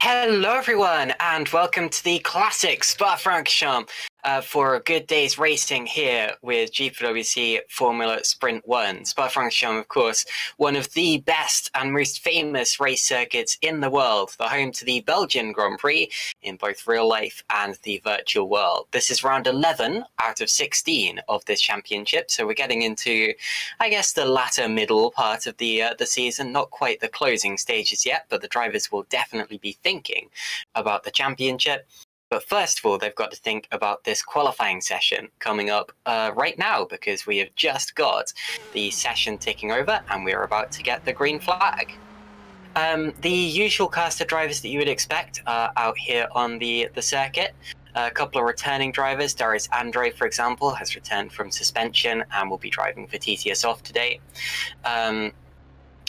Hello, everyone, and welcome to the classic Spa-Francorchamps for a good day's racing here with GPVWC Formula Sprint 1. Spa-Francorchamps, of course, one of the best and most famous race circuits in the world, the home to the Belgian Grand Prix in both real life and the virtual world. This is round 11 out of 16 of this championship, so we're getting into, I guess, the latter middle part of the season, not quite the closing stages yet, but the drivers will definitely be thinking about the championship. But first of all, they've got to think about this qualifying session coming up right now, because we have just got the session ticking over and we're about to get the green flag. The usual cast of drivers that you would expect are out here on the circuit. A couple of returning drivers. Darius Andre, for example, has returned from suspension and will be driving for TTS off today.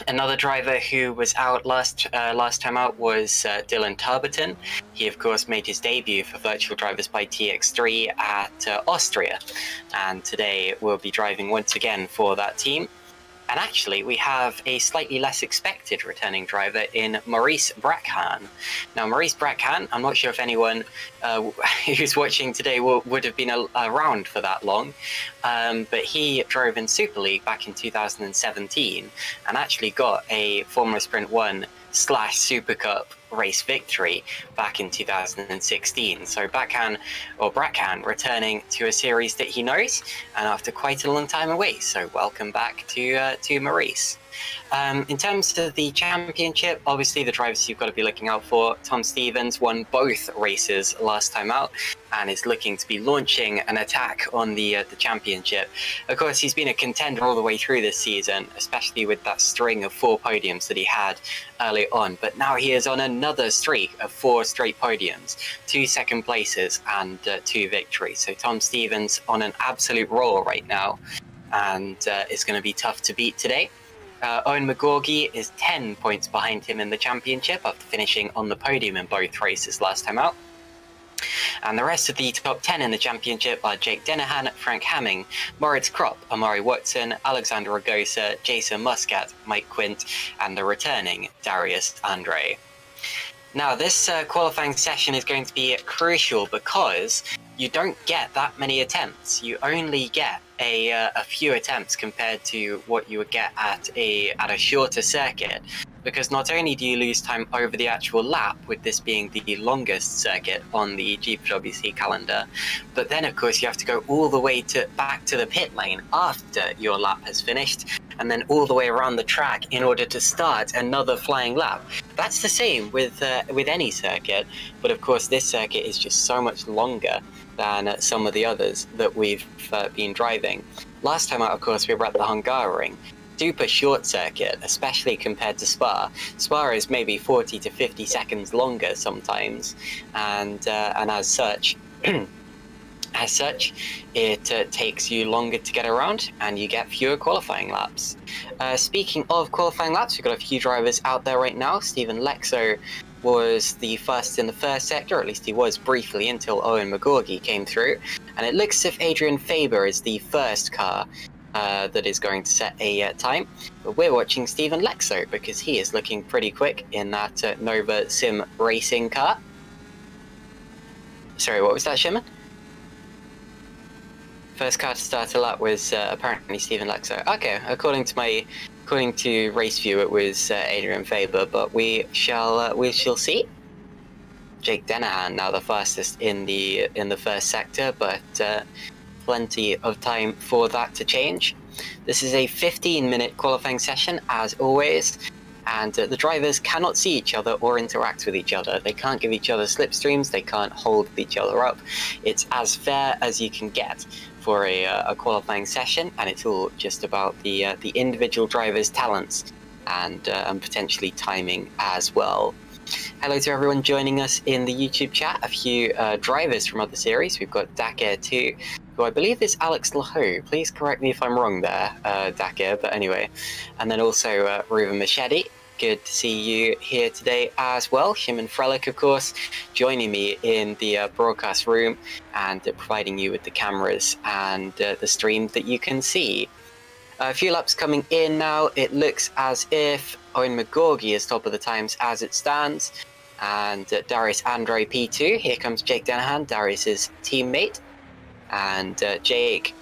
Another driver who was out last time out was Dylan Turberton. He, of course, made his debut for Virtual Drivers by TX3 at Austria, and today we'll be driving once again for that team. And actually, we have a slightly less expected returning driver in Maurice Brachan. Now, Maurice Brachan, I'm not sure if anyone who's watching today would have been around for that long, but he drove in Super League back in 2017 and actually got a Formula Sprint 1 / Super Cup race victory back in 2016. So Brachan returning to a series that he knows, and after quite a long time away. So welcome back to Maurice. In terms of the championship, obviously the drivers you've got to be looking out for. Tom Stevens won both races last time out and is looking to be launching an attack on the championship. Of course, he's been a contender all the way through this season, especially with that string of 4 podiums that he had early on. But now he is on another streak of 4 straight podiums, 2 second places and 2 victories. So Tom Stevens on an absolute roll right now, and it's going to be tough to beat today. Owen McGorgy is 10 points behind him in the championship after finishing on the podium in both races last time out. And the rest of the top 10 in the championship are Jake Dennehan, Frank Hamming, Moritz Kropp, Amari Watson, Alexander Ragosa, Jason Muscat, Mike Quint, and the returning Darius Andre. Now, this qualifying session is going to be crucial because you don't get that many attempts. You only get a few attempts compared to what you would get at a shorter circuit, because not only do you lose time over the actual lap, with this being the longest circuit on the GPWC calendar, but then of course you have to go all the way back to the pit lane after your lap has finished, and then all the way around the track in order to start another flying lap. That's the same with any circuit, but of course this circuit is just so much longer than some of the others that we've been driving. Last time out, of course, we were at the Hungaroring. Super short circuit, especially compared to Spa. Spa is maybe 40 to 50 seconds longer sometimes, and as such, it takes you longer to get around, and you get fewer qualifying laps. Speaking of qualifying laps, we've got a few drivers out there right now. Stephen Lexo was the first in the first sector, or at least he was briefly until Owen McGorgy came through. And it looks as if Adrian Faber is the first car that is going to set a time. But we're watching Stephen Lexo because he is looking pretty quick in that Nova Sim racing car. Sorry, what was that, Szymon? First car to start a lap was apparently Stephen Lexo. Okay, according to RaceView, it was Adrian Faber, but we shall see. Jake Dennehan now the fastest in the first sector, but plenty of time for that to change. This is a 15-minute qualifying session, as always, and the drivers cannot see each other or interact with each other. They can't give each other slipstreams, they can't hold each other up. It's as fair as you can get for a qualifying session, and it's all just about the individual drivers' talents and potentially timing as well. Hello to everyone joining us in the YouTube chat. A few drivers from other series. We've got Dakar 2, who I believe is Alex Lahoe. Please correct me if I'm wrong there, Dakar, but anyway. And then also Ruben Machete. Good to see you here today as well. Szymon Frelik, of course, joining me in the broadcast room and providing you with the cameras and the stream that you can see. A few laps coming in now. It looks as if Owen McGorgy is top of the times as it stands. and Darius Andre P2. Here comes Jake Denahan, Darius's teammate, and Jake,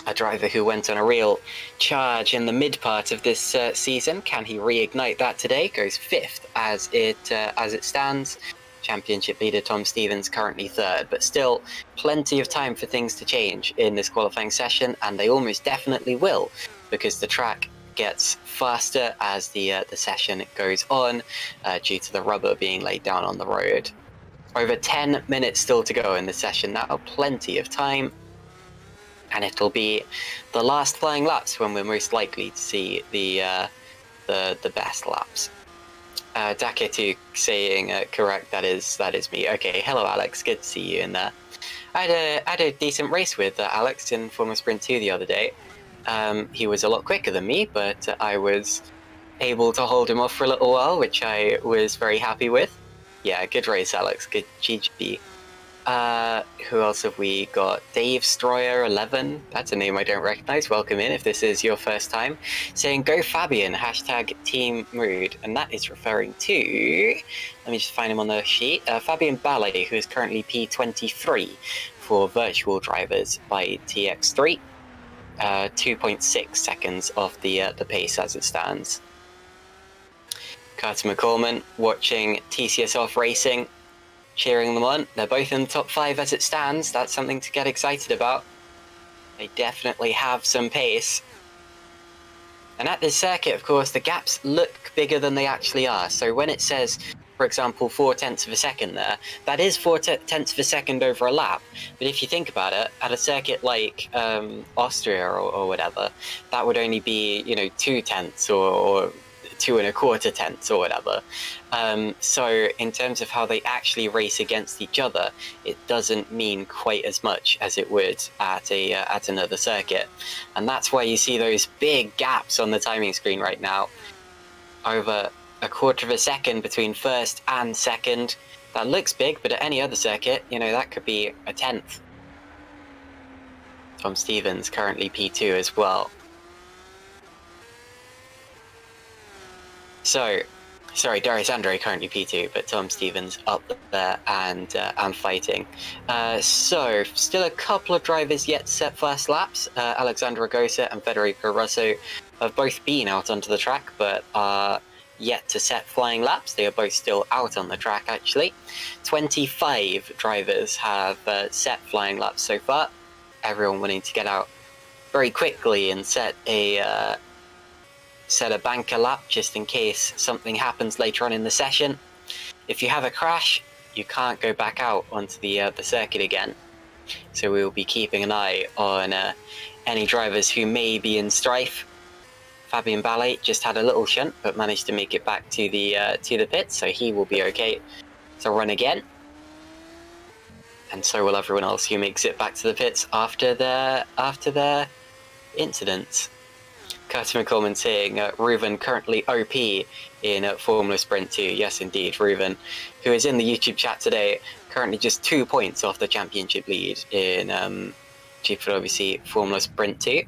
a driver who went on a real charge in the mid part of this season. Can he reignite that today? Goes 5th as it stands. Championship leader Tom Stevens currently 3rd, but still plenty of time for things to change in this qualifying session, and they almost definitely will, because the track gets faster as the session goes on, due to the rubber being laid down on the road. Over 10 minutes still to go in the session now, plenty of time, and it'll be the last flying laps when we're most likely to see the best laps. Daketu saying correct, that is me. Okay, hello Alex, good to see you in there. I had a decent race with Alex in Formula Sprint 2 the other day. He was a lot quicker than me, but I was able to hold him off for a little while, which I was very happy with. Yeah, good race, Alex. Good GG. Who else have we got? Dave Stroyer 11. That's a name I don't recognize. Welcome in if this is your first time. Saying go Fabian, hashtag team mood. And that is referring to, let me just find him on the sheet, Fabian Ballet, who is currently P23 for virtual drivers by TX3. 2.6 seconds off the pace as it stands. Carter McCorman watching TCS Off Racing, cheering them on. They're both in the top 5 as it stands. That's something to get excited about. They definitely have some pace. And at this circuit, of course, the gaps look bigger than they actually are. So when it says, for example, 4/10 of a second there, that is 4/10 of a second over a lap. But if you think about it, at a circuit like Austria or whatever, that would only be, 2/10 or 2 1/4 or whatever. So in terms of how they actually race against each other, it doesn't mean quite as much as it would at another circuit. And that's why you see those big gaps on the timing screen right now. Over 1/4 of a second between first and second. That looks big, but at any other circuit, that could be 1/10. Tom Stevens currently P2 as well. So, sorry, Darius Andre currently P2, but Tom Stevens up there and fighting. So, still a couple of drivers yet to set first laps. Alexander Ragosa and Federico Russo have both been out onto the track, but are yet to set flying laps. They are both still out on the track, actually. 25 drivers have set flying laps so far. Everyone wanting to get out very quickly and set a banker lap just in case something happens later on in the session. If you have a crash, you can't go back out onto the circuit again. So we will be keeping an eye on any drivers who may be in strife. Fabian Ballet just had a little shunt, but managed to make it back to the pits, so he will be okay to run again. And so will everyone else who makes it back to the pits after their incidents. Carter McCorman saying Reuven currently OP in Formula Sprint 2. Yes, indeed, Reuven, who is in the YouTube chat today, currently just 2 points off the championship lead in GPVWC Formula Sprint 2.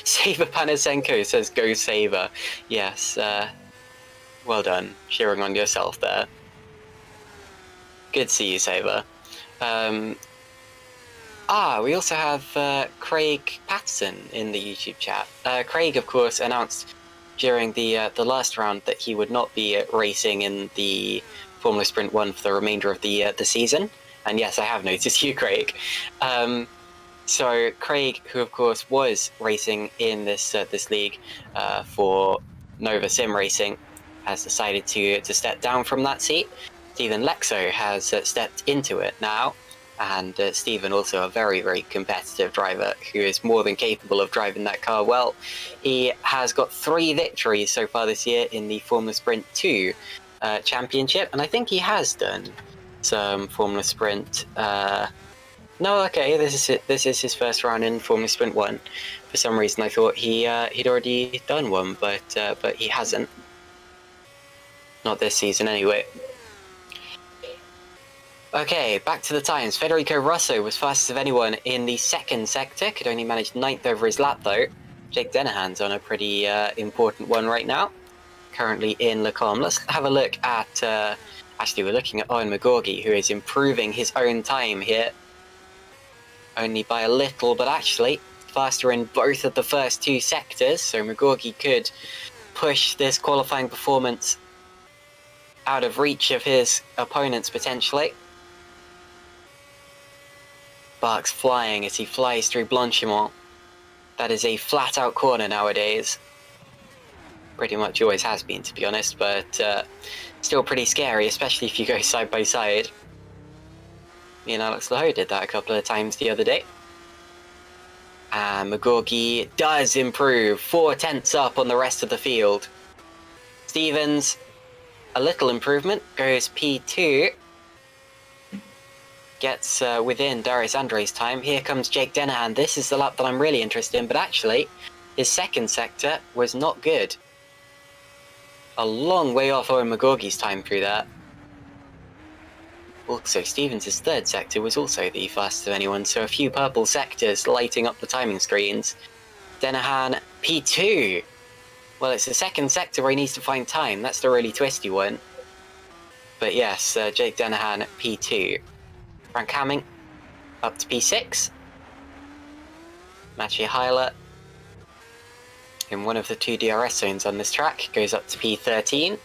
Saber Panasenko says go Saber. Yes, well done, cheering on yourself there. Good to see you, Saber. We also have Craig Patterson in the YouTube chat. Craig, of course, announced during the last round that he would not be racing in the Formula Sprint 1 for the remainder of the season. And yes, I have noticed you, Craig. So Craig, who of course was racing in this league for Nova Sim Racing, has decided to step down from that seat. Stephen Lexo has stepped into it now, and Stephen, also a very, very competitive driver who is more than capable of driving that car well. He has got 3 victories so far this year in the Formula Sprint 2 championship, and I think he has done some Formula Sprint. No, okay, this is his first round in Formula Sprint 1. For some reason, I thought he'd already done one, but he hasn't. Not this season, anyway. Okay, back to the times. Federico Russo was fastest of anyone in the second sector, could only manage 9th over his lap though. Jake Denahan's on a pretty important one right now. currently in Lecombe. Let's have a look at, actually we're looking at Owen McGorgy, who is improving his own time here. Only by a little, but actually faster in both of the first two sectors, so McGorgy could push this qualifying performance out of reach of his opponents potentially. Barks flying as he flies through Blanchimont. That is a flat-out corner nowadays. Pretty much always has been, to be honest, but still pretty scary, especially if you go side by side. Me and Alex Laho did that a couple of times the other day. And McGorgy does improve, 4 tenths up on the rest of the field. Stevens, a little improvement, goes P2. Gets within Darius Andre's time. Here comes Jake Denahan. This is the lap that I'm really interested in, but actually, his second sector was not good. A long way off Owen McGorgy's time through that. Also, Stevens' third sector was also the fastest of anyone, so a few purple sectors lighting up the timing screens. Denahan, P2. Well, it's the second sector where he needs to find time. That's the really twisty one. But yes, Jake Denahan, P2. Frank Hamming, up to P6. Maciej Heiler, in one of the 2 DRS zones on this track, goes up to P13.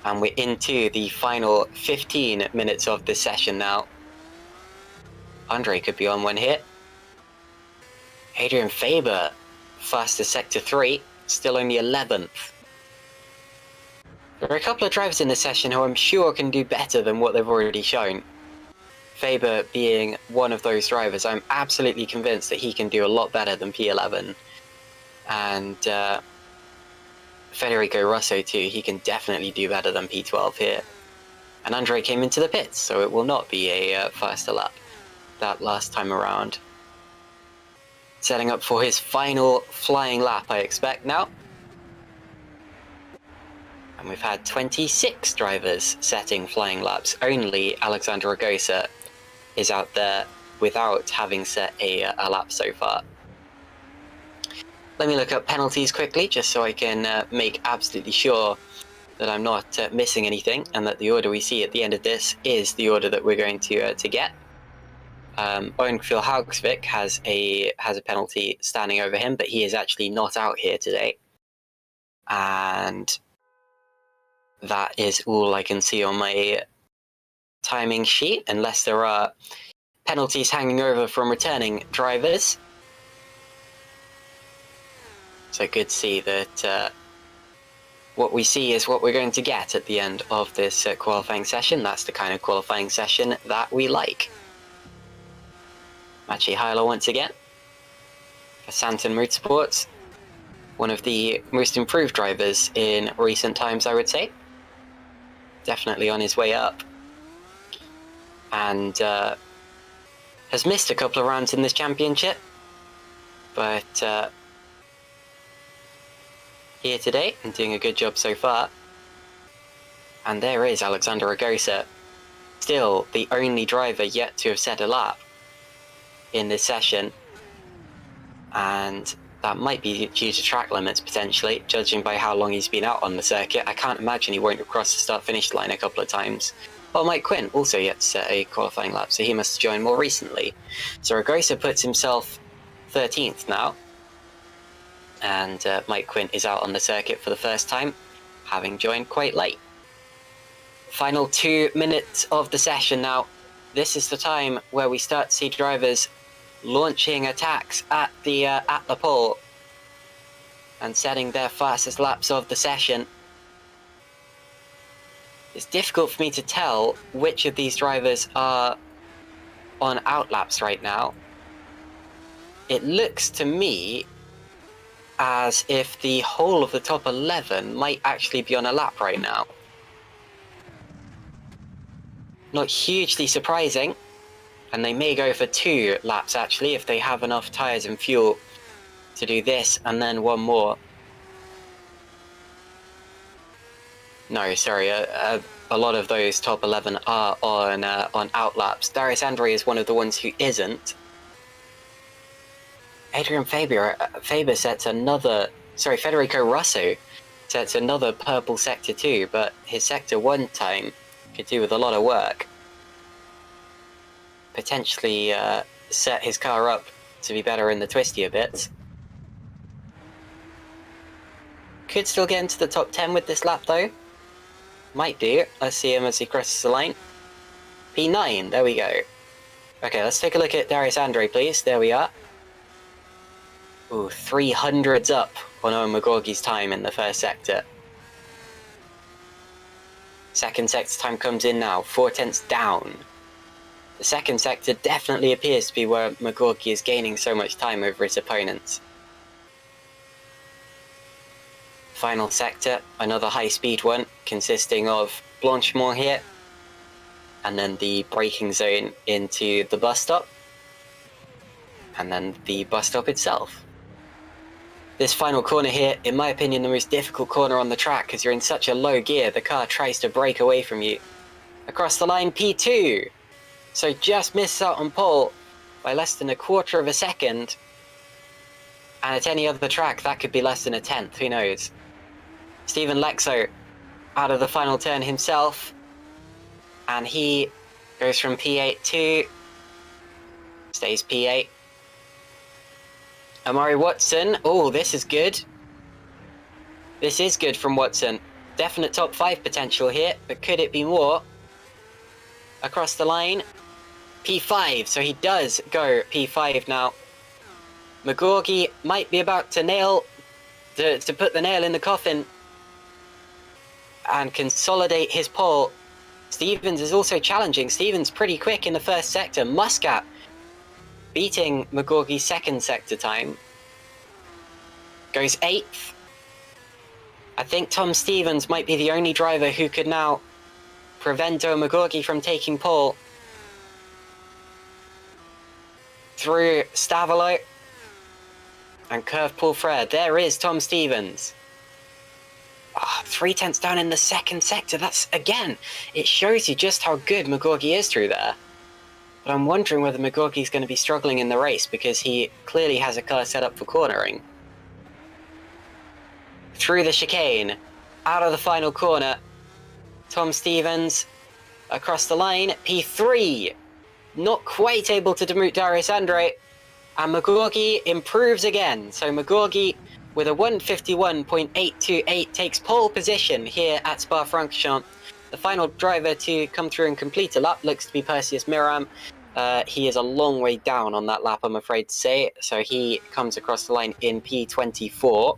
And we're into the final 15 minutes of this session now. Andre could be on one here. Adrian Faber, fastest sector 3, still only 11th. There are a couple of drivers in this session who I'm sure can do better than what they've already shown. Faber being one of those drivers, I'm absolutely convinced that he can do a lot better than P11. And Federico Russo too, he can definitely do better than P12 here. And Andre came into the pits, so it will not be a faster lap that last time around. Setting up for his final flying lap, I expect now. And we've had 26 drivers setting flying laps. Only Alexander Ragosa is out there without having set a lap so far. Let me look up penalties quickly, just so I can make absolutely sure that I'm not missing anything, and that the order we see at the end of this is the order that we're going to get. Owen Phil Haugsvik has a penalty standing over him, but he is actually not out here today. And that is all I can see on my timing sheet, unless there are penalties hanging over from returning drivers. So good to see that what we see is what we're going to get at the end of this qualifying session. That's the kind of qualifying session that we like. Maciej Heiler once again for Santon Motorsports. One of the most improved drivers in recent times, I would say. Definitely on his way up. And has missed a couple of rounds in this championship. But here today and doing a good job so far. And there is Alexander Ragosa, still the only driver yet to have set a lap in this session, and that might be due to track limits potentially, judging by how long he's been out on the circuit. I can't imagine he won't have crossed the start-finish line a couple of times. Well, Mike Quinn also yet to set a qualifying lap, so he must have joined more recently. So Ragosa puts himself 13th now, and Mike Quinn is out on the circuit for the first time, having joined quite late. Final 2 minutes of the session now. This is the time where we start to see drivers launching attacks at the pole and setting their fastest laps of the session. It's difficult for me to tell which of these drivers are on outlaps right now. It looks to me as if the whole of the top 11 might actually be on a lap right now. Not hugely surprising, and they may go for 2 laps actually if they have enough tyres and fuel to do this and then one more. No, sorry, a lot of those top 11 are on outlaps. Darius Andre is one of the ones who isn't. Adrian Faber sets another... Sorry, Federico Russo Sets another purple sector 2, but his sector 1 time could do with a lot of work. Potentially set his car up to be better in the twistier bits. Could still get into the top 10 with this lap though. Might do. Let's see him as he crosses the line. P9, there we go. Okay, let's take a look at Darius Andre, please. There we are. Ooh, 300s up on Owen McGorgy's time in the first sector. Second sector time comes in now, 4/10 down. The second sector definitely appears to be where McGorgy is gaining so much time over his opponents. Final sector, another high-speed one, consisting of Blanchemont here, and then the braking zone into the bus stop, and then the bus stop itself. This final corner here, in my opinion, the most difficult corner on the track because you're in such a low gear, the car tries to break away from you. Across the line, P2. So just misses out on pole by less than a quarter of a second. And at any other track, that could be less than a tenth, who knows. Stephen Lexo out of the final turn himself. And he goes from P8 to... stays P8. Amari Watson, oh, this is good. This is good from Watson. Definite top 5 potential here, but could it be more? Across the line, P5, so he does go P5 now. McGorgy might be about to to put the nail in the coffin and consolidate his pole. Stevens is also challenging. Stevens pretty quick in the first sector. Muscat beating McGorgy's second sector time. Goes 8th. I think Tom Stevens might be the only driver who could now prevent Owen McGorgy from taking pole. Through Stavolo and Curve Paul Frere. There is Tom Stevens. 3/10 down in the second sector. That's, again, it shows you just how good McGorgy is through there. But I'm wondering whether McGorgy's going to be struggling in the race because he clearly has a car set up for cornering. Through the chicane, out of the final corner, Tom Stevens across the line, P3. Not quite able to demote Darius Andre, and McGorgy improves again. So McGorgy, with a 151.828, takes pole position here at Spa-Francorchamps. The final driver to come through and complete a lap looks to be Perseus Miram. He is a long way down on that lap, I'm afraid to say, so he comes across the line in P24.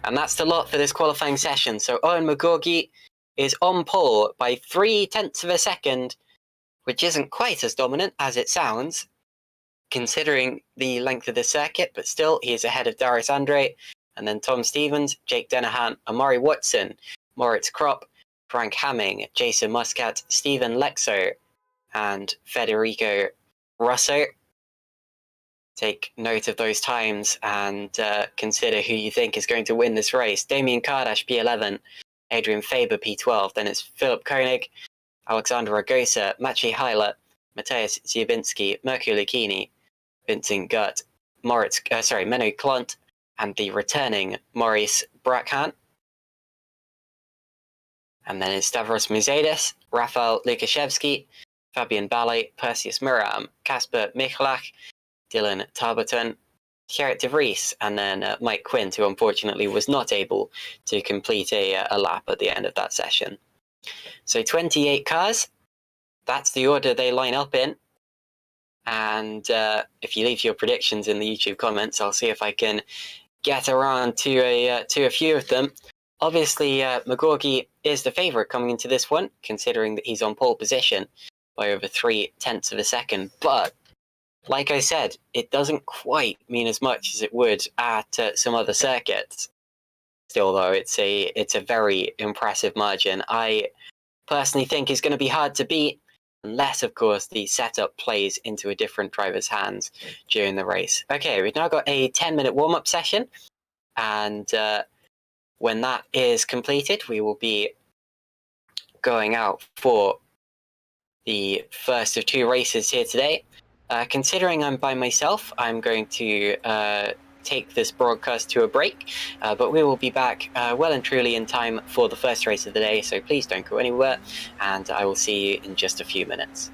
And that's the lot for this qualifying session. So Owen McGorgy is on pole by 0.3 of a second, which isn't quite as dominant as it sounds, considering the length of the circuit, but still, he is ahead of Darius Andre, and then Tom Stevens, Jake Dennehan, Amari Watson, Moritz Kropp, Frank Hamming, Jason Muscat, Stephen Lexo, and Federico Rosso. Take note of those times and consider who you think is going to win this race. Damien Kardash, P11, Adrian Faber, P12, then it's Philip Koenig, Alexander Ragosa, Maciej Heiler, Mateusz Ziobinski, Mirko Lucchini, Vincent Gutt, Menno Klont, and the returning Maurice Brackhant. And then it's Stavros Muzeidis, Rafael Lukashevsky, Fabian Ballet, Perseus Miram, Kasper Michalak, Dylan Tarboton, Gerrit de Vries, and then Mike Quint, who unfortunately was not able to complete a lap at the end of that session. So 28 cars, that's the order they line up in. And if you leave your predictions in the YouTube comments, I'll see if I can get around to a few of them. Obviously, McGorgy is the favourite coming into this one, considering that he's on pole position by over 0.3 of a second. But, like I said, it doesn't quite mean as much as it would at some other circuits. Still, though, it's a very impressive margin. I personally think is going to be hard to beat, unless, of course, the setup plays into a different driver's hands during the race. Okay, we've now got a 10-minute warm-up session, and when that is completed, we will be going out for the first of 2 races here today. Considering I'm by myself, I'm going to take this broadcast to a break, but we will be back well and truly in time for the first race of the day, so please don't go anywhere, and I will see you in just a few minutes.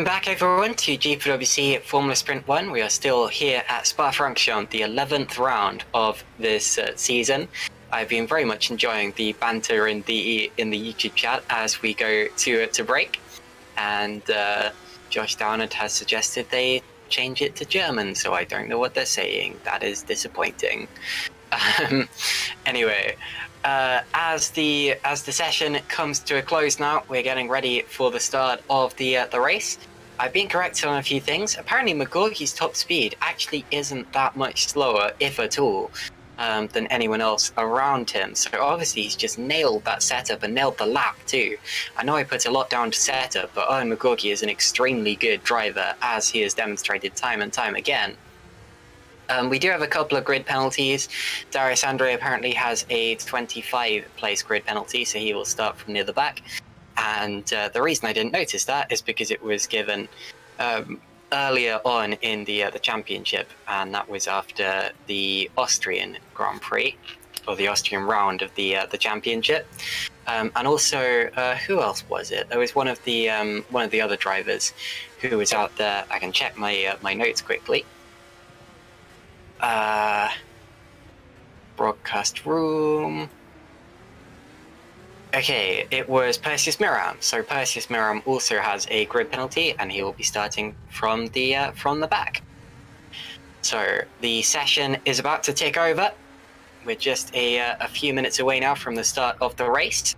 Welcome back everyone to GPVWC Formula Sprint 1. We are still here at Spa-Francorchamps, the 11th round of this season. I've been very much enjoying the banter in the YouTube chat as we go to break. And Josh Downard has suggested they change it to German, so I don't know what they're saying. That is disappointing. Anyway, as the session comes to a close now, we're getting ready for the start of the race. I've been corrected on a few things. Apparently McGorky's top speed actually isn't that much slower, if at all, than anyone else around him. So obviously he's just nailed that setup and nailed the lap too. I know I put a lot down to setup, but Owen McGorky is an extremely good driver, as he has demonstrated time and time again. We do have a couple of grid penalties. Darius Andre apparently has a 25 place grid penalty, so he will start from near the back. And the reason I didn't notice that is because it was given earlier on in the championship, and that was after the Austrian Grand Prix, or the Austrian round of the championship. And also, who else was it? There was one of the other drivers who was out there. I can check my my notes quickly. Broadcast room. Okay, it was Perseus Miram. So Perseus Miram also has a grid penalty, and he will be starting from the back. So the session is about to take over. We're just a few minutes away now from the start of the race.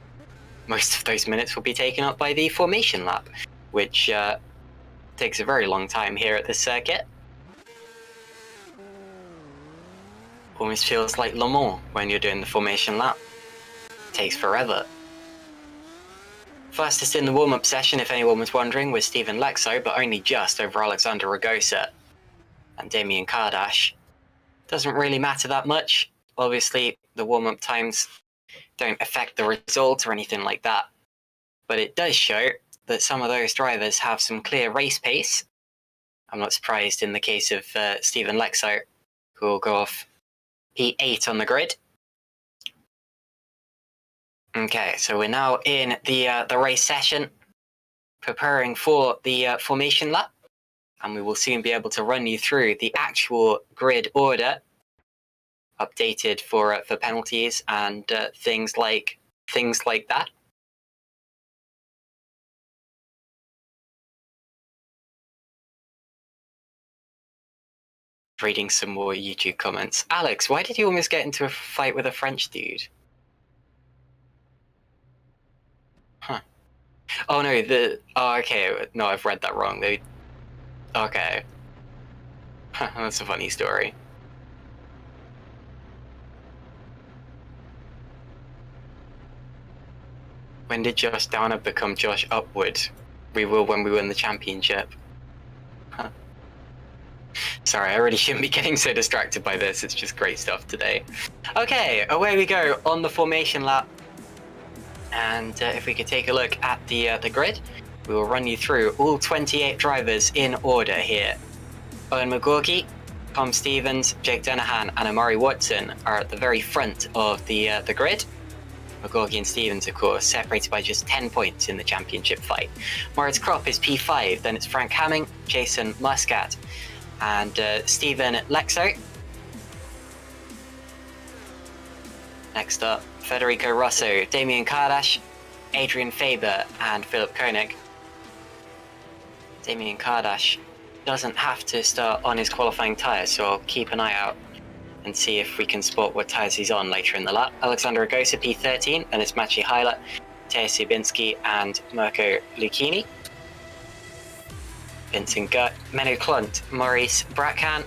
Most of those minutes will be taken up by the formation lap, which takes a very long time here at this circuit. Almost feels like Le Mans when you're doing the formation lap. Takes forever. Fastest in the warm-up session, if anyone was wondering, was Stephen Lexo, but only just over Alexander Ragosa and Damien Kardash. Doesn't really matter that much. Obviously, the warm-up times don't affect the result or anything like that. But it does show that some of those drivers have some clear race pace. I'm not surprised in the case of Stephen Lexo, who will go off P8 on the grid. Okay, so we're now in the race session, preparing for the formation lap, and we will soon be able to run you through the actual grid order, updated for penalties and things like that. Reading some more YouTube comments. Alex, why did you almost get into a fight with a French dude? Huh. Oh no, okay, no, I've read that wrong. Okay. That's a funny story. When did Josh Downer become Josh Upwood? We will when we win the championship. Huh. Sorry, I really shouldn't be getting so distracted by this. It's just great stuff today. Okay, away we go on the formation lap. And if we could take a look at the grid, we will run you through all 28 drivers in order here. Owen McGorky, Tom Stevens, Jake Dennehan, and Amari Watson are at the very front of the grid. McGorky and Stevens, of course, separated by just 10 points in the championship fight. Moritz Kropp is P5, then it's Frank Hamming, Jason Muscat, and Stephen Lexo. Next up, Federico Rosso, Damien Kardash, Adrian Faber, and Philip Koenig. Damien Kardash doesn't have to start on his qualifying tyres, so I'll keep an eye out and see if we can spot what tyres he's on later in the lap. Alexander Ragosa, P13, and it's Maciej Heiler, Teo Subinski, and Mirko Lucchini. Vincent Gutt, Menno Klunt, Maurice Brackhan,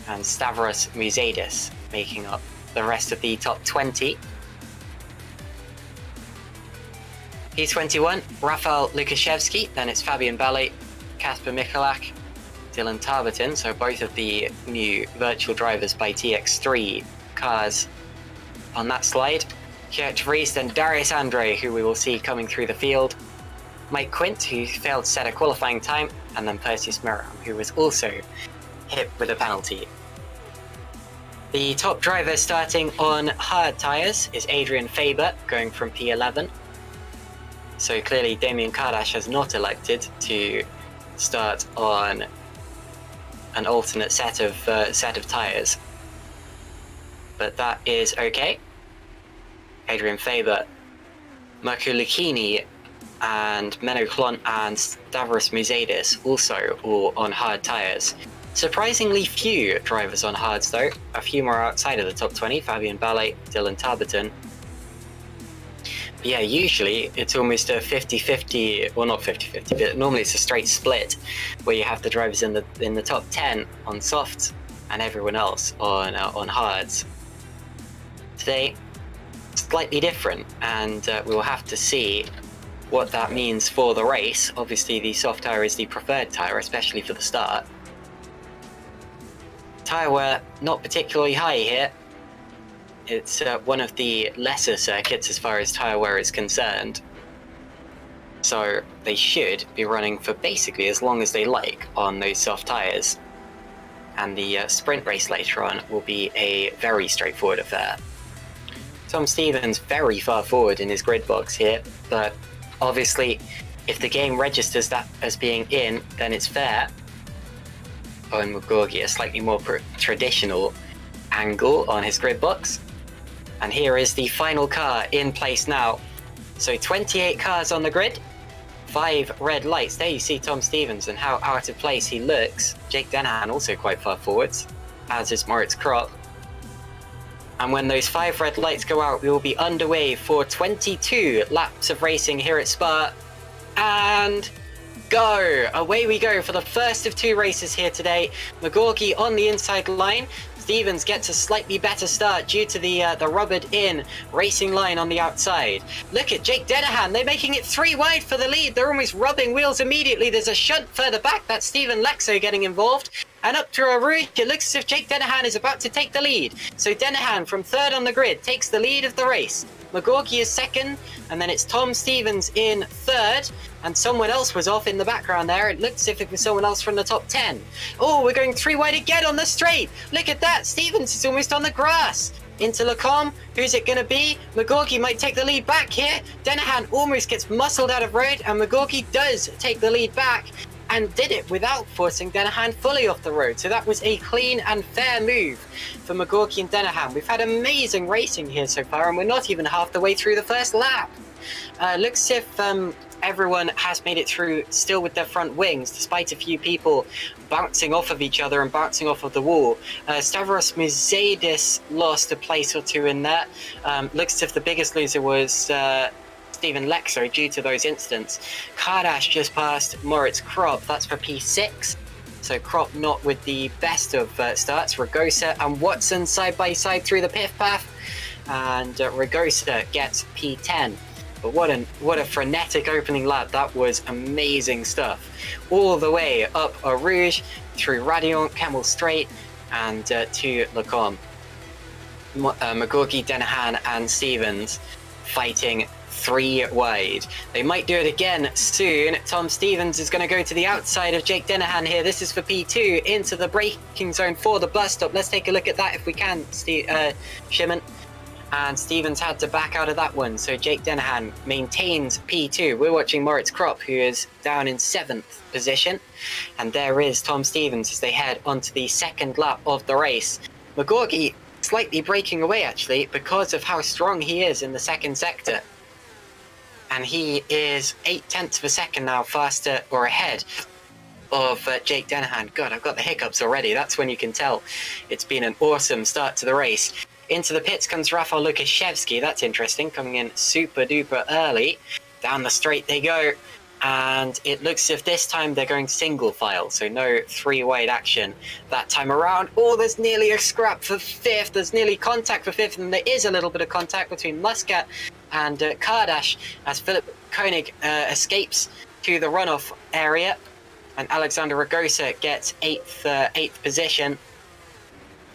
and Stavros Musadis making up the rest of the top 20. P21, Rafał Lukaszewski, then it's Fabian Ballet, Kasper Michalak, Dylan Tarberton, so both of the new virtual drivers by TX3 cars on that slide. Kurt Vries, then Darius Andre, who we will see coming through the field. Mike Quint, who failed to set a qualifying time, and then Perseus Miram, who was also hit with a penalty. The top driver starting on hard tyres is Adrian Faber, going from P11. So clearly Damien Kardash has not elected to start on an alternate set of tyres, but that is okay. Adrian Faber, Mirko Lucchini, and Menno Klunt and Stavros Musadis also all on hard tyres. Surprisingly few drivers on hards though, a few more outside of the top 20, Fabian Ballet, Dylan Tarberton. Yeah, usually it's almost a 50-50, well not 50-50, but normally it's a straight split where you have the drivers in the top 10 on softs and everyone else on hards. Today, slightly different, and we will have to see what that means for the race. Obviously the soft tyre is the preferred tyre, especially for the start. Tyre wear not particularly high here. It's one of the lesser circuits as far as tyre wear is concerned. So they should be running for basically as long as they like on those soft tyres. And the sprint race later on will be a very straightforward affair. Tom Stevens very far forward in his grid box here, but obviously if the game registers that as being in, then it's fair. Owen McGorgy, a slightly more traditional angle on his grid box. And here is the final car in place now. So 28 cars on the grid, 5 red lights. There you see Tom Stevens and how out of place he looks. Jake Dennehan also quite far forwards, as is Moritz Kropp. And when those 5 red lights go out, we will be underway for 22 laps of racing here at Spa. And go! Away we go for the first of 2 races here today. McGorgy on the inside line. Stevens gets a slightly better start due to the rubbered in racing line on the outside. Look at Jake Dennehan, they're making it 3 wide for the lead. They're almost rubbing wheels immediately. There's a shunt further back, that's Stephen Lexo getting involved. And up to a Rouge, it looks as if Jake Dennehan is about to take the lead. So Dennehan from 3rd on the grid takes the lead of the race. McGorgy is 2nd, and then it's Tom Stevens in 3rd, and someone else was off in the background there. It looked as if it was someone else from the top 10. Oh, we're going 3 wide again on the straight. Look at that, Stevens is almost on the grass. Into Lacombe, who's it going to be? McGorgy might take the lead back here. Dennehan almost gets muscled out of road, and McGorgy does take the lead back, and did it without forcing Dennehan fully off the road. So that was a clean and fair move for McGorgy and Dennehan. We've had amazing racing here so far, and we're not even half the way through the first lap. Looks as if everyone has made it through still with their front wings, despite a few people bouncing off of each other and bouncing off of the wall. Stavros Musaidis lost a place or 2 in there. Looks as if the biggest loser was Stephen Lexo due to those incidents. Kardash just passed Moritz Kropp, that's for P6. So Kropp not with the best of starts. Ragosa and Watson side by side through the pith path, and Ragosa gets P10. But what a frenetic opening lap. That was amazing stuff. All the way up a Rouge, through Radiant, Camel Straight, and to Lacombe. McGorgy, Dennehan and Stevens fighting 3 wide. They might do it again soon. Tom Stevens is going to go to the outside of Jake Dennehan here. This is for P2 into the braking zone for the bus stop. Let's take a look at that if we can, Szymon. And Stevens had to back out of that one, so Jake Dennehan maintains P2. We're watching Moritz Kropp, who is down in 7th position. And there is Tom Stevens as they head onto the 2nd lap of the race. McGorgy slightly breaking away, actually, because of how strong he is in the 2nd sector. And he is 0.8 of a second now faster or ahead of Jake Dennehan. God, I've got the hiccups already. That's when you can tell it's been an awesome start to the race. Into the pits comes Rafał Lukaszewski. That's interesting, coming in super duper early. Down the straight they go. And it looks as if this time they're going single file, so no 3 wide action that time around. Oh, there's nearly a scrap for 5th. There's nearly contact for 5th, and there is a little bit of contact between Muscat and Kardash as Philip Koenig escapes to the runoff area, and Alexander Ragosa gets 8th position.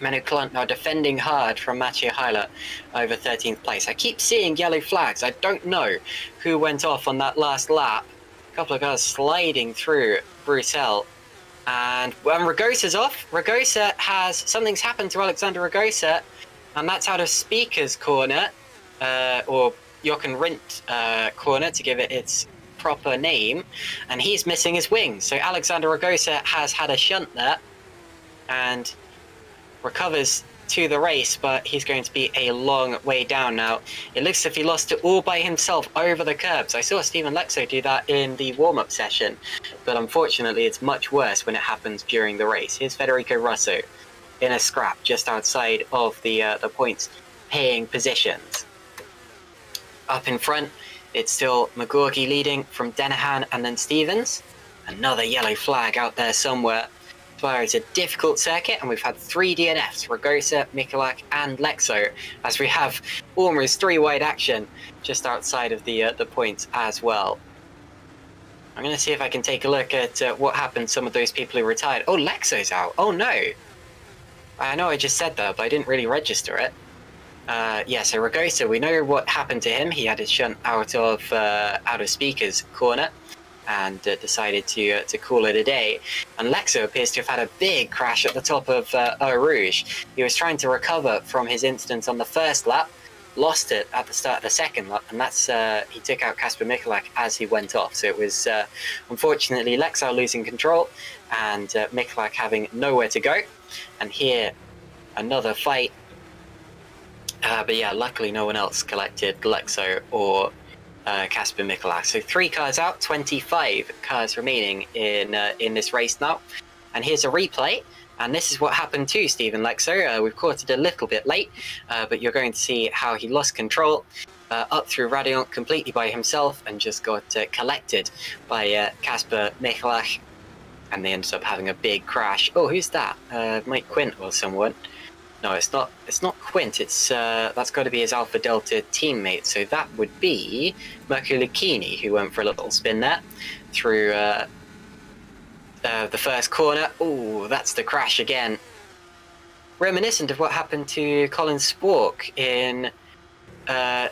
Manu Klunt now defending hard from Mathieu Heiler over 13th place. I keep seeing yellow flags. I don't know who went off on that last lap. A couple of cars sliding through Bruxelles. And when Ragosa's off, Ragosa has... Something's happened to Alexander Ragosa, and that's out of Speaker's corner, or Jochen Rindt corner, to give it its proper name, and he's missing his wings. So Alexander Ragosa has had a shunt there, and recovers to the race, but he's going to be a long way down now. It looks as if he lost it all by himself over the curbs. I saw Stephen Lexo do that in the warm-up session, but unfortunately it's much worse when it happens during the race. Here's Federico Russo in a scrap just outside of the points paying positions. Up in front, it's still McGorgy leading from Denahan and then Stevens. Another yellow flag out there somewhere. Fire is a difficult circuit, and we've had 3 DNFs, Ragosa, Mikulak, and Lexo, as we have almost 3 wide action just outside of the points as well. I'm going to see if I can take a look at what happened to some of those people who retired. Oh, Lexo's out. Oh, no. I know I just said that, but I didn't really register it. Yeah, so Ragosa, we know what happened to him. He had his shunt out of speaker's corner and decided to call it a day. And Lexo appears to have had a big crash at the top of Eau Rouge. He was trying to recover from his incident on the first lap, lost it at the start of the second lap, and that's he took out Kasper Mikulak as he went off. So it was unfortunately Lexo losing control and Mikulak having nowhere to go. And here, another fight. But yeah, luckily no one else collected Lexo or Kasper Mikulak. So 3 cars out, 25 cars remaining in this race now. And here's a replay. And this is what happened to Stephen Lexo. We've caught it a little bit late, but you're going to see how he lost control up through Radiant completely by himself and just got collected by Kasper Mikulak. And they ended up having a big crash. Oh, who's that? Mike Quint or someone. No, it's not. It's not Quint. It's that's got to be his Alpha Delta teammate. So that would be Mirko Lucchini, who went for a little spin there through the first corner. Oh, that's the crash again. Reminiscent of what happened to Colin Spork in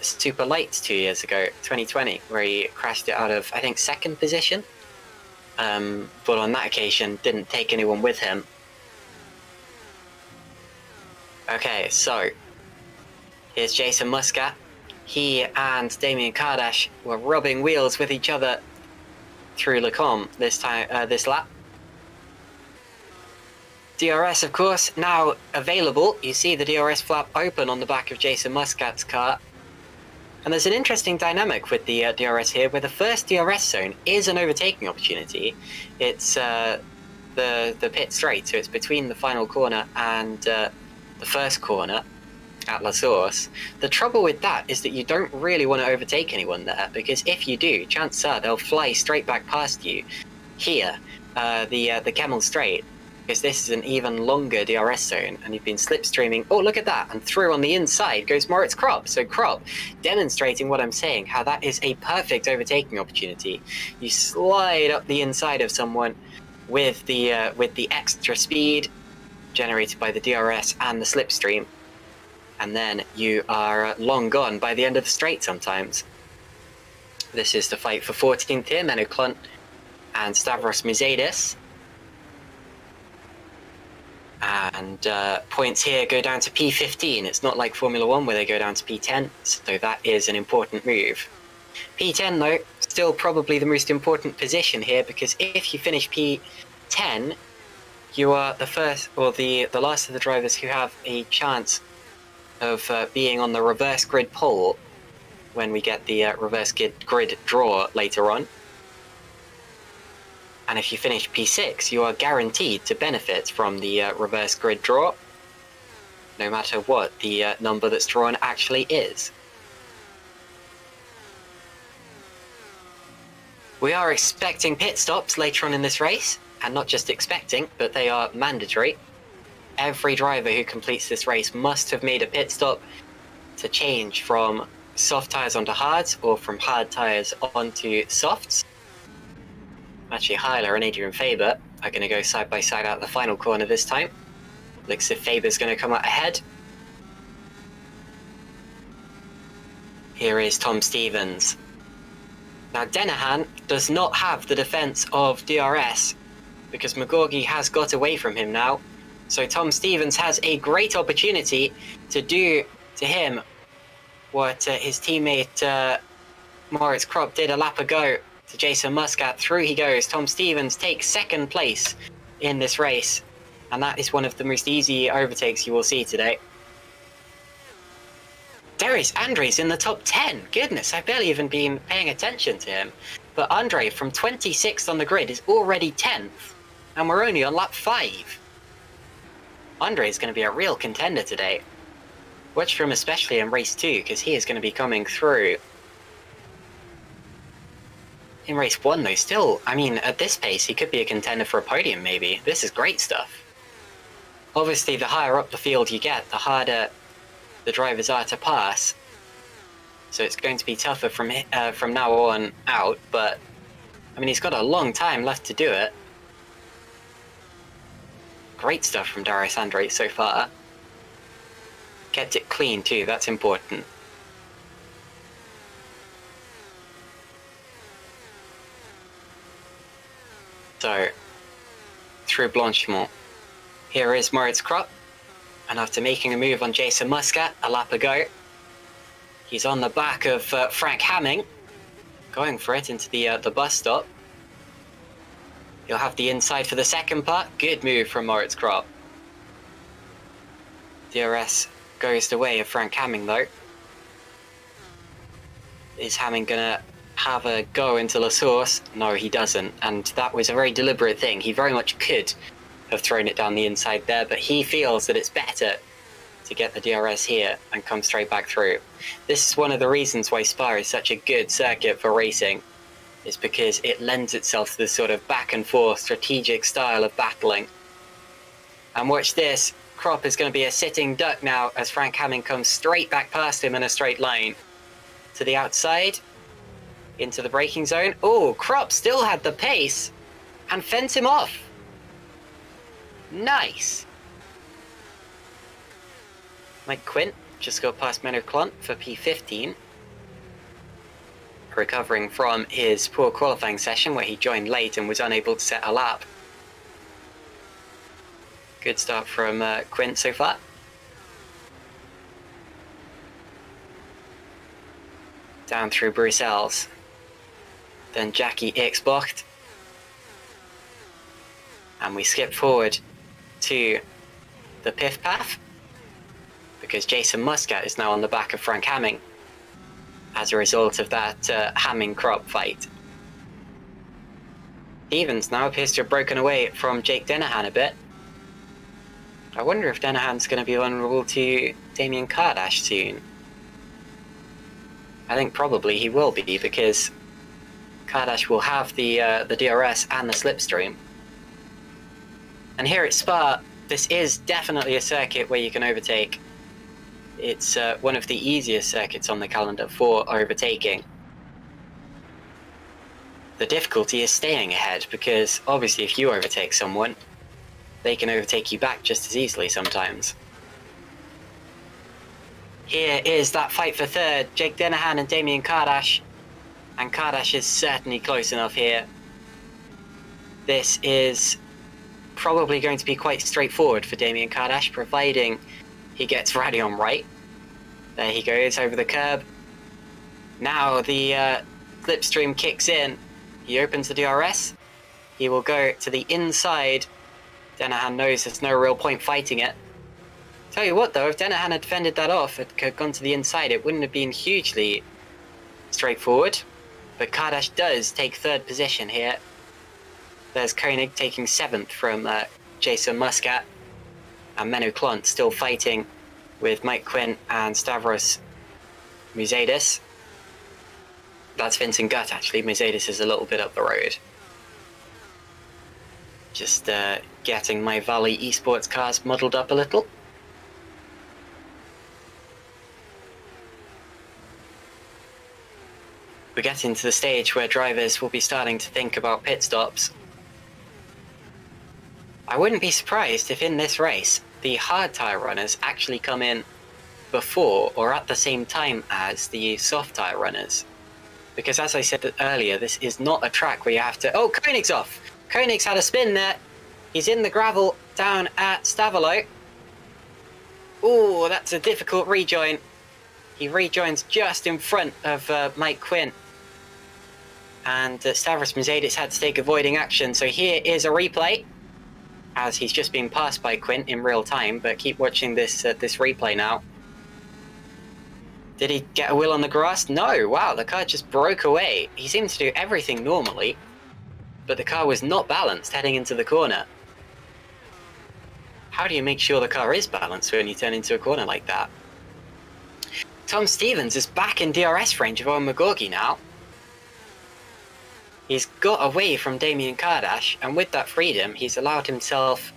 Super Lights 2 years ago, 2020, where he crashed it out of, I think, 2nd position. But on that occasion, didn't take anyone with him. Okay, so here's Jason Muscat. He and Damien Kardash were rubbing wheels with each other through Lecombe this lap. DRS, of course, now available. You see the DRS flap open on the back of Jason Muscat's car. And there's an interesting dynamic with the DRS here, where the first DRS zone is an overtaking opportunity. It's the pit straight, so it's between the final corner and the first corner at La Source. The trouble with that is that you don't really want to overtake anyone there, because if you do, chances are they'll fly straight back past you here, the Kemmel Straight, because this is an even longer DRS zone, and you've been slipstreaming. Oh, look at that, and through on the inside goes Moritz Kropp. So Kropp demonstrating what I'm saying, how that is a perfect overtaking opportunity. You slide up the inside of someone with the extra speed generated by the DRS and the slipstream, and then you are long gone by the end of the straight sometimes. This is the fight for 14th here, Menno Klunt and Stavros Muzeidis. And points here go down to P15. It's not like Formula 1 where they go down to P10, so that is an important move. P10 though, still probably the most important position here, because if you finish P10, you are the first, or the last of the drivers who have a chance of being on the reverse grid pole when we get the reverse grid draw later on. And if you finish P6, you are guaranteed to benefit from the reverse grid draw, no matter what the number that's drawn actually is. We are expecting pit stops later on in this race, and not just expecting, but they are mandatory. Every driver who completes this race must have made a pit stop to change from soft tyres onto hards, or from hard tyres onto softs. Actually, Heiler and Adrian Faber are going to go side by side out the final corner this time. Looks as if Faber's going to come out ahead. Here is Tom Stevens. Now, Denahan does not have the defense of DRS, because McGorgy has got away from him now. So Tom Stevens has a great opportunity to do to him what his teammate Moritz Kropp did a lap ago to Jason Muscat. Through he goes. Tom Stevens takes 2nd place in this race, and that is one of the most easy overtakes you will see today. Darius Andre's in the top 10. Goodness, I've barely even been paying attention to him. But Andre, from 26th on the grid, is already 10th, and we're only on lap 5. Andre is going to be a real contender today. Watch for him especially in race 2, because he is going to be coming through in race 1 though, still, I mean, at this pace, he could be a contender for a podium maybe. This is great stuff. Obviously, the higher up the field you get, the harder the drivers are to pass. So it's going to be tougher from now on out, but I mean, he's got a long time left to do it. Great stuff from Darius Andre so far. Kept it clean too, that's important. So, through Blanchimont. Here is Moritz Kropp, and after making a move on Jason Muscat, a lap ago, he's on the back of Frank Hamming, going for it into the bus stop. He'll have the inside for the second part. Good move from Moritz Kropp. DRS goes the way of Frank Hamming though. Is Hamming gonna have a go into La Source? No, he doesn't, and that was a very deliberate thing. He very much could have thrown it down the inside there, but he feels that it's better to get the DRS here and come straight back through. This is one of the reasons why Spa is such a good circuit for racing, is because it lends itself to this sort of back and forth strategic style of battling. And watch this, Kropp is going to be a sitting duck now as Frank Hamming comes straight back past him in a straight line. To the outside, into the braking zone. Oh, Kropp still had the pace and fends him off. Nice. Mike Quint just got past Menno Klont for P15. Recovering from his poor qualifying session where he joined late and was unable to set a lap. Good start from Quint so far. Down through Bruxelles. Then Jackie Ixbocht. And we skip forward to the Piff Path, because Jason Muscat is now on the back of Frank Hamming as a result of that Hamming-Kropp fight. Stevens now appears to have broken away from Jake Dennehan a bit. I wonder if Dennehan's going to be vulnerable to Damien Kardash soon. I think probably he will be, because Kardash will have the DRS and the slipstream. And here at Spa, this is definitely a circuit where you can overtake. It's one of the easiest circuits on the calendar for overtaking. The difficulty is staying ahead, because obviously if you overtake someone, they can overtake you back just as easily sometimes. Here is that fight for third, Jake Dennehan and Damien Kardash. And Kardash is certainly close enough here. This is probably going to be quite straightforward for Damien Kardash, providing he gets Radion right. There he goes over the curb. Now the slipstream kicks in. He opens the DRS. He will go to the inside. Dennehan knows there's no real point fighting it. Tell you what though, if Dennehan had fended that off, had gone to the inside, it wouldn't have been hugely straightforward. But Kardash does take third position here. There's Koenig taking 7th from Jason Muscat. And Menno Klont still fighting with Mike Quint and Stavros Musadis. That's Vincent Gutt actually. Musadis is a little bit up the road. Just getting my Valley Esports cars muddled up a little. We get into the stage where drivers will be starting to think about pit stops. I wouldn't be surprised if in this race, the hard tyre runners actually come in before or at the same time as the soft tyre runners. Because as I said earlier, this is not a track where you have to... Oh, Koenig's off! Koenig's had a spin there. He's in the gravel down at Stavolo. Ooh, that's a difficult rejoin. He rejoins just in front of Mike Quint. And Stavros Musadis had to take avoiding action. So here is a replay, as he's just been passed by Quint in real time. But keep watching this this replay now. Did he get a wheel on the grass? No. Wow, the car just broke away. He seemed to do everything normally, but the car was not balanced heading into the corner. How do you make sure the car is balanced when you turn into a corner like that? Tom Stevens is back in DRS range of Owen McGorgy now. He's got away from Damien Kardash, and with that freedom, he's allowed himself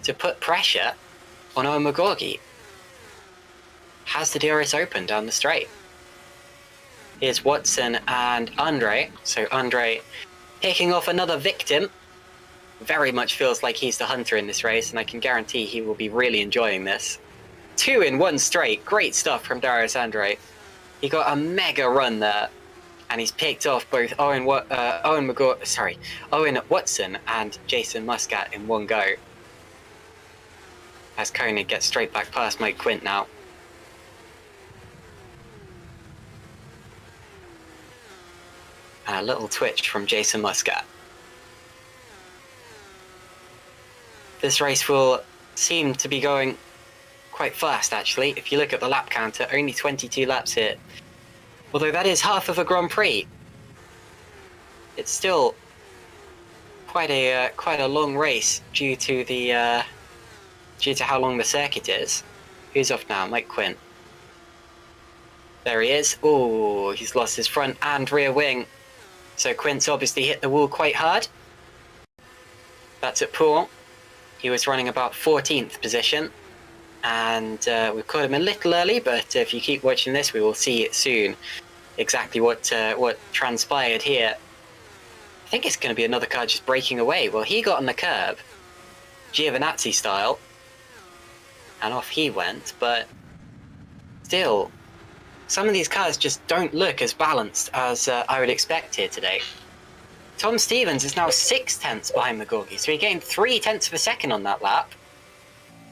to put pressure on Owen McGorgy. Has the DRS open down the straight. Here's Watson and Andre. So Andre picking off another victim. Very much feels like he's the hunter in this race, and I can guarantee he will be really enjoying this. 2 in 1 straight. Great stuff from Darius Andre. He got a mega run there, and he's picked off both Owen Watson and Jason Muscat in one go. As Koenig gets straight back past Mike Quint now. And a little twitch from Jason Muscat. This race will seem to be going quite fast, actually. If you look at the lap counter, only 22 laps here. Although that is half of a Grand Prix. It's still quite a long race due to how long the circuit is. Who's off now? Mike Quint. There he is. Oh, he's lost his front and rear wing. So Quint's obviously hit the wall quite hard. That's at Poole. He was running about 14th position. And we've caught him a little early, but if you keep watching this, we will see it soon. Exactly what transpired here. I think it's going to be another car just breaking away. Well, he got on the curb, Giovinazzi style, and off he went, but still, some of these cars just don't look as balanced as I would expect here today. Tom Stevens is now 6 tenths behind McGorgy, so he gained 3 tenths of a second on that lap.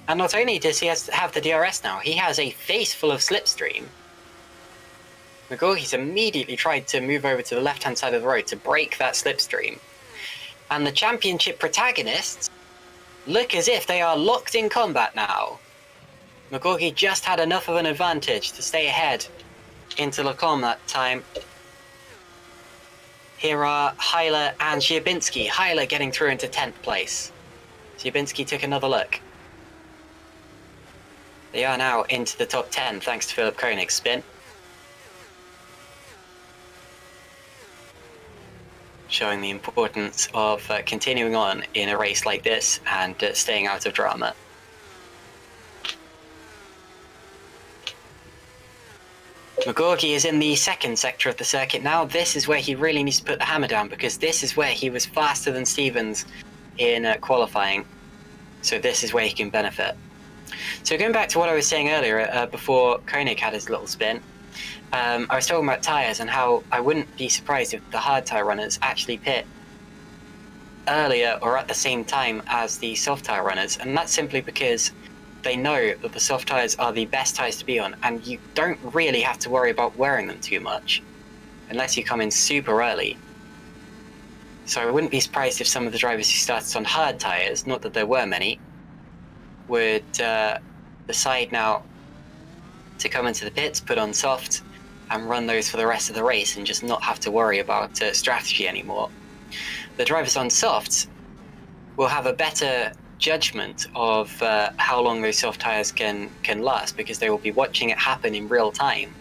And not only does he have the DRS now, he has a face full of slipstream. McGorgy's immediately tried to move over to the left-hand side of the road to break that slipstream. And the championship protagonists look as if they are locked in combat now. McGorgy just had enough of an advantage to stay ahead into Lecombe that time. Here are Heiler and Ziebinski. Heiler getting through into 10th place. Ziebinski took another look. They are now into the top 10 thanks to Philip Koenig's spin. Showing the importance of continuing on in a race like this and staying out of drama. McGorgy is in the second sector of the circuit now. This is where he really needs to put the hammer down, because this is where he was faster than Stevens in qualifying. So this is where he can benefit. So going back to what I was saying earlier, before Koenig had his little spin, I was talking about tyres and how I wouldn't be surprised if the hard tyre runners actually pit earlier or at the same time as the soft tyre runners, and that's simply because they know that the soft tyres are the best tyres to be on, and you don't really have to worry about wearing them too much unless you come in super early. So I wouldn't be surprised if some of the drivers who started on hard tyres, not that there were many, would decide now to come into the pits, put on soft, and run those for the rest of the race and just not have to worry about strategy anymore. The drivers on softs will have a better judgment of how long those soft tyres can last, because they will be watching it happen in real time,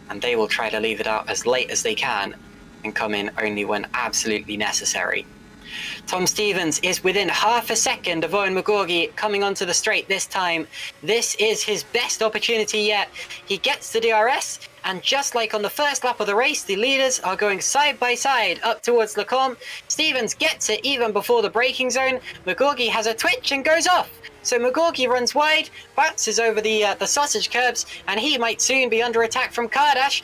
and they will try to leave it out as late as they can and come in only when absolutely necessary. Tom Stevens is within half a second of Owen McGorgy coming onto the straight this time. This is his best opportunity yet. He gets the DRS, and just like on the first lap of the race, the leaders are going side by side up towards Lecombe. Stevens gets it even before the braking zone. McGorgy has a twitch and goes off. So McGorgy runs wide, bounces over the sausage curbs, and he might soon be under attack from Kardash,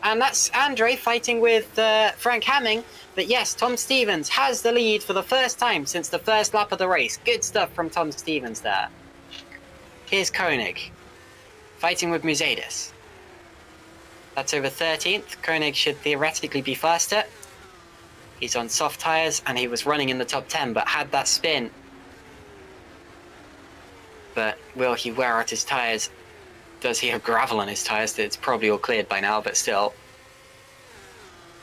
and that's Andre fighting with Frank Hamming. But yes, Tom Stevens has the lead for the first time since the first lap of the race. Good stuff from Tom Stevens there. Here's Koenig, fighting with Musadis. That's over 13th. Koenig should theoretically be faster. He's on soft tyres, and he was running in the top 10, but had that spin. But will he wear out his tyres? Does he have gravel on his tyres? It's probably all cleared by now, but still.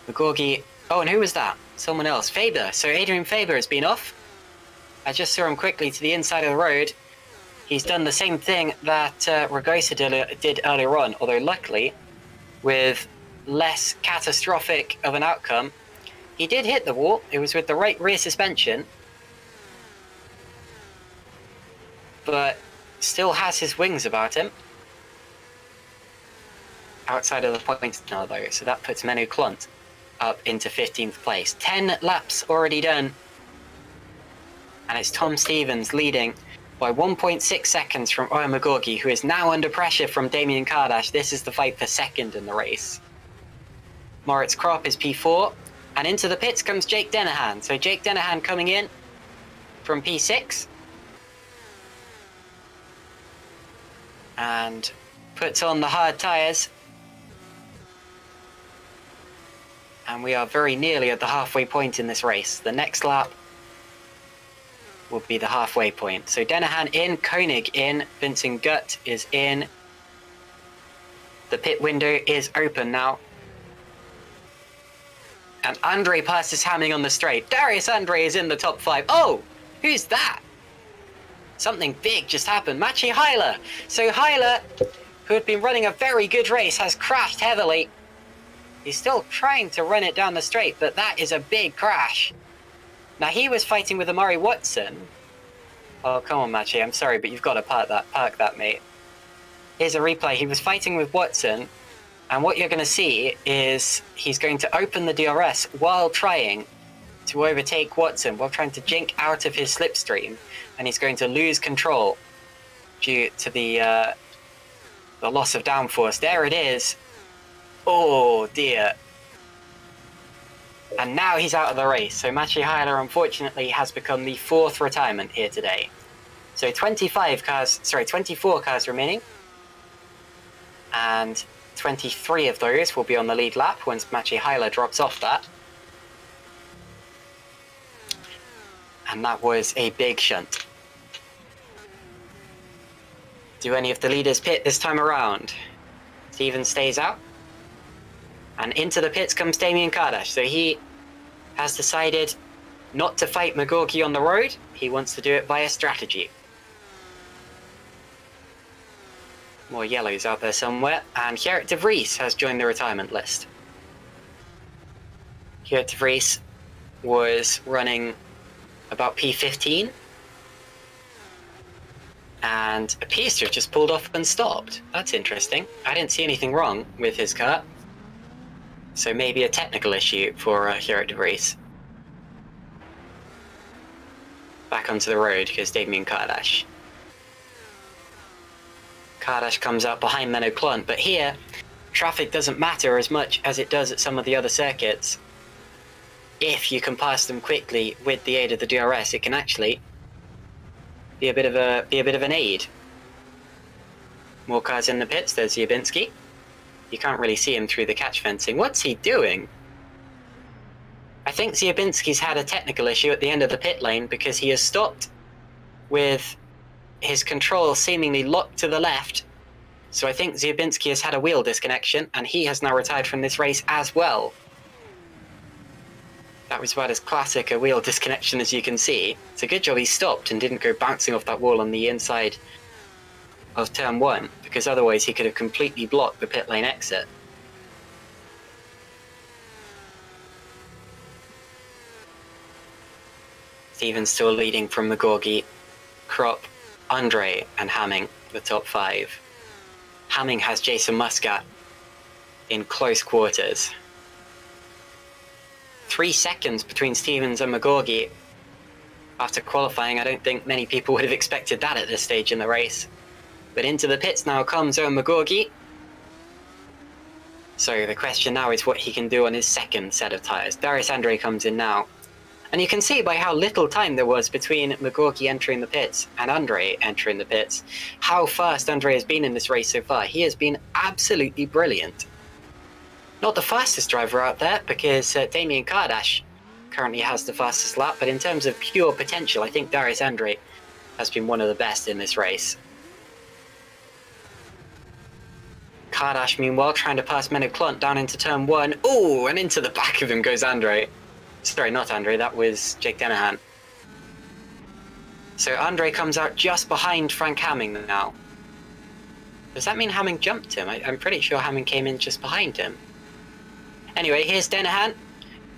McGorgy... Oh, and who was that? Someone else. Faber. So Adrian Faber has been off. I just saw him quickly to the inside of the road. He's done the same thing that Ragosa did earlier on, although luckily, with less catastrophic of an outcome. He did hit the wall. It was with the right rear suspension. But still has his wings about him. Outside of the points now, though. So that puts Menno Klont up into 15th place. 10 laps already done. And it's Tom Stevens leading by 1.6 seconds from Owen McGorgy, who is now under pressure from Damien Kardash. This is the fight for second in the race. Moritz Kropp is P4. And into the pits comes Jake Dennehan. So Jake Dennehan coming in from P6. And puts on the hard tyres. And we are very nearly at the halfway point in this race. The next lap will be the halfway point. So Dennehan in, Koenig in, Vincent Gutt is in. The pit window is open now. And Andre passes Hamming on the straight. Darius Andre is in the top 5. Oh, who's that? Something big just happened. Maciej Heiler. So Heiler, who had been running a very good race, has crashed heavily. He's still trying to run it down the straight, but that is a big crash. Now, he was fighting with Amari Watson. Oh, come on, Maciej. I'm sorry, but you've got to park that, mate. Here's a replay. He was fighting with Watson, and what you're going to see is he's going to open the DRS while trying to overtake Watson, while trying to jink out of his slipstream, and he's going to lose control due to the loss of downforce. There it is. Oh dear. And now he's out of the race. So Maciej Heiler, unfortunately, has become the 4th retirement here today. So 24 cars remaining. And 23 of those will be on the lead lap once Maciej Heiler drops off that. And that was a big shunt. Do any of the leaders pit this time around? Stevens stays out. And into the pits comes Damien Kardash. So he has decided not to fight McGorgy on the road. He wants to do it via strategy. More yellows out there somewhere. And Gerrit de Vries has joined the retirement list. Gerrit de Vries was running about P15. And appears to have just pulled off and stopped. That's interesting. I didn't see anything wrong with his car. So maybe a technical issue for Gerrit de Vries. Back onto the road goes Damien Kardash. Kardash comes up behind Menno Klont, but here, traffic doesn't matter as much as it does at some of the other circuits. If you can pass them quickly with the aid of the DRS, it can actually be a bit of an aid. More cars in the pits. There's Ziobinski. You can't really see him through the catch fencing. What's he doing? I think Ziobinski's had a technical issue at the end of the pit lane because he has stopped with his control seemingly locked to the left. So I think Ziobinski has had a wheel disconnection and he has now retired from this race as well. That was about as classic a wheel disconnection as you can see. It's a good job he stopped and didn't go bouncing off that wall on the inside of turn 1, because otherwise he could have completely blocked the pit lane exit. Stevens still leading from McGorgy, Kropp, Andre and Hamming, the top 5. Hamming has Jason Muscat in close quarters. 3 seconds between Stevens and McGorgy. After qualifying, I don't think many people would have expected that at this stage in the race. But into the pits now comes Owen McGorgy. So the question now is what he can do on his second set of tyres. Darius Andre comes in now. And you can see by how little time there was between McGorgy entering the pits and Andre entering the pits, how fast Andre has been in this race so far. He has been absolutely brilliant. Not the fastest driver out there, because Damien Kardash currently has the fastest lap, but in terms of pure potential, I think Darius Andre has been one of the best in this race. Kardash, meanwhile, trying to pass Menno Klont down into turn 1. Oh, and into the back of him goes Andre. Sorry, not Andre, that was Jake Dennehan. So Andre comes out just behind Frank Hamming now. Does that mean Hamming jumped him? I'm pretty sure Hamming came in just behind him. Anyway, here's Denahan.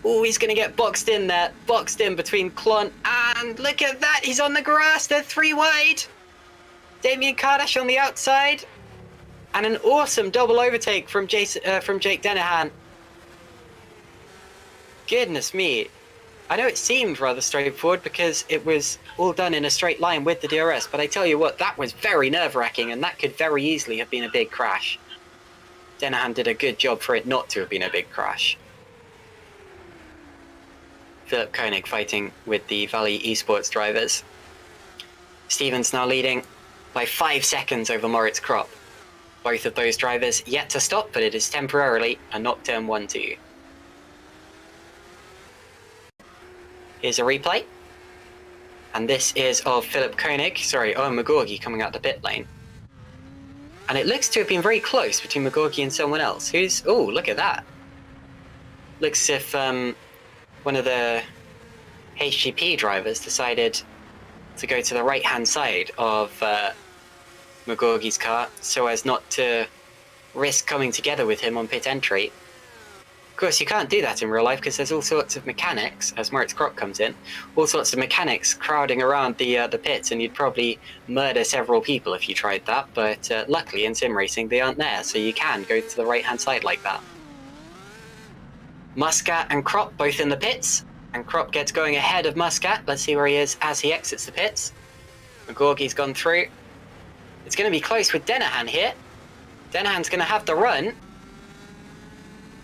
Oh, he's going to get boxed in there. Boxed in between Klon. And look at that. He's on the grass. They're 3 wide. Damien Kardash on the outside. And an awesome double overtake from Jake Denahan. Goodness me. I know it seemed rather straightforward because it was all done in a straight line with the DRS, but I tell you what, that was very nerve-wracking, and that could very easily have been a big crash. Denahan did a good job for it not to have been a big crash. Philip Koenig fighting with the Valley Esports drivers. Stevens now leading by 5 seconds over Moritz Kropp. Both of those drivers yet to stop, but it is temporarily a knock-turn 1-2. Here's a replay. And this is of Philip Koenig, Owen McGorgy coming out the pit lane. And it looks to have been very close between McGorgy and someone else. Who's... Oh, look at that. Looks as if one of the HGP drivers decided to go to the right-hand side of McGorgy's car so as not to risk coming together with him on pit entry. Of course, you can't do that in real life because there's all sorts of mechanics, as Moritz Kropp comes in, all sorts of mechanics crowding around the pits, and you'd probably murder several people if you tried that, but luckily in sim racing they aren't there, so you can go to the right-hand side like that. Muscat and Kropp both in the pits, and Kropp gets going ahead of Muscat. Let's see where he is as he exits the pits. McGorgy's gone through. It's going to be close with Denahan here. Denahan's going to have the run.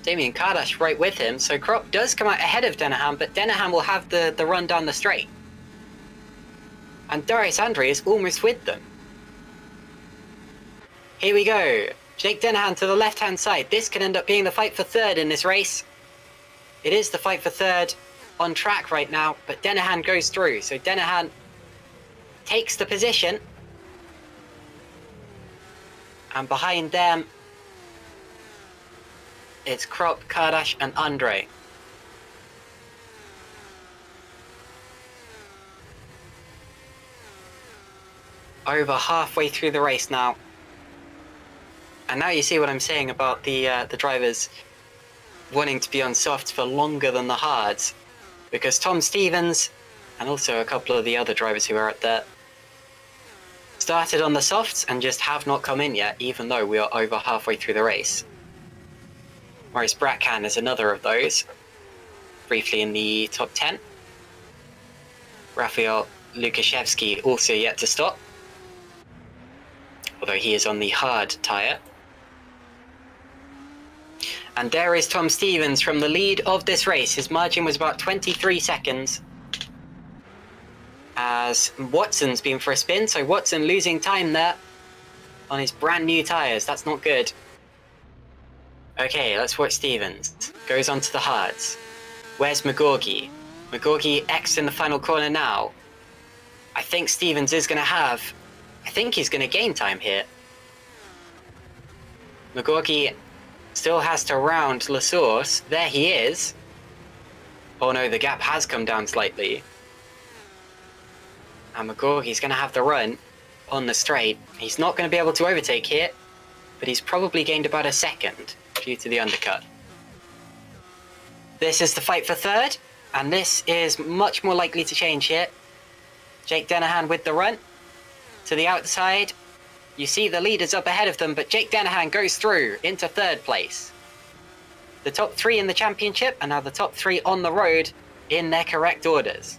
Damien Kardash right with him, so Kropp does come out ahead of Denahan, but Denahan will have the run down the straight. And Darius Andre is almost with them. Here we go. Jake Denahan to the left-hand side. This could end up being the fight for third in this race. It is the fight for third on track right now, but Denahan goes through. So Denahan takes the position. And behind them, it's Kropp, Kardash, and Andre. Over halfway through the race now. And now you see what I'm saying about the drivers wanting to be on softs for longer than the hards. Because Tom Stevens, and also a couple of the other drivers who are out there, started on the softs and just have not come in yet, even though we are over halfway through the race. Maurice Brackhan is another of those, briefly in the top 10. Rafael Lukashevsky also yet to stop, although he is on the hard tyre. And there is Tom Stevens from the lead of this race. His margin was about 23 seconds. As Watson's been for a spin, so Watson losing time there on his brand new tyres. That's not good. Okay, let's watch Stevens. Goes on to the hards. Where's McGorgy? McGorgy X in the final corner now. I think Stevens is going to have... I think he's going to gain time here. McGorgy still has to round La Source. There he is. Oh no, the gap has come down slightly. And McGorgy's going to have the run on the straight. He's not going to be able to overtake here, but he's probably gained about a second due to the undercut. This is the fight for third, and this is much more likely to change here. Jake Denahan with the run to the outside. You see the leaders up ahead of them, but Jake Denahan goes through into third place. The top 3 in the championship, and now the top 3 on the road in their correct orders.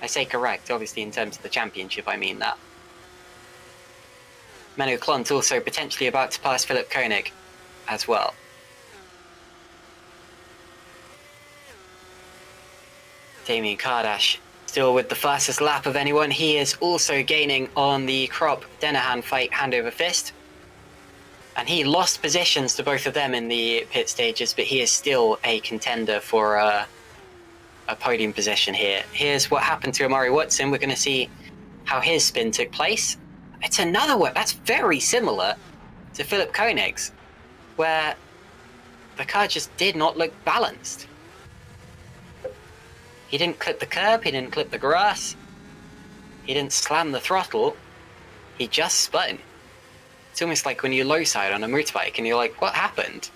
I say correct, obviously in terms of the championship, I mean that. Menno Klont also potentially about to pass Philip Koenig as well. Damien Kardash still with the fastest lap of anyone. He is also gaining on the Kropp-Denahan fight hand over fist. And he lost positions to both of them in the pit stages, but he is still a contender for a podium position here. Here's what happened to Amari Watson. We're going to see how his spin took place. It's another one that's very similar to Philip Koenig's, where the car just did not look balanced. He didn't clip the curb, he didn't clip the grass, he didn't slam the throttle, he just spun. It's almost like when you low side on a motorbike and you're like, what happened?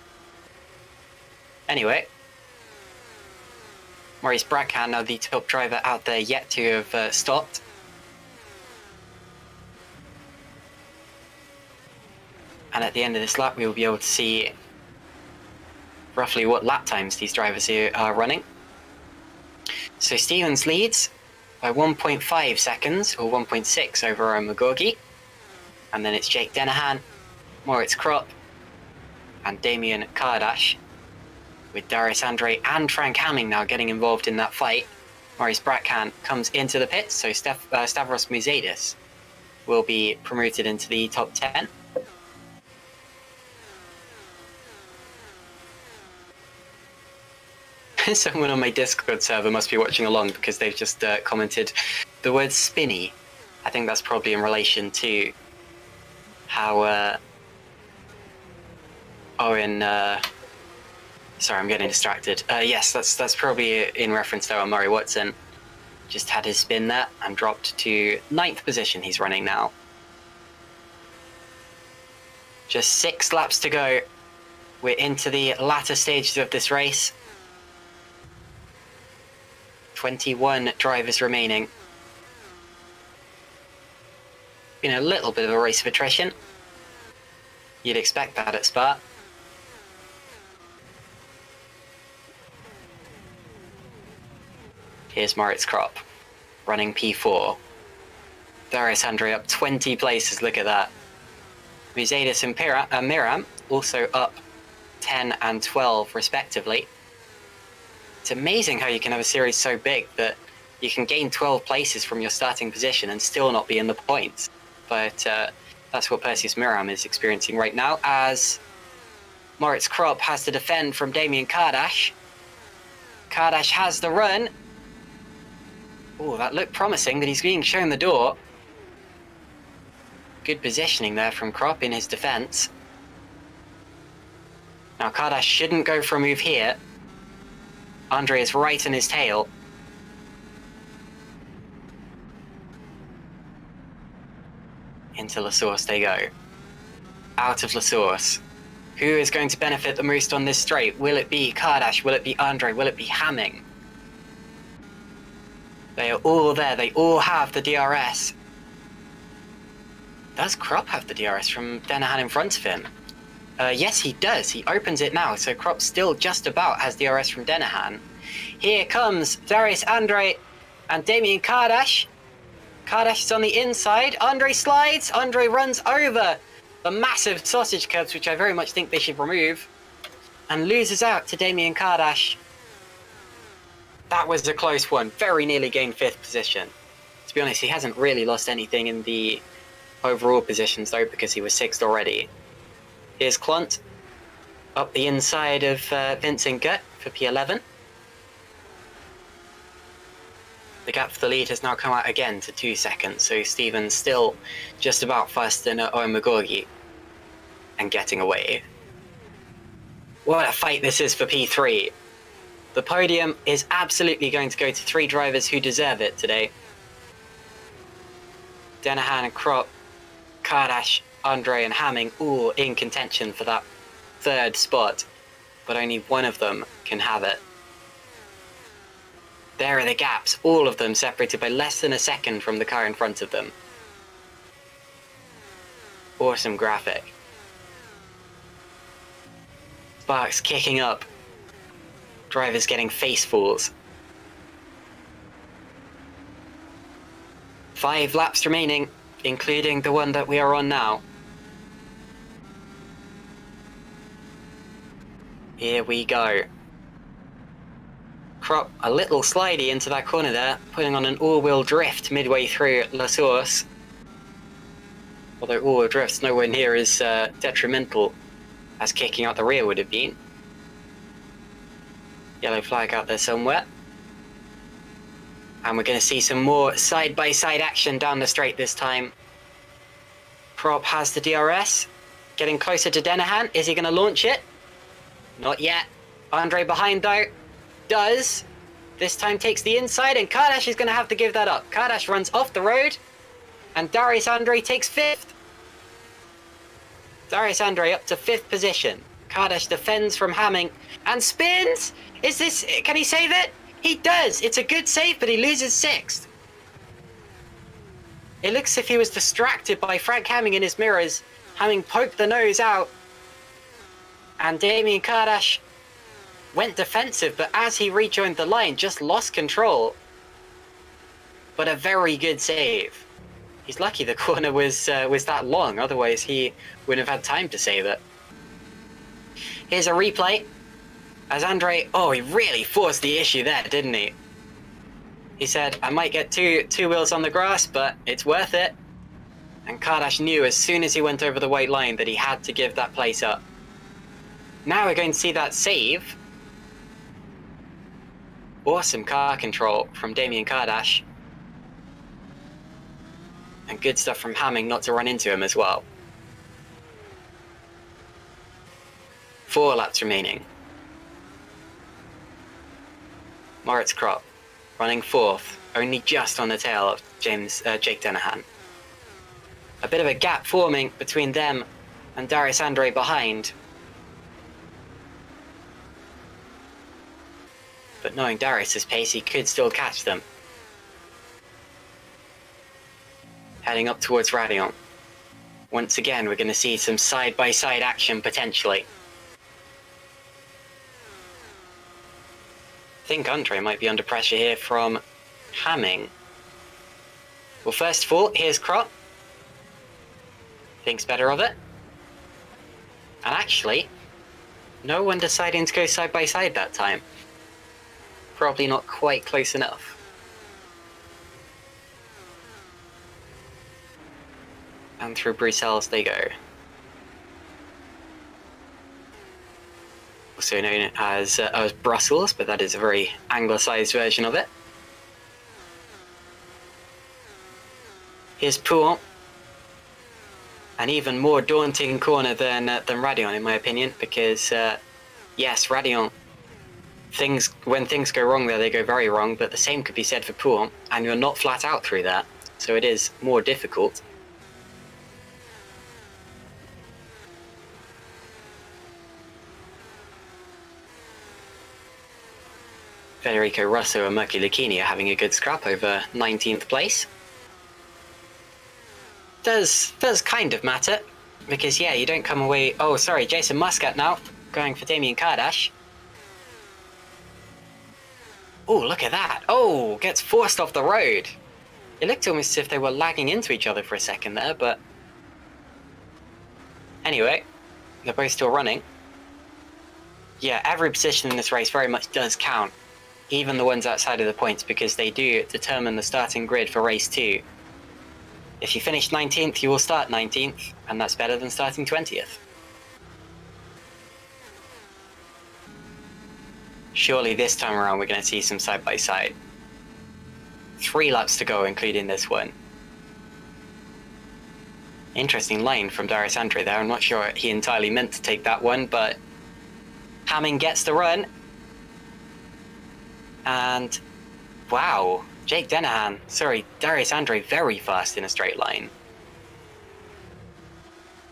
Anyway, Maurice Brackham, now the top driver out there, yet to have stopped. And at the end of this lap, we will be able to see roughly what lap times these drivers are running. So Stevens leads by 1.5 seconds, or 1.6 over McGorgy. And then it's Jake Dennehan, Moritz Kropp, and Damien Kardash, with Darius Andre and Frank Hamming now getting involved in that fight. Maurice Brackham comes into the pits, so Stavros Muzeidis will be promoted into the top 10. Someone on my Discord server must be watching along because they've just commented the word spinny. I think that's probably in relation to how sorry, I'm getting distracted. Yes, that's probably in reference to how Murray Watson just had his spin there and dropped to 9th position. He's running now. Just 6 laps to go. We're into the latter stages of this race. 21 drivers remaining. Been a little bit of a race of attrition. You'd expect that at Spa. Here's Moritz Kropp, running P4. Darius Andre up 20 places, look at that. Muzeidis and Miram also up 10 and 12 respectively. It's amazing how you can have a series so big that you can gain 12 places from your starting position and still not be in the points. But that's what Perseus Miram is experiencing right now, as Moritz Kropp has to defend from Damien Kardash. Kardash has the run. Oh, that looked promising, but he's being shown the door. Good positioning there from Kropp in his defense. Now Kardash shouldn't go for a move here. Andre is right in his tail. Into La Source they go. Out of La Source. Who is going to benefit the most on this straight? Will it be Kardash? Will it be Andre? Will it be Hamming? They are all there. They all have the DRS. Does Kropp have the DRS from Dennehan in front of him? Yes, he does. He opens it now, so Kropp still just about has DRS from Dennehan. Here comes Darius Andre and Damien Kardash. Kardash is on the inside. Andre slides. Andre runs over the massive sausage curbs, which I very much think they should remove, and loses out to Damien Kardash. That was a close one. Very nearly gained 5th position. To be honest, he hasn't really lost anything in the overall positions, though, because he was 6th already. Here's Clont up the inside of Vincent Gutt for P11. The gap for the lead has now come out again to 2 seconds, so Stevens still just about faster than Owen McGorgy and getting away. What a fight this is for P3. The podium is absolutely going to go to 3 drivers who deserve it today. Dennehan and Kropp, Kardash, Andre and Hamming all in contention for that 3rd spot, but only one of them can have it. There are the gaps, all of them separated by less than a second from the car in front of them. Awesome graphic. Sparks kicking up. Drivers getting face falls. 5 laps remaining, including the one that we are on now. Here we go. Kropp a little slidey into that corner there, putting on an all-wheel drift midway through La Source. Although all-wheel drift's nowhere near as detrimental as kicking out the rear would have been. Yellow flag out there somewhere. And we're going to see some more side-by-side action down the straight this time. Kropp has the DRS. Getting closer to Dennehan. Is he going to launch it? Not yet. Andre behind though. Does. This time takes the inside, and Kardash is going to have to give that up. Kardash runs off the road, and Darius Andre takes 5th. Darius Andre up to 5th position. Kardash defends from Hamming and spins. Can he save it? He does. It's a good save, but he loses 6th. It looks as if he was distracted by Frank Hamming in his mirrors. Hamming poked the nose out. And Damien Kardash went defensive, but as he rejoined the line, just lost control. But a very good save. He's lucky the corner was that long, otherwise he wouldn't have had time to save it. Here's a replay. As Andre, he really forced the issue there, didn't he? He said, I might get two wheels on the grass, but it's worth it. And Kardash knew as soon as he went over the white line that he had to give that place up. Now we're going to see that save. Awesome car control from Damien Kardash. And good stuff from Hamming not to run into him as well. 4 laps remaining. Moritz Kropp running 4th, only just on the tail of Jake Dennehan. A bit of a gap forming between them and Darius Andre behind. But knowing Darius's pace, he could still catch them. Heading up towards Radion. Once again, we're going to see some side-by-side action potentially. I think Andre might be under pressure here from Hamming. Well, first of all, here's Kropp. Thinks better of it. And actually, no one deciding to go side by side that time. Probably not quite close enough. And through Brussels they go. Also known as Brussels, but that is a very anglicised version of it. Here's Pouin. An even more daunting corner than Radion, in my opinion, because yes, Radion, when things go wrong there, they go very wrong, but the same could be said for Pouin, and you're not flat out through that, so it is more difficult. Federico Russo and Murky Lucchini are having a good scrap over 19th place. Does kind of matter, because yeah, you don't come away... Oh, sorry, Jason Muscat now, going for Damien Kardash. Oh, look at that. Oh, gets forced off the road. It looked almost as if they were lagging into each other for a second there, but... Anyway, they're both still running. Yeah, every position in this race very much does count. Even the ones outside of the points, because they do determine the starting grid for race 2. If you finish 19th, you will start 19th, and that's better than starting 20th. Surely this time around we're going to see some side-by-side. 3 laps to go, including this one. Interesting line from Darius Andre there. I'm not sure he entirely meant to take that one, but Hamming gets the run. And wow, Darius Andre very fast in a straight line.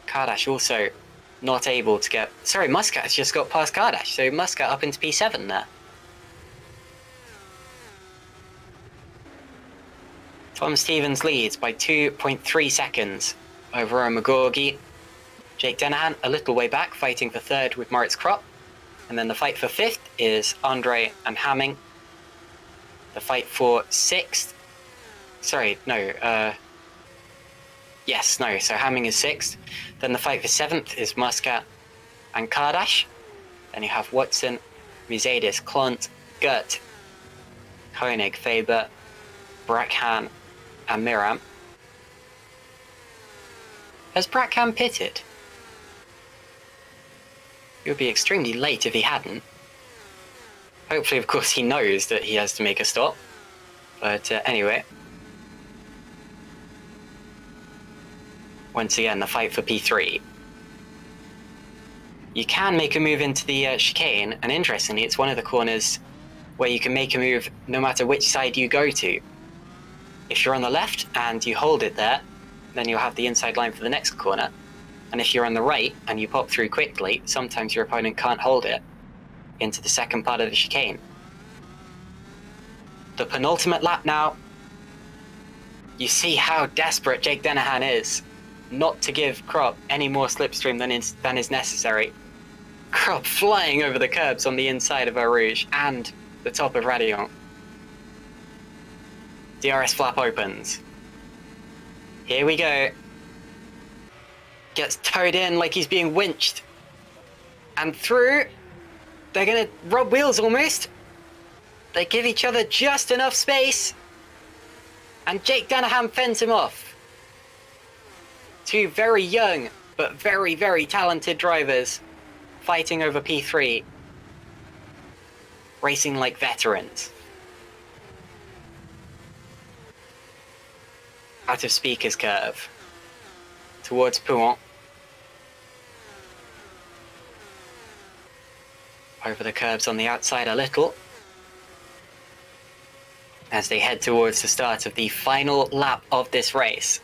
Kardash also not able to get... Sorry, Muscat has just got past Kardash, so Muscat up into P7 there. Tom Stevens leads by 2.3 seconds over Omagorgi. Jake Dennehan a little way back, fighting for 3rd with Moritz Kropp. And then the fight for 5th is Andre and Hamming. The fight for 6th... Sorry, no, Yes, no, so Hamming is 6th. Then the fight for 7th is Muscat and Kardash. Then you have Watson, Musadis, Klont, Gert, Koenig, Faber, Brackham, and Miram. Has Brackham pitted? It would be extremely late if he hadn't. Hopefully, of course, he knows that he has to make a stop. But anyway. Once again, the fight for P3. You can make a move into the chicane, and interestingly, it's one of the corners where you can make a move no matter which side you go to. If you're on the left and you hold it there, then you'll have the inside line for the next corner. And if you're on the right and you pop through quickly, sometimes your opponent can't hold it into the second part of the chicane. The penultimate lap now. You see how desperate Jake Dennehan is not to give Krop any more slipstream than is necessary. Krop flying over the curbs on the inside of Eau Rouge and the top of Radillon. DRS flap opens. Here we go. Gets towed in like he's being winched. And through. They're gonna rub wheels almost. They give each other just enough space. And Jake Dennehan fends him off. Two very young, but very, very talented drivers fighting over P3. Racing like veterans. Out of Speaker's curve. Towards Pouhon. Over the curbs on the outside a little. As they head towards the start of the final lap of this race.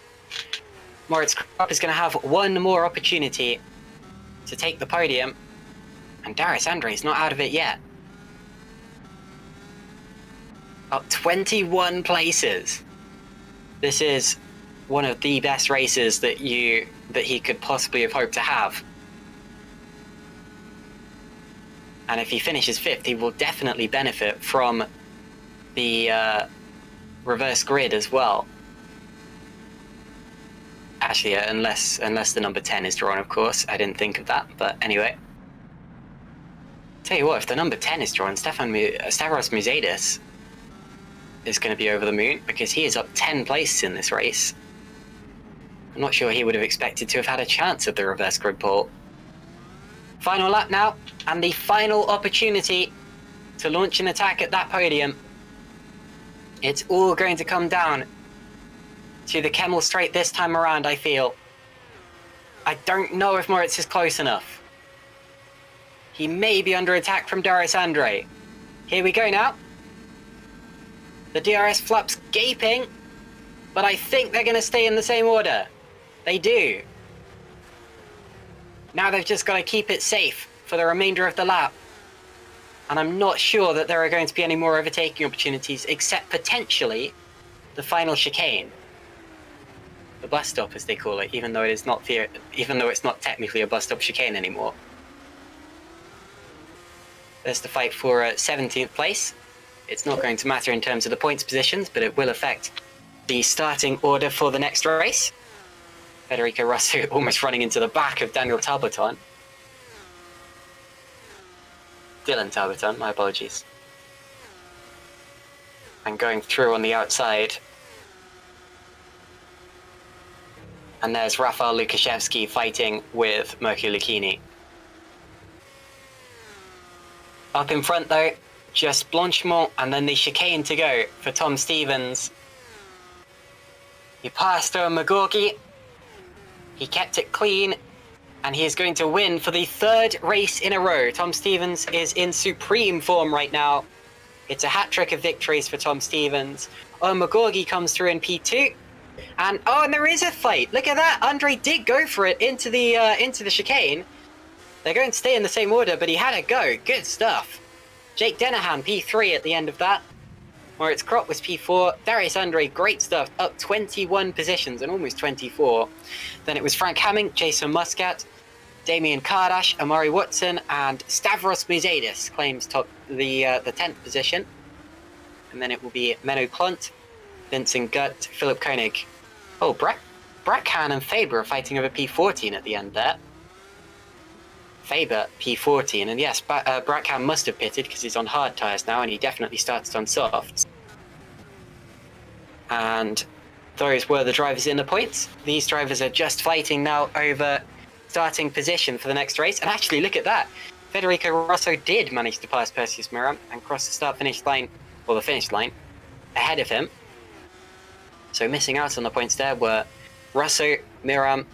Moritz Krop is going to have one more opportunity to take the podium. And Darius Andre is not out of it yet. Up 21 places. This is one of the best races that he could possibly have hoped to have. And if he finishes 5th, he will definitely benefit from the reverse grid as well. Actually, unless the number 10 is drawn, of course. I didn't think of that, but anyway. Tell you what, if the number 10 is drawn, Stavros Muzeidis is going to be over the moon, because he is up 10 places in this race. I'm not sure he would have expected to have had a chance at the reverse grid pole. Final lap now, and the final opportunity to launch an attack at that podium. It's all going to come down to the Kemmel Straight this time around, I feel. I don't know if Moritz is close enough. He may be under attack from Darius Andre. Here we go now. The DRS flaps gaping, but I think they're going to stay in the same order. They do. Now they've just got to keep it safe for the remainder of the lap. And I'm not sure that there are going to be any more overtaking opportunities, except potentially the final chicane. The bus stop, as they call it, even though it's not technically a bus stop chicane anymore. There's the fight for 17th place. It's not going to matter in terms of the points positions, but it will affect the starting order for the next race. Federico Russo almost running into the back of Daniel Tarboton. Dylan Tarboton, my apologies. And going through on the outside. And there's Rafał Lukaszewski fighting with Mirko Lucchini. Up in front though, just Blanchimont and then the chicane to go for Tom Stevens. He passed Owen McGorgy. He kept it clean, and he is going to win for the 3rd race in a row. Tom Stevens is in supreme form right now. It's a hat-trick of victories for Tom Stevens. Owen McGorgy comes through in P2. And there is a fight. Look at that. Andre did go for it into the chicane. They're going to stay in the same order, but he had a go. Good stuff. Jake Dennehan, P3 at the end of that. Moritz Krop was P4. Darius Andre, great stuff. Up 21 positions and almost 24. Then it was Frank Hamming, Jason Muscat, Damien Kardash, Amari Watson, and Stavros Muzeidis claims the 10th position. And then it will be Menno Klunt, Vincent Gutt, Philip Koenig. Oh, Brackhahn and Faber are fighting over P14 at the end there. Faber, P14, and yes, Brackhahn must have pitted because he's on hard tyres now, and he definitely started on softs. And those were the drivers in the points. These drivers are just fighting now over starting position for the next race. And actually, look at that. Federico Russo did manage to pass Perseus Miram and cross the start-finish line, or the finish line, ahead of him. So missing out on the points there were Russo, Miram,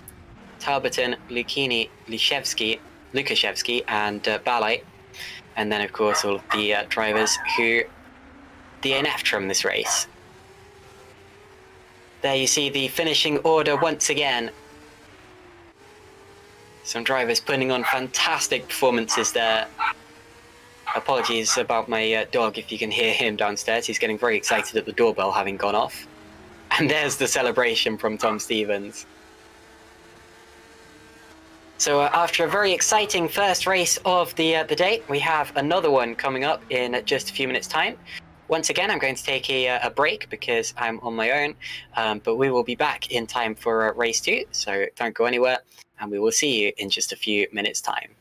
Tarboton, Lucchini, Lukaszewski, and Ballet. And then, of course, all of the drivers who DNF'd from this race. There you see the finishing order once again. Some drivers putting on fantastic performances there. Apologies about my dog if you can hear him downstairs. He's getting very excited at the doorbell having gone off. And there's the celebration from Tom Stevens. So after a very exciting first race of the day, we have another one coming up in just a few minutes' time. Once again, I'm going to take a break because I'm on my own, but we will be back in time for race 2, so don't go anywhere, and we will see you in just a few minutes' time.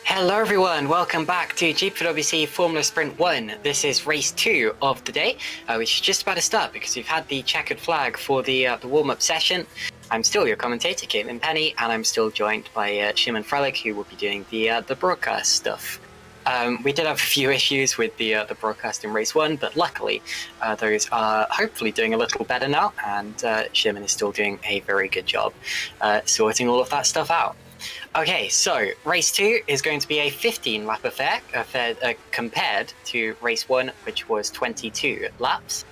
Hello everyone, welcome back to GPVWC Formula Sprint 1. This is race 2 of the day, which is just about to start because we've had the checkered flag for the warm-up session. I'm still your commentator, Caitlin Penny, and I'm still joined by Szymon Frelik, who will be doing the broadcast stuff. We did have a few issues with the broadcast in race 1, but luckily those are hopefully doing a little better now, and Szymon is still doing a very good job sorting all of that stuff out. Okay, so race 2 is going to be a 15-lap affair compared to race 1, which was 22 laps.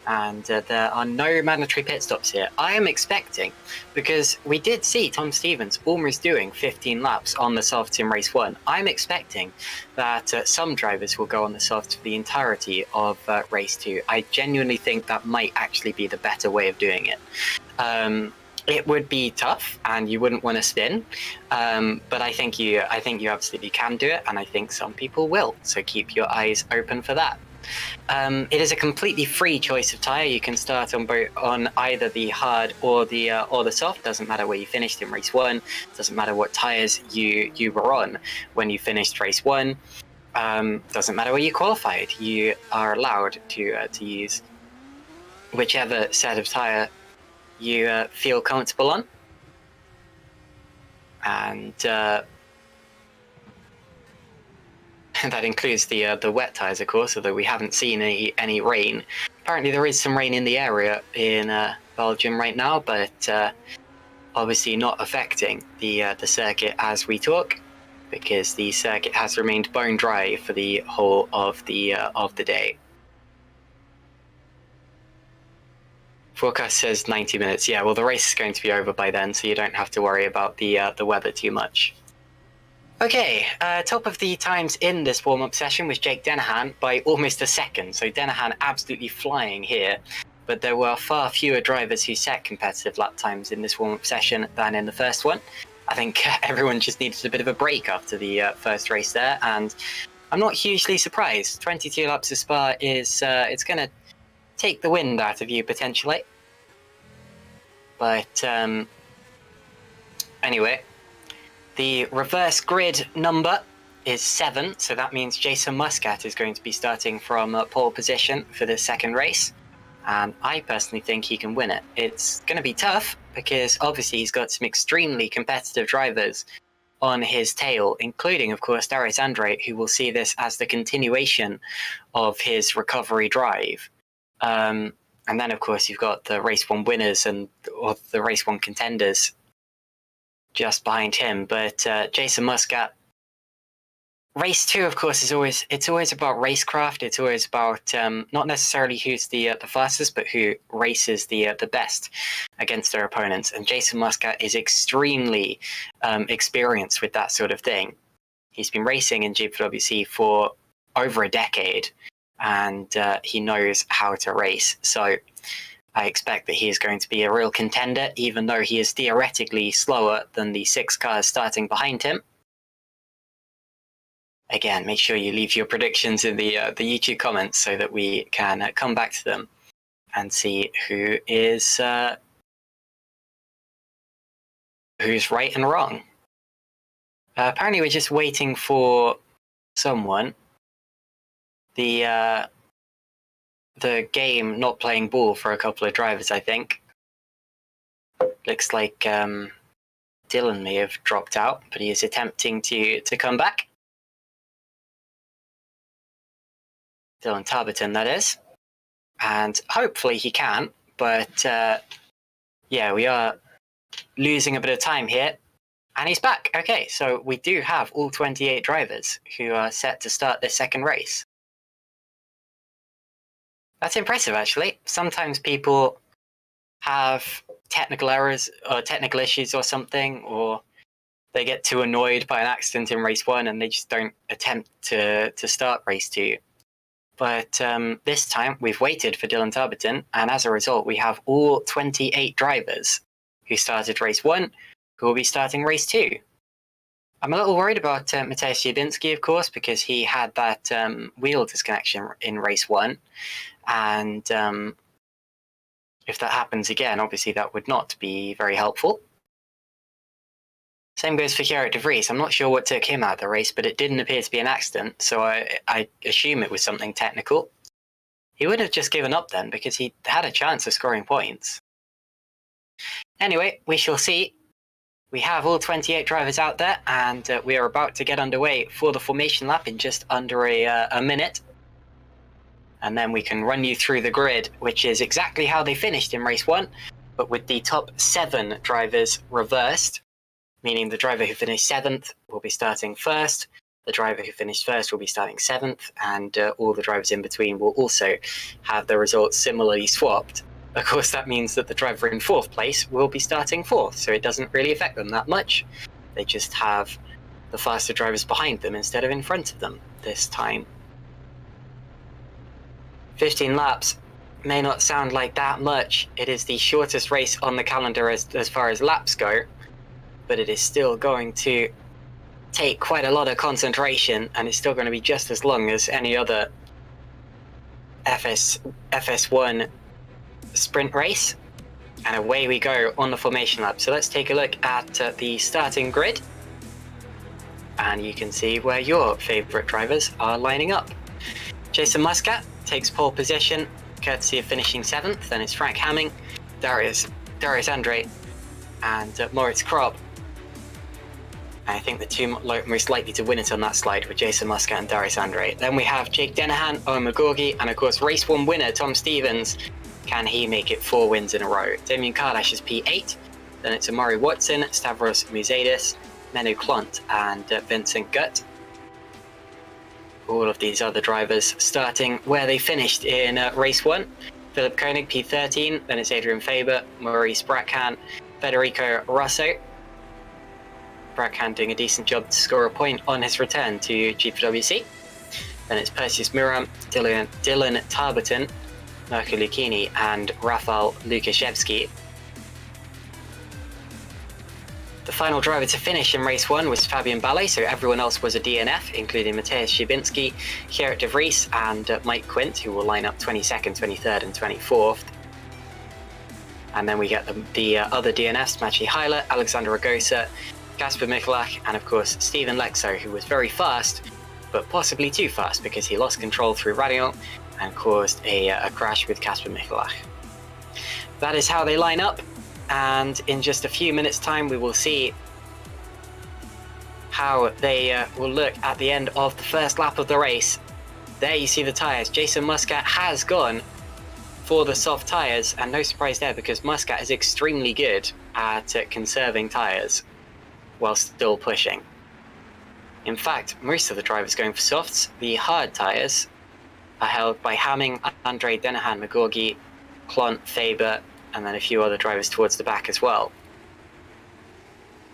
And there are no mandatory pit stops here. I am expecting, because we did see Tom Stevens almost doing 15 laps on the softs in race 1, I'm expecting that some drivers will go on the softs for the entirety of race 2. I genuinely think that might actually be the better way of doing it. It would be tough, and you wouldn't want to spin, but I think you absolutely can do it, and I think some people will. So keep your eyes open for that. It is a completely free choice of tire. You can start on either the hard or the soft. Doesn't matter where you finished in race 1. Doesn't matter what tires you were on when you finished race 1. Doesn't matter where you qualified. You are allowed to use whichever set of tire you feel comfortable on, and that includes the wet tires, of course. Although we haven't seen any rain apparently there is some rain in the area in Belgium right now, but obviously not affecting the circuit as we talk, because the circuit has remained bone dry for the whole of the day. Forecast says 90 minutes. Yeah, well, the race is going to be over by then, so you don't have to worry about the weather too much. Okay, top of the times in this warm-up session was Jake Dennehan by almost a second. So Dennehan absolutely flying here, but there were far fewer drivers who set competitive lap times in this warm-up session than in the first one. I think everyone just needed a bit of a break after the first race there, and I'm not hugely surprised. 22 laps of Spa is it's going to take the wind out of you potentially. But anyway, the reverse grid number is 7, so that means Jason Muscat is going to be starting from pole position for the second race, and I personally think he can win it. It's going to be tough because obviously he's got some extremely competitive drivers on his tail, including, of course, Darius Andre, who will see this as the continuation of his recovery drive. And then, of course, you've got the race 1 winners or the race 1 contenders just behind him. But Jason Muscat, race 2, of course, it's always about racecraft. It's always about not necessarily who's the fastest, but who races the best against their opponents. And Jason Muscat is extremely experienced with that sort of thing. He's been racing in GPVWC for over a decade, and he knows how to race. So I expect that he is going to be a real contender, even though he is theoretically slower than the 6 cars starting behind him. Again, make sure you leave your predictions in the YouTube comments so that we can come back to them and see who is who's right and wrong. Apparently we're just waiting for someone. The game not playing ball for a couple of drivers, I think. Looks like Dylan may have dropped out, but he is attempting to come back. Dylan Tarberton, that is. And hopefully he can, but yeah, we are losing a bit of time here. And he's back. Okay, so we do have all 28 drivers who are set to start this second race. That's impressive, actually. Sometimes people have technical errors or technical issues or something, or they get too annoyed by an accident in race 1 and they just don't attempt to start race 2. But this time we've waited for Dylan Tarberton, and as a result we have all 28 drivers who started race 1 who will be starting race 2. I'm a little worried about Mateusz Jabinski, of course, because he had that wheel disconnection in race 1. And if that happens again, obviously that would not be very helpful. Same goes for Gerrit de Vries. I'm not sure what took him out of the race, but it didn't appear to be an accident, so I assume it was something technical. He would have just given up then, because he had a chance of scoring points. Anyway, we shall see. We have all 28 drivers out there, and we are about to get underway for the formation lap in just under a minute. And then we can run you through the grid, which is exactly how they finished in race 1, but with the top 7 drivers reversed, meaning the driver who finished 7th will be starting 1st, the driver who finished 1st will be starting 7th, and all the drivers in between will also have the results similarly swapped. Of course, that means that the driver in 4th place will be starting 4th, so it doesn't really affect them that much. They just have the faster drivers behind them instead of in front of them this time. 15 laps may not sound like that much. It is the shortest race on the calendar as far as laps go, but it is still going to take quite a lot of concentration, and it's still going to be just as long as any other FS1 sprint race. And away we go on the formation lap. So let's take a look at the starting grid, and you can see where your favourite drivers are lining up. Jason Muscat takes pole position, courtesy of finishing 7th. Then it's Frank Hamming, Darius Andre, and Moritz Krob. I think the two most likely to win it on that slide were Jason Muscat and Darius Andre. Then we have Jake Dennehan, Owen McGorgy, and of course race 1 winner Tom Stevens. Can he make it 4 wins in a row? Damien Kardashev is P8. Then it's Amari Watson, Stavros Musadis, Menu Klont, and Vincent Gutt. All of these other drivers starting where they finished in race 1. Philip Koenig, P13. Then it's Adrian Faber, Maurice Brackham, Federico Rosso. Brackham doing a decent job to score a point on his return to GPVWC. Then it's Perseus Muram, Dylan Tarberton, Mirko Lucchini, and Rafał Lukaszewski. The final driver to finish in race 1 was Fabian Ballet, so everyone else was a DNF, including Mateusz Szybinski, Gerrit de Vries, and Mike Quint, who will line up 22nd, 23rd, and 24th. And then we get the other DNFs, Maciej Heiler, Alexander Ragosa, Kasper Michalak, and of course Stephen Lexo, who was very fast, but possibly too fast because he lost control through Radion and caused a crash with Kasper Michalak. That is how they line up, and in just a few minutes time we will see how they will look at the end of the first lap of the race. There you see the tyres. Jason Muscat has gone for the soft tyres, and no surprise there because Muscat is extremely good at conserving tyres while still pushing. In fact, most of the drivers going for softs. The hard tyres are held by Hamming, Andre, Dennehan, McGorgy, Klont, Faber, and then a few other drivers towards the back as well.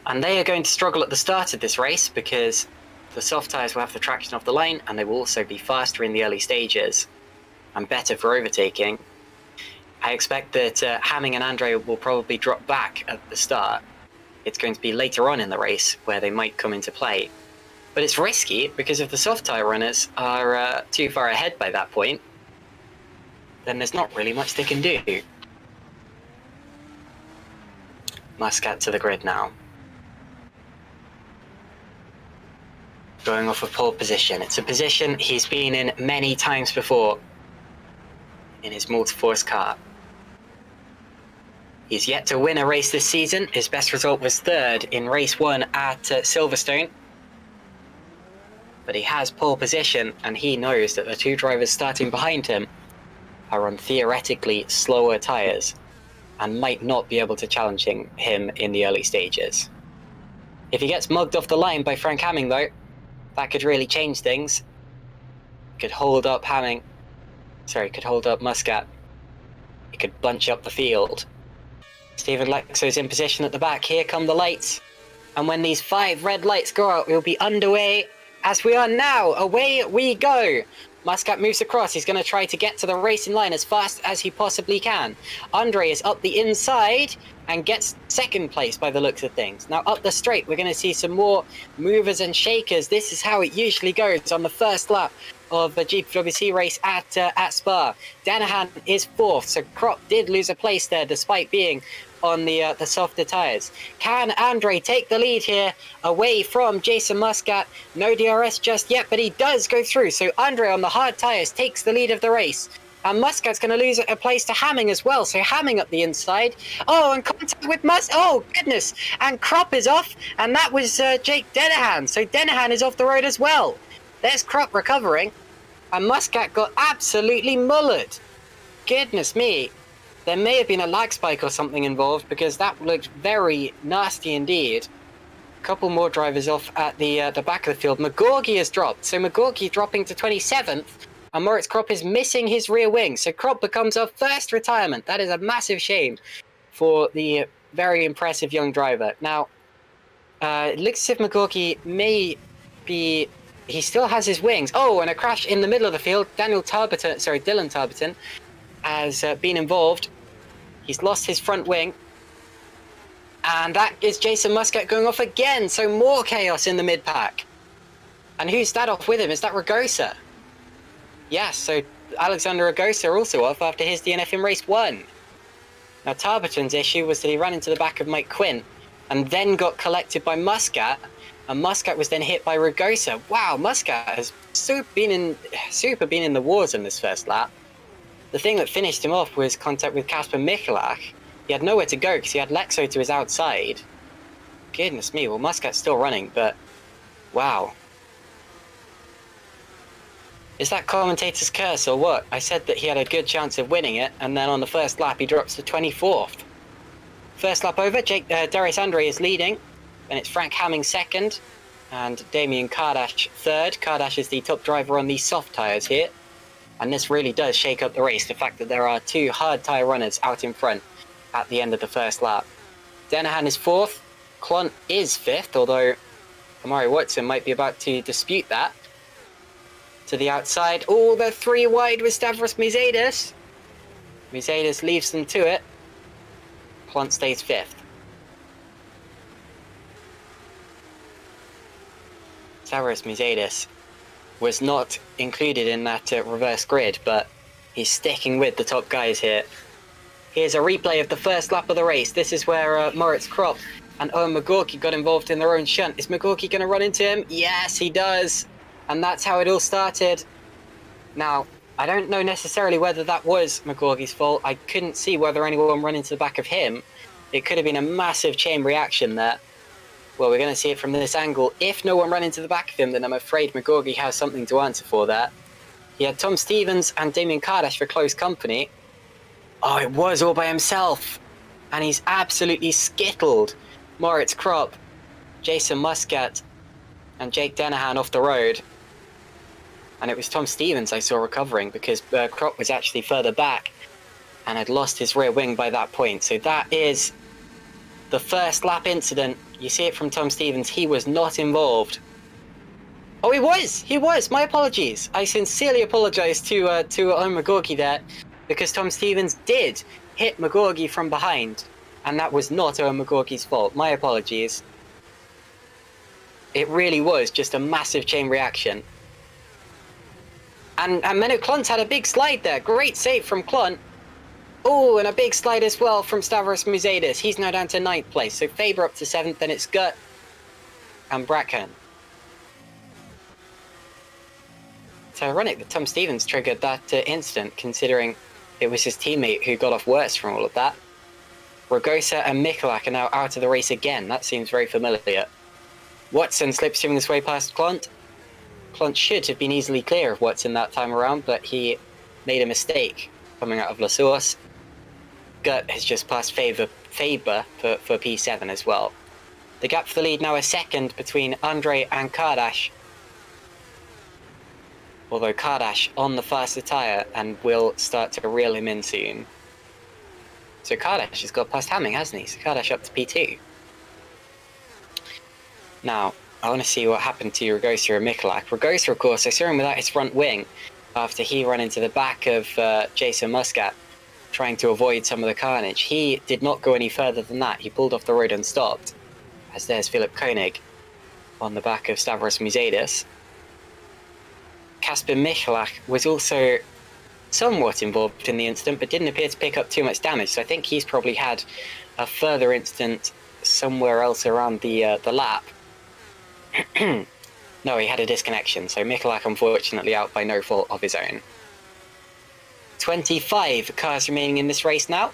And they are going to struggle at the start of this race because the soft tyres will have the traction off the line, and they will also be faster in the early stages and better for overtaking. I expect that Hamming and Andre will probably drop back at the start. It's going to be later on in the race where they might come into play. But it's risky because if the soft tyre runners are too far ahead by that point, then there's not really much they can do. Muscat to the grid now. Going off of pole position. It's a position he's been in many times before in his multi-force car. He's yet to win a race this season. His best result was 3rd in race 1 at Silverstone. But he has pole position, and he knows that the 2 drivers starting behind him are on theoretically slower tyres and might not be able to challenge him in the early stages. If he gets mugged off the line by Frank Hamming though, that could really change things. Could hold up Muscat. It could bunch up the field. Stephen Lexo's in position at the back. Here come the lights. And when these 5 red lights go out, we'll be underway as we are now. Away we go. Muscat moves across. He's going to try to get to the racing line as fast as he possibly can. Andre is up the inside and gets 2nd place by the looks of things. Now up the straight, we're going to see some more movers and shakers. This is how it usually goes on the first lap of the GPWC race at Spa. Dennehan is 4th, so Kropp did lose a place there despite being on the softer tyres. Can Andre take the lead here away from Jason Muscat? No DRS just yet, but he does go through. So Andre on the hard tyres takes the lead of the race. And Muscat's going to lose a place to Hamming as well. So Hamming up the inside. Oh, and contact with oh, goodness. And Kropp is off. And that was Jake Dennehan. So Dennehan is off the road as well. There's Kropp recovering. And Muscat got absolutely mullered. Goodness me. There may have been a lag spike or something involved because that looked very nasty indeed. A couple more drivers off at the back of the field. McGorgy has dropped. So McGorgy dropping to 27th. And Moritz Kropp is missing his rear wing. So Kropp becomes our first retirement. That is a massive shame for the very impressive young driver. Now, it looks as if McGorgy may be... He still has his wings. Oh, and a crash in the middle of the field. Dylan Tarberton has been involved. He's lost his front wing. And that is Jason Muscat going off again. So more chaos in the mid-pack. And who's that off with him? Is that Ragosa? Yes, so Alexander Ragosa also off after his DNF in race 1. Now Tarberton's issue was that he ran into the back of Mike Quint and then got collected by Muscat. And Muscat was then hit by Ragosa. Wow, Muscat has super been in the wars in this first lap. The thing that finished him off was contact with Kasper Michalak. He had nowhere to go because he had Lexo to his outside. Goodness me, well, Muscat's still running, but wow. Is that commentator's curse or what? I said that he had a good chance of winning it, and then on the first lap he drops to 24th. First lap over, Darius Andre is leading, and it's Frank Hamming second, and Damien Kardash third. Kardash is the top driver on these soft tyres here, and this really does shake up the race, the fact that there are two hard tyre runners out in front at the end of the first lap. Denahan is fourth, Clont is fifth, although Amari Watson might be about to dispute that. To the outside, oh, they're three wide with Stavros Muzeidis. Muzeidis leaves them to it. Clont stays fifth. Stavros Muzeidis was not included in that reverse grid, but he's sticking with the top guys here. Here's a replay of the first lap of the race. This is where Moritz Kropp and Owen McGorky got involved in their own shunt. Is McGorky going to run into him? Yes, he does. And that's how it all started. Now, I don't know necessarily whether that was McGorky's fault. I couldn't see whether anyone ran into the back of him. It could have been a massive chain reaction there. Well, we're going to see it from this angle. If no one ran into the back of him, then I'm afraid McGorky has something to answer for that. He had Tom Stevens and Damien Kardash for close company. Oh, it was all by himself. And he's absolutely skittled Moritz Kropp, Jason Muscat, and Jake Denahan off the road. And it was Tom Stevens I saw recovering because Kropp was actually further back and had lost his rear wing by that point. So that is the first lap incident. You see it from Tom Stevens. He was not involved. Oh, he was! He was! My apologies. I sincerely apologise to Owen McGorky there because Tom Stevens did hit McGorky from behind. And that was not Owen McGorky's fault. My apologies. It really was just a massive chain reaction. And Menno Clont had a big slide there. Great save from Clont. Oh, and a big slide as well from Stavros Muzeidis. He's now down to 9th place. So Faber up to 7th, then it's Gut and Bracken. It's ironic that Tom Stevens triggered that incident, considering it was his teammate who got off worst from all of that. Ragosa and Michalak are now out of the race again. That seems very familiar. Watson slipstreaming his way past Clont. Clont should have been easily clear of Watson that time around, but he made a mistake coming out of La Source. Gut has just passed Faber for P7 as well. The gap for the lead now is second between Andre and Kardash. Although Kardash on the faster tyre and will start to reel him in soon. So Kardash has got past Hamming, hasn't he? So Kardash up to P2. Now, I want to see what happened to Ragosa and Michalak. Ragosa, of course, I saw him without his front wing after he ran into the back of Jason Muscat, trying to avoid some of the carnage. He did not go any further than that. He pulled off the road and stopped, as there's Philip Koenig on the back of Stavros Muzeidis. Kasper Michalak was also somewhat involved in the incident, but didn't appear to pick up too much damage, so I think he's probably had a further incident somewhere else around the lap. No, he had a disconnection, so Michalak unfortunately out by no fault of his own. 25 cars remaining in this race now.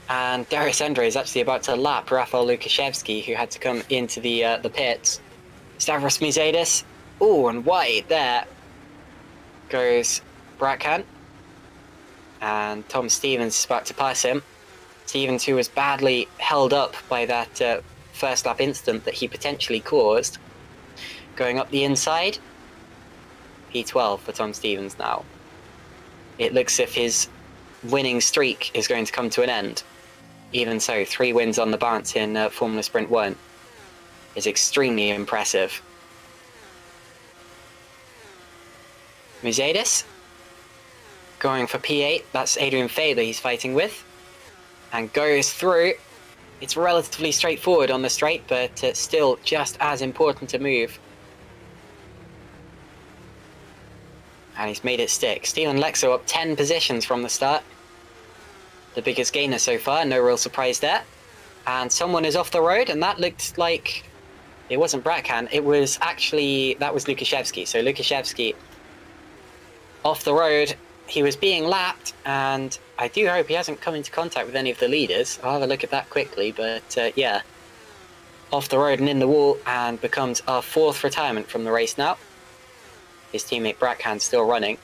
And Darius Andre is actually about to lap Rafał Lukaszewski, who had to come into the pits. Stavros Muzeidis. Oh, and wide there goes Bracken. And Tom Stevens is about to pass him. Stevens, who was badly held up by that first lap incident that he potentially caused. Going up the inside. P12 for Tom Stevens now. It looks as if his winning streak is going to come to an end. Even so, 3 wins on the bounce in Formula Sprint 1 is extremely impressive. Muzeidis going for P8. That's Adrian Faber he's fighting with. And goes through. It's relatively straightforward on the straight, but still just as important to move. And he's made it stick. Steven Lexo up 10 positions from the start. The biggest gainer so far, no real surprise there. And someone is off the road, and that looked like... It wasn't Bracken, it was actually... That was Lukaszewski. So Lukaszewski off the road, he was being lapped, and I do hope he hasn't come into contact with any of the leaders. I'll have a look at that quickly, but yeah. Off the road and in the wall, and becomes our 4th retirement from the race now. His teammate Brackhand's still running.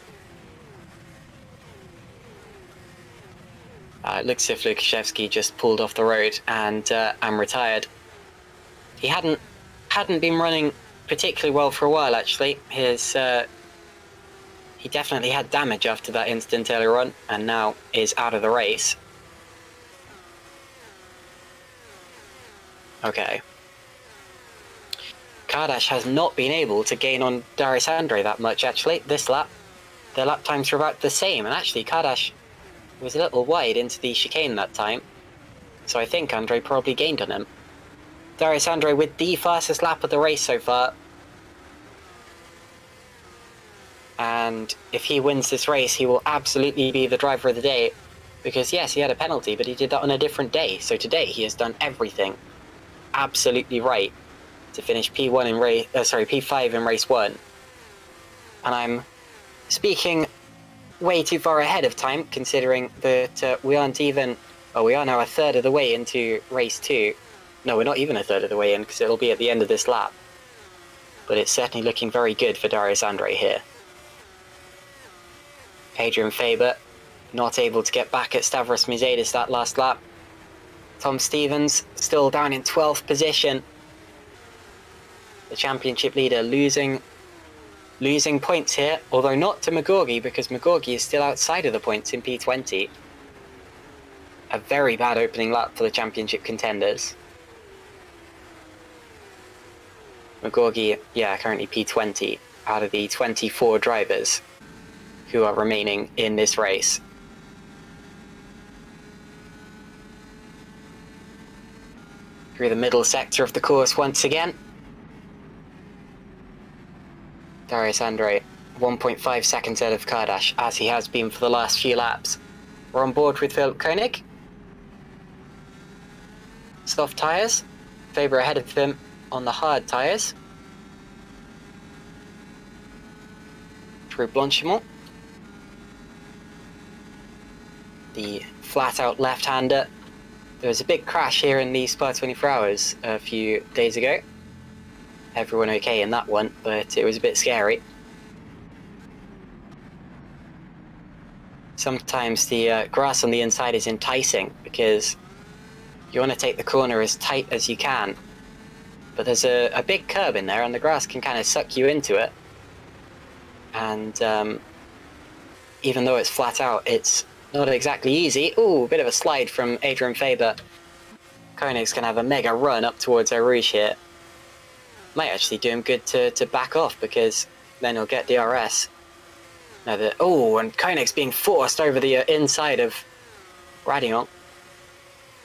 It looks as if Lukashevsky just pulled off the road and retired. He hadn't been running particularly well for a while, actually. He definitely had damage after that incident earlier on, and now is out of the race. Okay. Kardash has not been able to gain on Darius Andre that much, actually, this lap. Their lap times were about the same, and actually Kardash was a little wide into the chicane that time, so I think Andre probably gained on him. Darius Andre with the fastest lap of the race so far. And if he wins this race, he will absolutely be the driver of the day, because yes, he had a penalty, but he did that on a different day. So today he has done everything absolutely right to finish P1 in P5 in race 1. And I'm speaking way too far ahead of time, considering that we aren't even... Well, we are now a third of the way into race 2. No, we're not even a third of the way in, because it'll be at the end of this lap. But it's certainly looking very good for Darius Andre here. Adrian Faber not able to get back at Stavros Muzeidis that last lap. Tom Stevens still down in 12th position. The championship leader losing points here, although not to Magorgi, because Magorgi is still outside of the points in P20. A very bad opening lap for the championship contenders. Magorgi, yeah, currently P20 out of the 24 drivers who are remaining in this race. Through the middle sector of the course once again. Darius Andre, 1.5 seconds out of Kardash, as he has been for the last few laps. We're on board with Philip Koenig. Soft tyres. Faber ahead of him on the hard tyres. Through Blanchimont. The flat-out left-hander. There was a big crash here in the Spa 24 Hours a few days ago. Everyone okay in that one, but it was a bit scary. Sometimes the grass on the inside is enticing, because you want to take the corner as tight as you can. But there's a big curb in there, and the grass can kind of suck you into it. And even though it's flat out, it's not exactly easy. Ooh, a bit of a slide from Adrian Faber. Koenig's going to have a mega run up towards Eau Rouge here. Might actually do him good to back off, because then he'll get DRS. Now and Koenig's being forced over the inside of Radillon.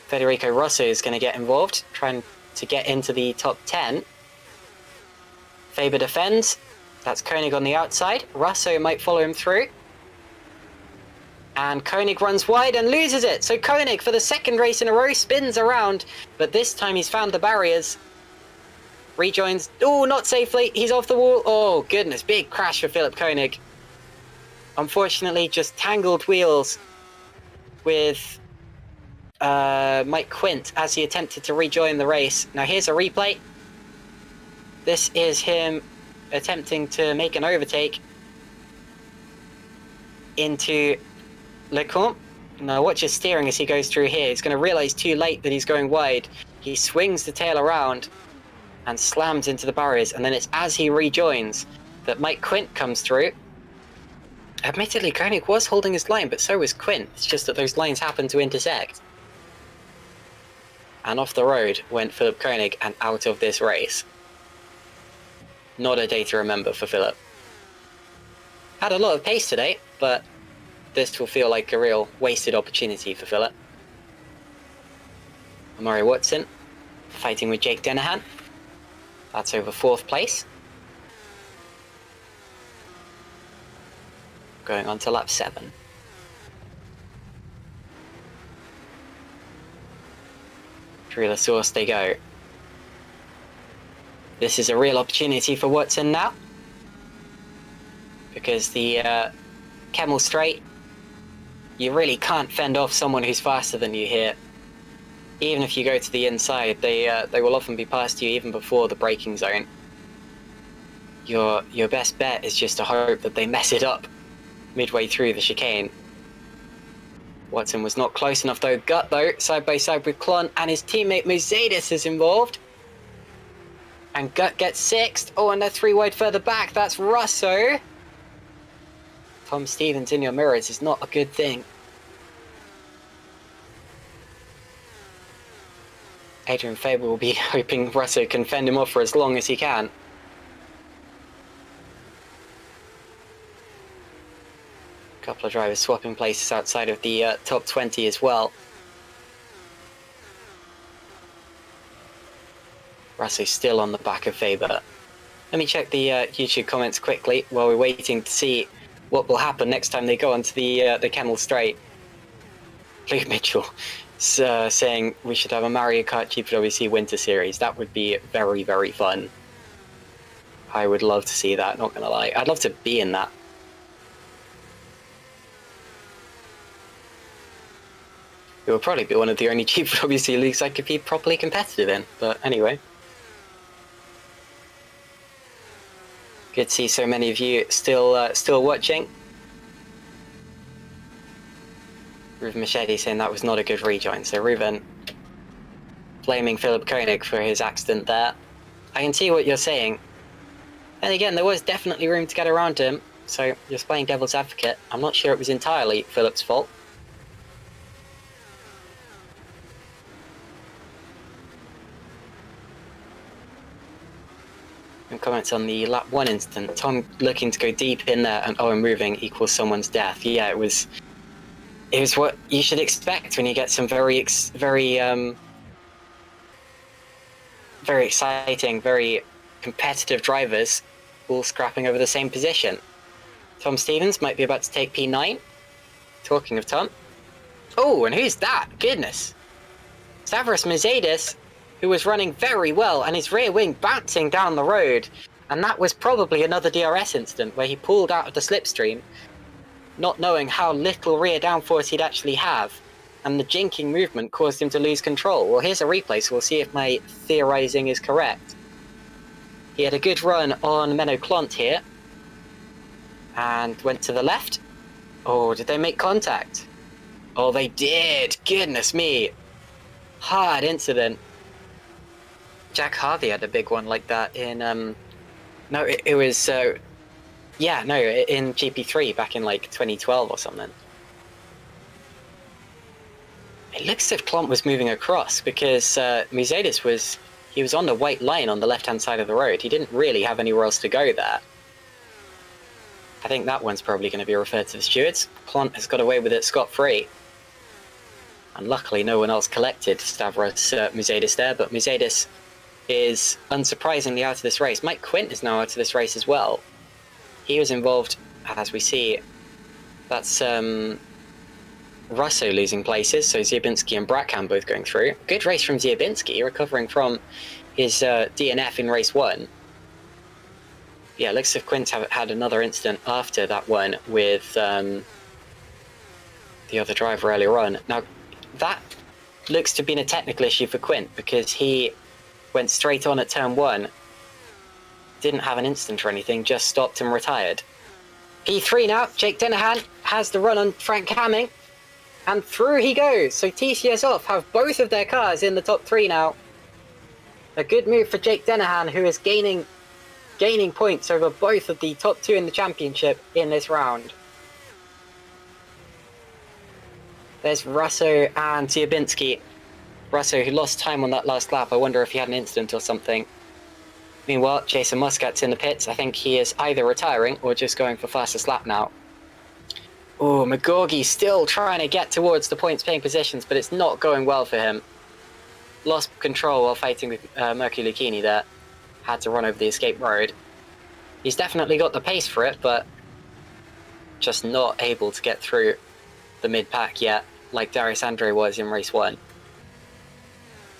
Federico Rosso is going to get involved, trying to get into the top 10. Faber defends. That's Koenig on the outside. Rosso might follow him through. And Koenig runs wide and loses it. So Koenig, for the second race in a row, spins around. But this time he's found the barriers. Rejoins. Oh, not safely. He's off the wall. Oh, goodness. Big crash for Philip Koenig. Unfortunately, just tangled wheels with Mike Quint as he attempted to rejoin the race. Now, here's a replay. This is him attempting to make an overtake into Lecomte. Now watch his steering as he goes through here. He's going to realise too late that he's going wide. He swings the tail around and slams into the barriers, and then it's as he rejoins that Mike Quint comes through. Admittedly, Koenig was holding his line, but so was Quint. It's just that those lines happen to intersect. And off the road went Philip Koenig and out of this race. Not a day to remember for Philip. Had a lot of pace today, but this will feel like a real wasted opportunity for Philip. Amari Watson fighting with Jake Dennehan. That's over 4th place. Going on to lap 7. Through the source they go. This is a real opportunity for Watson now, because the Kemmel straight. You really can't fend off someone who's faster than you here. Even if you go to the inside, they will often be past you even before the braking zone. Your best bet is just to hope that they mess it up midway through the chicane. Watson was not close enough though. Gut though, side by side with Klon, and his teammate Mercedes is involved. And Gut gets sixth. Oh, and they're 3 wide further back. That's Russo. Tom Stevens in your mirrors is not a good thing. Adrian Faber will be hoping Russo can fend him off for as long as he can. A couple of drivers swapping places outside of the top 20 as well. Russo still on the back of Faber. Let me check the YouTube comments quickly while we're waiting to see what will happen next time they go onto the Kemmel Straight. Luke Mitchell saying we should have a Mario Kart GPWC Winter Series. That would be very, very fun. I would love to see that, not gonna lie. I'd love to be in that. It would probably be one of the only GPWC leagues I could be properly competitive in, but anyway. Good to see so many of you still watching. Ruben Machete saying that was not a good rejoin. So Ruben blaming Philip Koenig for his accident there. I can see what you're saying. And again, there was definitely room to get around him. So just playing devil's advocate. I'm not sure it was entirely Philip's fault. And comments on the lap 1 incident. Tom looking to go deep in there and Owen moving equals someone's death. Yeah, it was what you should expect when you get some very exciting, very competitive drivers all scrapping over the same position. Tom Stevens might be about to take P9. Talking of Tom. Oh, and who's that? Goodness. Stavros Mercedes, who was running very well, and his rear wing bouncing down the road. And that was probably another DRS incident where he pulled out of the slipstream, not knowing how little rear downforce he'd actually have, and the jinking movement caused him to lose control. Well, here's a replay, so we'll see if my theorizing is correct. He had a good run on Menno Klont here, and went to the left. Oh, did they make contact? Oh, they did! Goodness me! Hard incident. Jack Harvey had a big one like that in, no, it was, yeah, no, in GP3 back in like 2012 or something. It looks as if Klont was moving across because Mercedes was on the white line on the left-hand side of the road. He didn't really have anywhere else to go there. I think that one's probably going to be referred to the stewards. Klont has got away with it scot-free. And luckily no one else collected Stavros Mercedes there, but Mercedes is unsurprisingly out of this race. Mike Quint is now out of this race as well. He was involved, as we see. That's Russo losing places, so Ziebinski and Brackham both going through. Good race from Ziebinski, recovering from his DNF in race 1. Yeah, looks as if Quint had another incident after that one with the other driver earlier on. Now, that looks to have been a technical issue for Quint because he went straight on at turn 1, didn't have an incident or anything, just stopped and retired. P3 now, Jake Dennehan has the run on Frank Hamming, and through he goes. So TCS off have both of their cars in the top 3 now. A good move for Jake Dennehan, who is gaining points over both of the top 2 in the championship in this round. There's Russo and Ziebinski. Russo, who lost time on that last lap. I wonder if he had an incident or something. Meanwhile, Jason Muscat's in the pits. I think he is either retiring or just going for fastest lap now. Oh, McGorgy still trying to get towards the points-paying positions, but it's not going well for him. Lost control while fighting with Mercu Lucchini there. Had to run over the escape road. He's definitely got the pace for it, but just not able to get through the mid-pack yet, like Darius Andre was in race 1.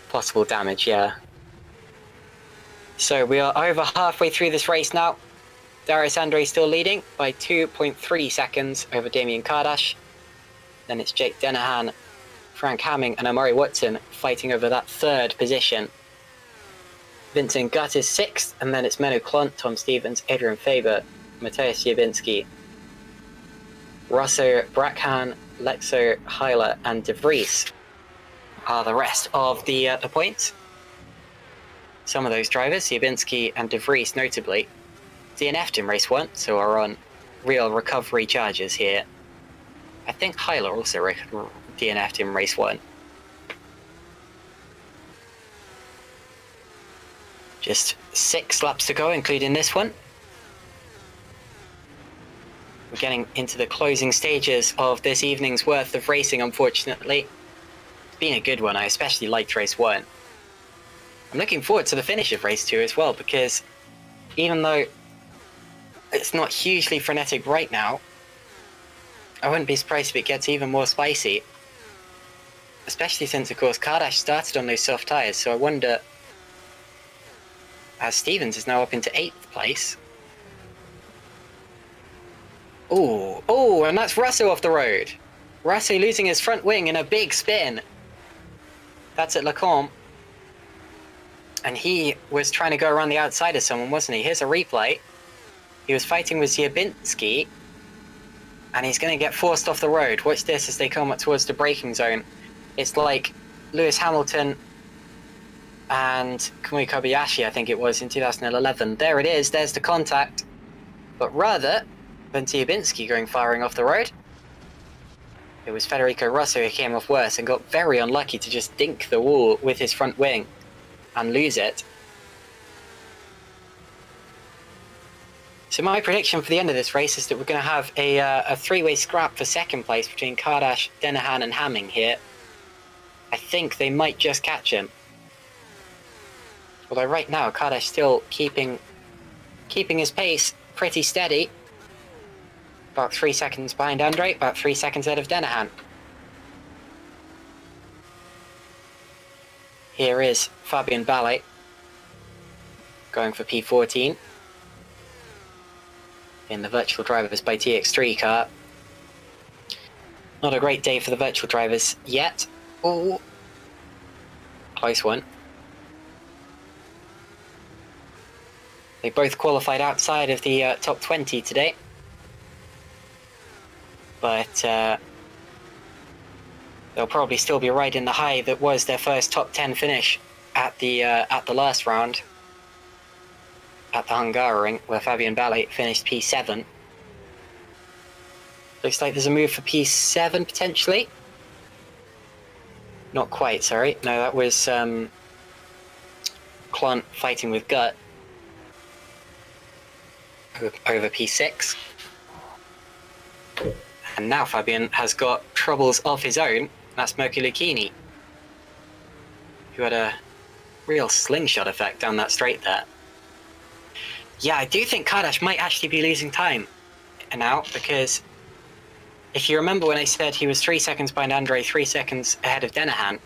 Possible damage, yeah. So we are over halfway through this race now. Darius Andre still leading by 2.3 seconds over Damien Kardash. Then it's Jake Dennehan, Frank Hamming and Amari Watson fighting over that third position. Vincent Gutt is 6th, and then it's Menno Klont, Tom Stevens, Adrian Faber, Matthias Jabinski, Rosso Brackhan, Lexo Heiler and De Vries are the rest of the points. Some of those drivers, Jabinski and De Vries notably, DNF'd in race 1, so are on real recovery charges here. I think Heiler also DNF'd in race 1. Just 6 laps to go, including this one. We're getting into the closing stages of this evening's worth of racing, unfortunately. It's been a good one. I especially liked race 1. I'm looking forward to the finish of race 2 as well, because even though it's not hugely frenetic right now, I wouldn't be surprised if it gets even more spicy. Especially since, of course, Kardash started on those soft tyres, so I wonder, as Stevens is now up into 8th place. Oh, and that's Russo off the road. Russo losing his front wing in a big spin. That's at Lecombe. And he was trying to go around the outside of someone, wasn't he? Here's a replay. He was fighting with Ziabinski, and he's going to get forced off the road. Watch this as they come up towards the braking zone. It's like Lewis Hamilton and Kamui Kobayashi, I think it was, in 2011. There it is, there's the contact. But rather than Ziabinski going firing off the road, it was Federico Rosso who came off worse and got very unlucky to just dink the wall with his front wing and lose it. So my prediction for the end of this race is that we're going to have a three-way scrap for second place between Kardash, Dennehan and Hamming here. I think they might just catch him. Although right now Kardash still keeping his pace pretty steady. About 3 seconds behind Andre, about 3 seconds ahead of Dennehan. Here is Fabian Ballet going for P14 in the Virtual Drivers by TX3 car. Not a great day for the virtual drivers yet. Oh, close one. They both qualified outside of the top 20 today. But they'll probably still be right in the high that was their first top 10 finish at the last round at the Hungaroring, where Fabian Ballet finished P7. Looks like there's a move for P7 potentially. Not quite, sorry. No, that was Klont fighting with Gut over P6. And now Fabian has got troubles of his own. That's Mirko Lucchini, who had a real slingshot effect down that straight there. Yeah, I do think Kardash might actually be losing time now, because if you remember when I said he was 3 seconds behind Andre, 3 seconds ahead of Dennehan,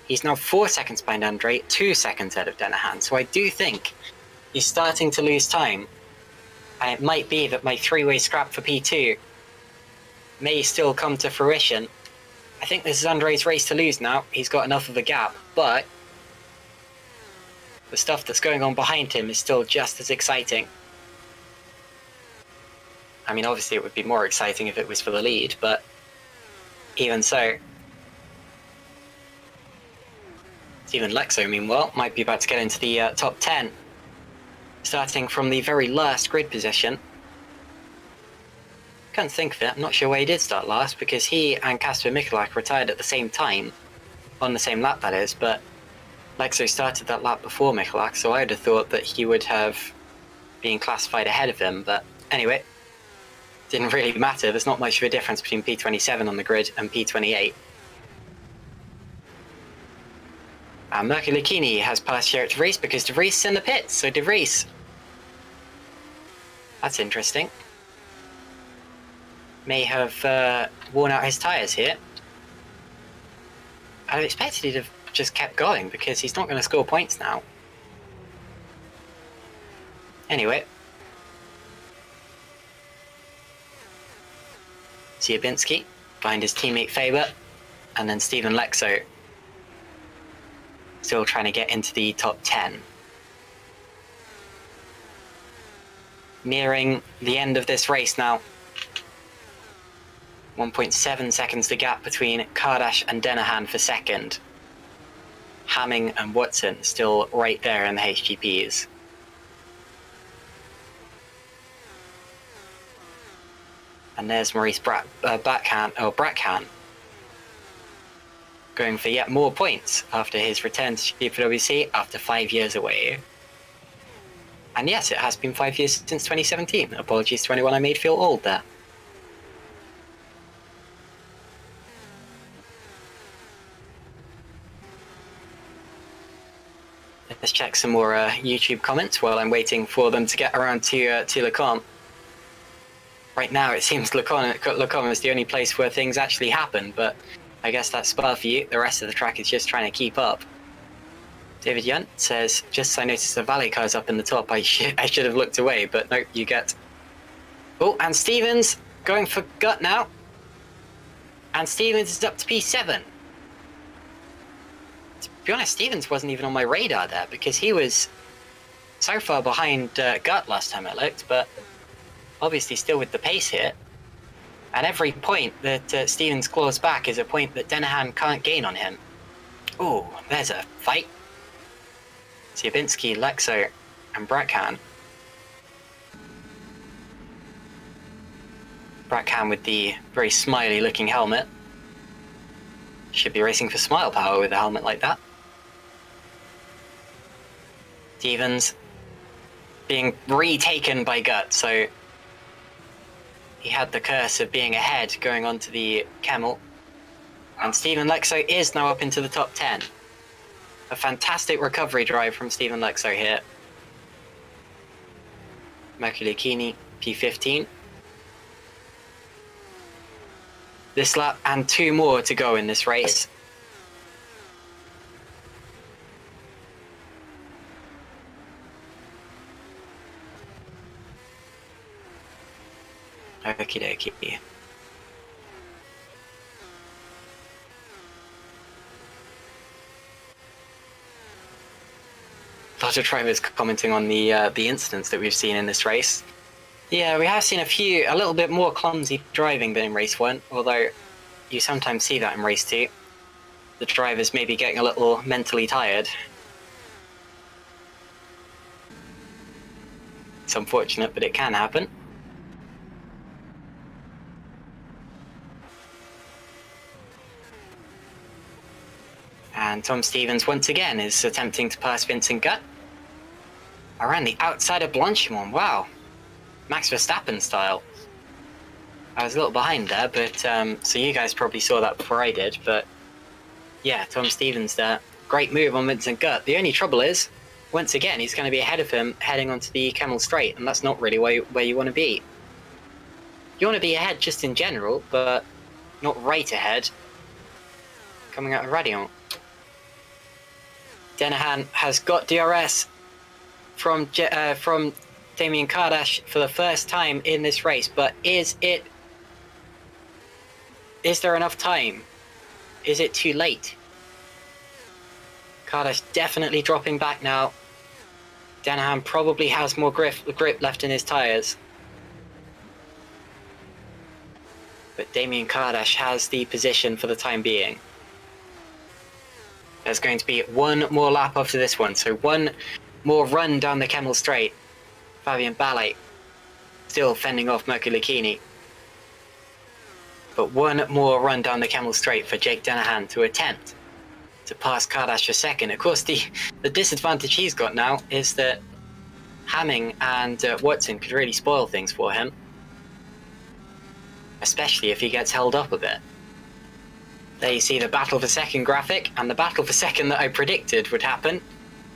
he's now 4 seconds behind Andre, 2 seconds ahead of Dennehan. So I do think he's starting to lose time. And it might be that my three-way scrap for P2 may still come to fruition. I think this is Andre's race to lose now. He's got enough of a gap, but the stuff that's going on behind him is still just as exciting. I mean, obviously it would be more exciting if it was for the lead, but even so. Steven Lexo, meanwhile, might be about to get into the top 10, starting from the very last grid position. Can't think of it. I'm not sure why he did start last, because he and Kasper Michalak retired at the same time, on the same lap that is, but Lexo started that lap before Michalak, so I would have thought that he would have been classified ahead of him, but anyway, didn't really matter. There's not much of a difference between P27 on the grid and P28. And Mirko Lucchini has passed Gerrit De Vries because De Vries is in the pits, so De Vries. That's interesting. May have worn out his tyres here. I expected he'd have just kept going because he's not going to score points now. Anyway, Ziobinski behind his teammate Faber, and then Stephen Lexo still trying to get into the top 10. Nearing the end of this race now. 1.7 seconds the gap between Kardash and Denahan for second. Hamming and Watson still right there in the HGPs. And there's Maurice Brackham going for yet more points after his return to GPVWC after 5 years away. And yes, it has been 5 years since 2017. Apologies to anyone I made feel old there. Let's check some more YouTube comments while I'm waiting for them to get around to Le Combe. Right now it seems Le Combe is the only place where things actually happen, but I guess that's Spa for you. The rest of the track is just trying to keep up. David Yunt says, just I noticed the valet car's up in the top. I should have looked away, but no, you get... Oh, and Stevens going for gut now. And Stevens is up to P7. To be honest, Stevens wasn't even on my radar there because he was so far behind Gut last time I looked, but obviously still with the pace here. And every point that Stevens claws back is a point that Denahan can't gain on him. Oh, there's a fight. Ziobinski, Lexo, and Brackham. Brackham with the very smiley looking helmet. Should be racing for smile power with a helmet like that. Stevens being retaken by Gut, so he had the curse of being ahead going onto the Camel. And Stephen Lexo is now up into the top 10. A fantastic recovery drive from Stephen Lexo here. Makulakini, P15. This lap and 2 more to go in this race. Okie dokie. A lot of drivers commenting on the incidents that we've seen in this race. Yeah, we have seen a little bit more clumsy driving than in race 1, although you sometimes see that in race 2. The drivers may be getting a little mentally tired. It's unfortunate, but it can happen. And Tom Stevens once again is attempting to pass Vincent Gut around the outside of Blanchimont. Wow, Max Verstappen style. I was a little behind there, but so you guys probably saw that before I did. But yeah, Tom Stevens there, great move on Vincent Gut. The only trouble is, once again, he's going to be ahead of him heading onto the Camel Straight, and that's not really where you want to be. You want to be ahead just in general, but not right ahead. Coming out of Radiant. Denahan has got DRS from Damien Kardash for the first time in this race, but is there enough time? Is it too late? Kardash definitely dropping back now. Denahan probably has more grip left in his tyres. But Damien Kardash has the position for the time being. There's going to be one more lap after this one, so one more run down the Camel Straight. Fabian Ballet still fending off Makulakini. But one more run down the Camel Straight for Jake Denahan to attempt to pass Kardash for second. Of course, the disadvantage he's got now is that Hamming and Watson could really spoil things for him. Especially if he gets held up a bit. There you see the battle for second graphic, and the battle for second that I predicted would happen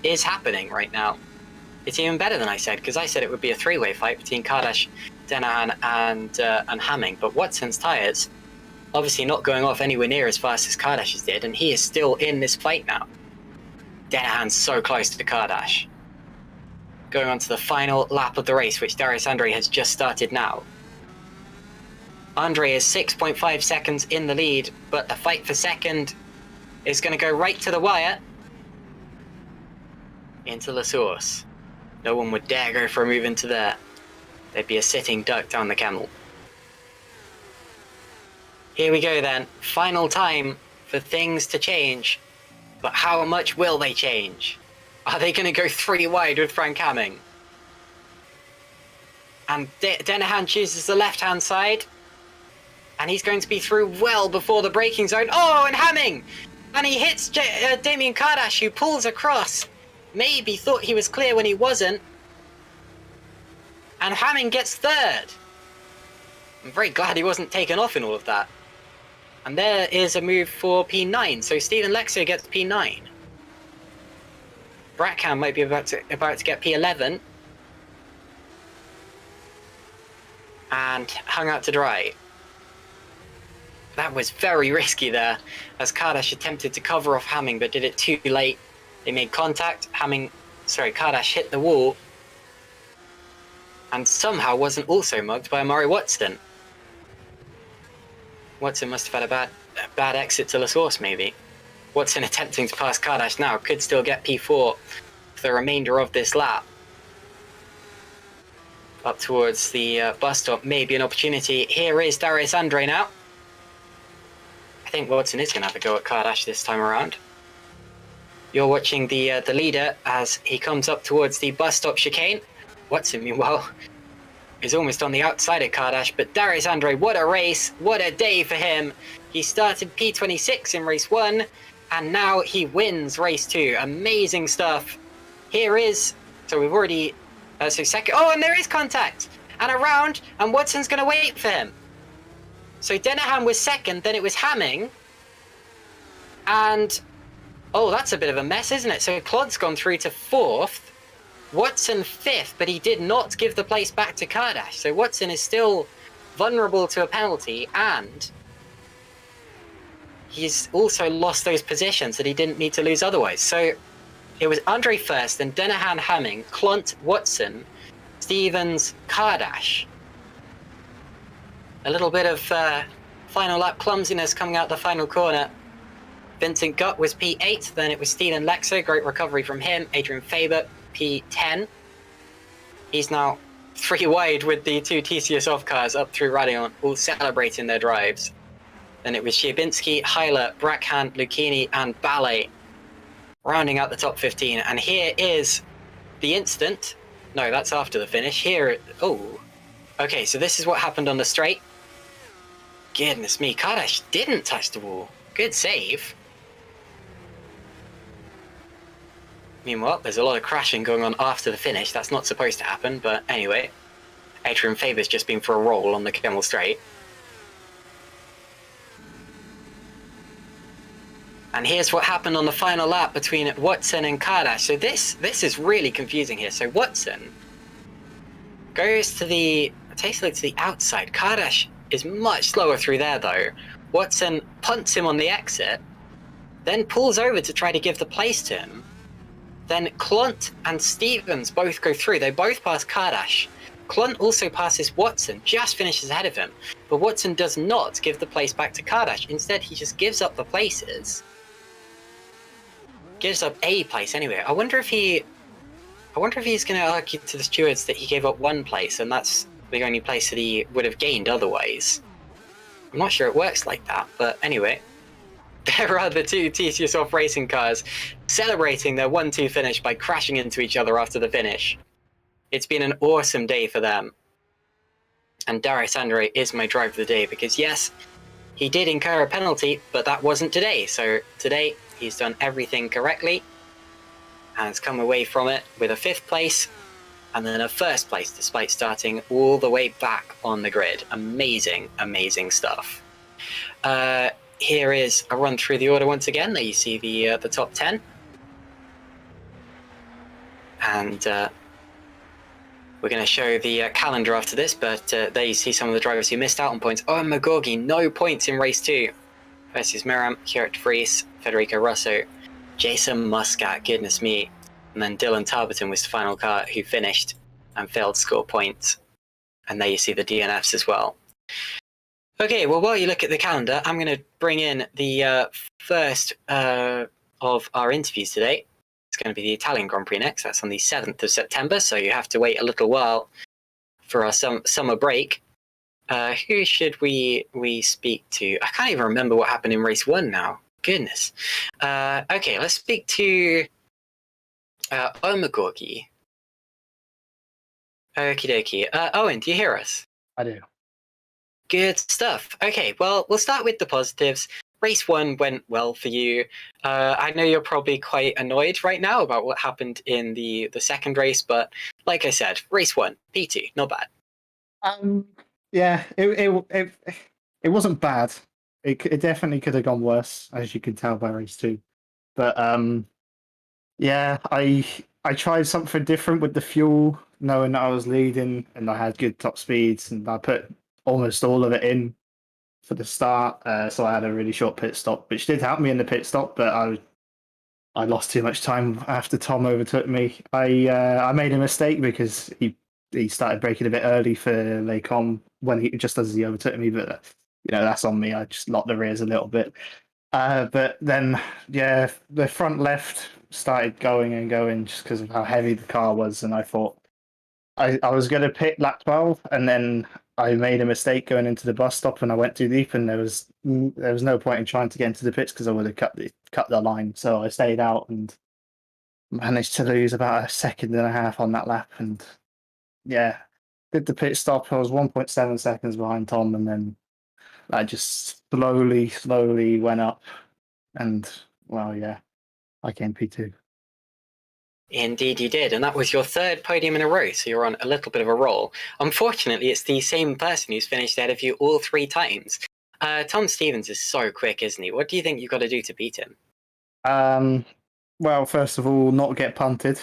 is happening right now. It's even better than I said, because I said it would be a three-way fight between Kardash, Denahan, and Hamming. But Watson's tyres obviously not going off anywhere near as fast as Kardash's did, and he is still in this fight now. Denahan's so close to Kardash. Going on to the final lap of the race, which Darius Andre has just started now. Andre is 6.5 seconds in the lead, but the fight for second is going to go right to the wire. Into the source. No one would dare go for a move into there. There'd be a sitting duck down the camel. Here we go then. Final time for things to change. But how much will they change? Are they going to go 3 wide with Frank Hamming? And Denahan chooses the left-hand side. And he's going to be through well before the braking zone. Oh, and Hamming! And he hits Damien Kardash, who pulls across. Maybe thought he was clear when he wasn't. And Hamming gets third. I'm very glad he wasn't taken off in all of that. And there is a move for P9. So Stephen Lexo gets P9. Brackham might be about to get P11. And hung out to dry. That was very risky there, as Kardash attempted to cover off Hamming, but did it too late. They made contact. Kardash hit the wall. And somehow wasn't also mugged by Amari Watson. Watson must have had a bad exit to the source, maybe. Watson attempting to pass Kardash now, could still get P4 for the remainder of this lap. Up towards the bus stop, maybe an opportunity. Here is Darius Andre now. I think Watson is going to have a go at Kardash this time around. You're watching the leader as he comes up towards the bus stop chicane. Watson, meanwhile, is almost on the outside of Kardash, but Darius Andre, what a race, what a day for him. He started P26 in race 1, and now he wins race 2. Amazing stuff. Here is, so we've already, second, oh, and there is contact, and around, and Watson's going to wait for him. So Denahan was second, then it was Hamming, and, oh, that's a bit of a mess, isn't it? So Claude's gone through to 4th, Watson 5th, but he did not give the place back to Kardash. So Watson is still vulnerable to a penalty, and he's also lost those positions that he didn't need to lose otherwise. So it was Andre first, then Denahan, Hamming, Clont, Watson, Stevens, Kardash. A little bit of final lap clumsiness coming out the final corner. Vincent Gutt was P8, then it was Steven Lexo, great recovery from him. Adrian Faber, P10. He's now 3 wide with the 2 TCS off cars up through Radion, all celebrating their drives. Then it was Schiabinski, Heiler, Brackhand, Lucchini, and Ballet rounding out the top 15. And here is the instant. No, that's after the finish. Here, oh. Okay, so this is what happened on the straight. Goodness me, Kardash didn't touch the wall. Good save. Meanwhile, there's a lot of crashing going on after the finish. That's not supposed to happen, but anyway. Adrian Faber's just been for a roll on the Kemmel Straight. And here's what happened on the final lap between Watson and Kardash. So this is really confusing here. So Watson goes to the, takes a look to the outside. Kardash is much slower through there though. Watson punts him on the exit, then pulls over to try to give the place to him. Then Clont and Stevens both go through. They both pass Kardash. Clont also passes Watson, just finishes ahead of him. But Watson does not give the place back to Kardash. Instead, he just gives up the places. Gives up a place anyway. I wonder if he's going to argue to the stewards that he gave up 1 place and that's the only place that he would have gained otherwise. I'm not sure it works like that, but anyway. There are the 2 TCS off racing cars celebrating their 1-2 finish by crashing into each other after the finish. It's been an awesome day for them. And Darius Andre is my driver of the day because yes, he did incur a penalty, but that wasn't today. So today he's done everything correctly and has come away from it with a 5th place and then a 1st place despite starting all the way back on the grid. Amazing, amazing stuff. Here is a run through the order once again. There you see the top 10. And we're going to show the calendar after this, but there you see some of the drivers who missed out on points. Owen McGorgy, no points in race 2 versus Miram, Kierat Vries, Federico Rosso, Jason Muscat, goodness me. And then Dylan Tarberton was the final car who finished and failed to score points. And there you see the DNFs as well. Okay, well, while you look at the calendar, I'm going to bring in the first of our interviews today. It's going to be the Italian Grand Prix next. That's on the 7th of September, so you have to wait a little while for our summer break. Who should we speak to? I can't even remember what happened in race 1 now. Goodness. Okay, let's speak to Omagorgi. Okie dokie. Owen, do you hear us? I do. Good stuff. Okay, well, we'll start with the positives. Race 1 went well for you. I know you're probably quite annoyed right now about what happened in the second race, but like I said, race 1, P2, not bad. Yeah, it wasn't bad. It definitely could have gone worse, as you can tell by race 2. But yeah, I tried something different with the fuel, knowing that I was leading and I had good top speeds, and I put almost all of it in for the start. So I had a really short pit stop, which did help me in the pit stop, but I lost too much time after Tom overtook me. I made a mistake because he started braking a bit early for Lecom when he just as he overtook me, but that's on me. I just locked the rears a little bit. But then yeah, the front left started going and going just because of how heavy the car was, and I thought I was going to pit lap 12, and then I made a mistake going into the bus stop, and I went too deep, and there was no point in trying to get into the pits because I would have cut the line. So I stayed out and managed to lose about a second and a half on that lap, and yeah, did the pit stop. I was 1.7 seconds behind Tom, and then I just slowly went up, and well, yeah, I came P2. Indeed, you did, and that was your third podium in a row, so you're on a little bit of a roll. Unfortunately, it's the same person who's finished ahead of you all 3 times. Tom Stevens is so quick, isn't he? What do you think you've got to do to beat him? Well, first of all, not get punted.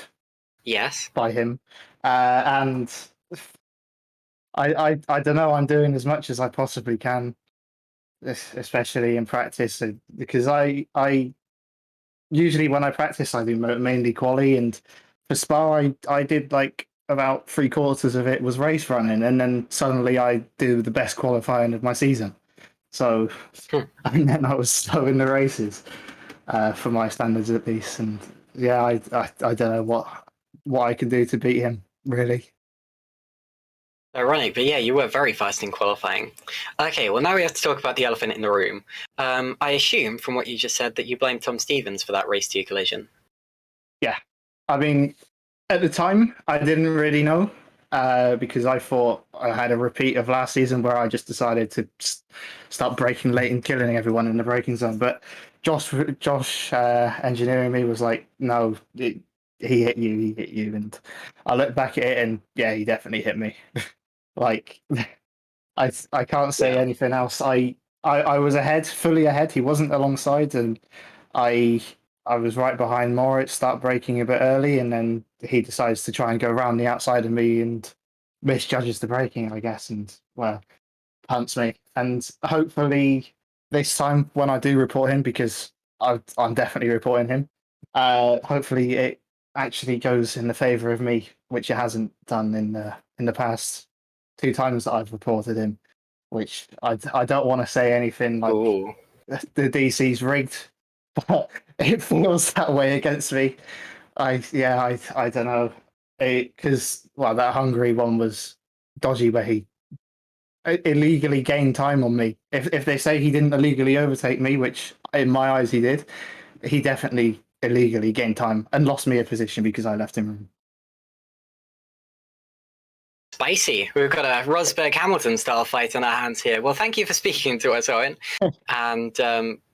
Yes. By him, and I don't know. I'm doing as much as I possibly can, especially in practice, because I usually when I practice I do mainly quali, and for Spa I did like about 3/4 of it was race running, and then suddenly I do the best qualifying of my season. So and then I was slow in the races, for my standards at least, and yeah, I don't know what I can do to beat him really. Ironic, but yeah, you were very fast in qualifying. Okay, well, now we have to talk about the elephant in the room. I assume, from what you just said, that you blame Tom Stevens for that race 2 collision. Yeah, I mean, at the time, I didn't really know, because I thought I had a repeat of last season where I just decided to start braking late and killing everyone in the braking zone. But Josh engineering me was like, no, he hit you. And I looked back at it, and yeah, he definitely hit me. Like, I can't say Yeah. anything else. I was ahead, fully ahead. He wasn't alongside, and I I was right behind Moritz, start braking a bit early, and then he decides to try and go around the outside of me and misjudges the braking, I guess, and well, punts me. And hopefully this time when I do report him, because I'm definitely reporting him, hopefully it actually goes in the favour of me, which it hasn't done in the past 2 times that I've reported him. Which I don't want to say anything like Ooh. the DC's rigged, but it feels that way against me. I don't know, because well, that Hungary one was dodgy, where he illegally gained time on me. If they say he didn't illegally overtake me, which in my eyes he did, he definitely illegally gained time and lost me a position because I left him. Spicy. We've got a Rosberg Hamilton style fight on our hands here. Well, thank you for speaking to us, Owen. And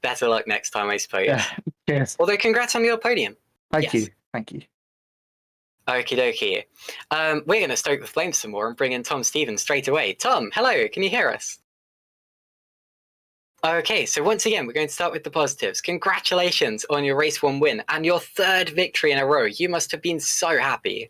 better luck next time, I suppose. Yeah, cheers. Although, congrats on your podium. Thank you. Okie dokie. We're going to stoke the flames some more and bring in Tom Stevens straight away. Tom, hello, can you hear us? Okay, so once again, we're going to start with the positives. Congratulations on your race 1 win and your 3rd victory in a row. You must have been so happy.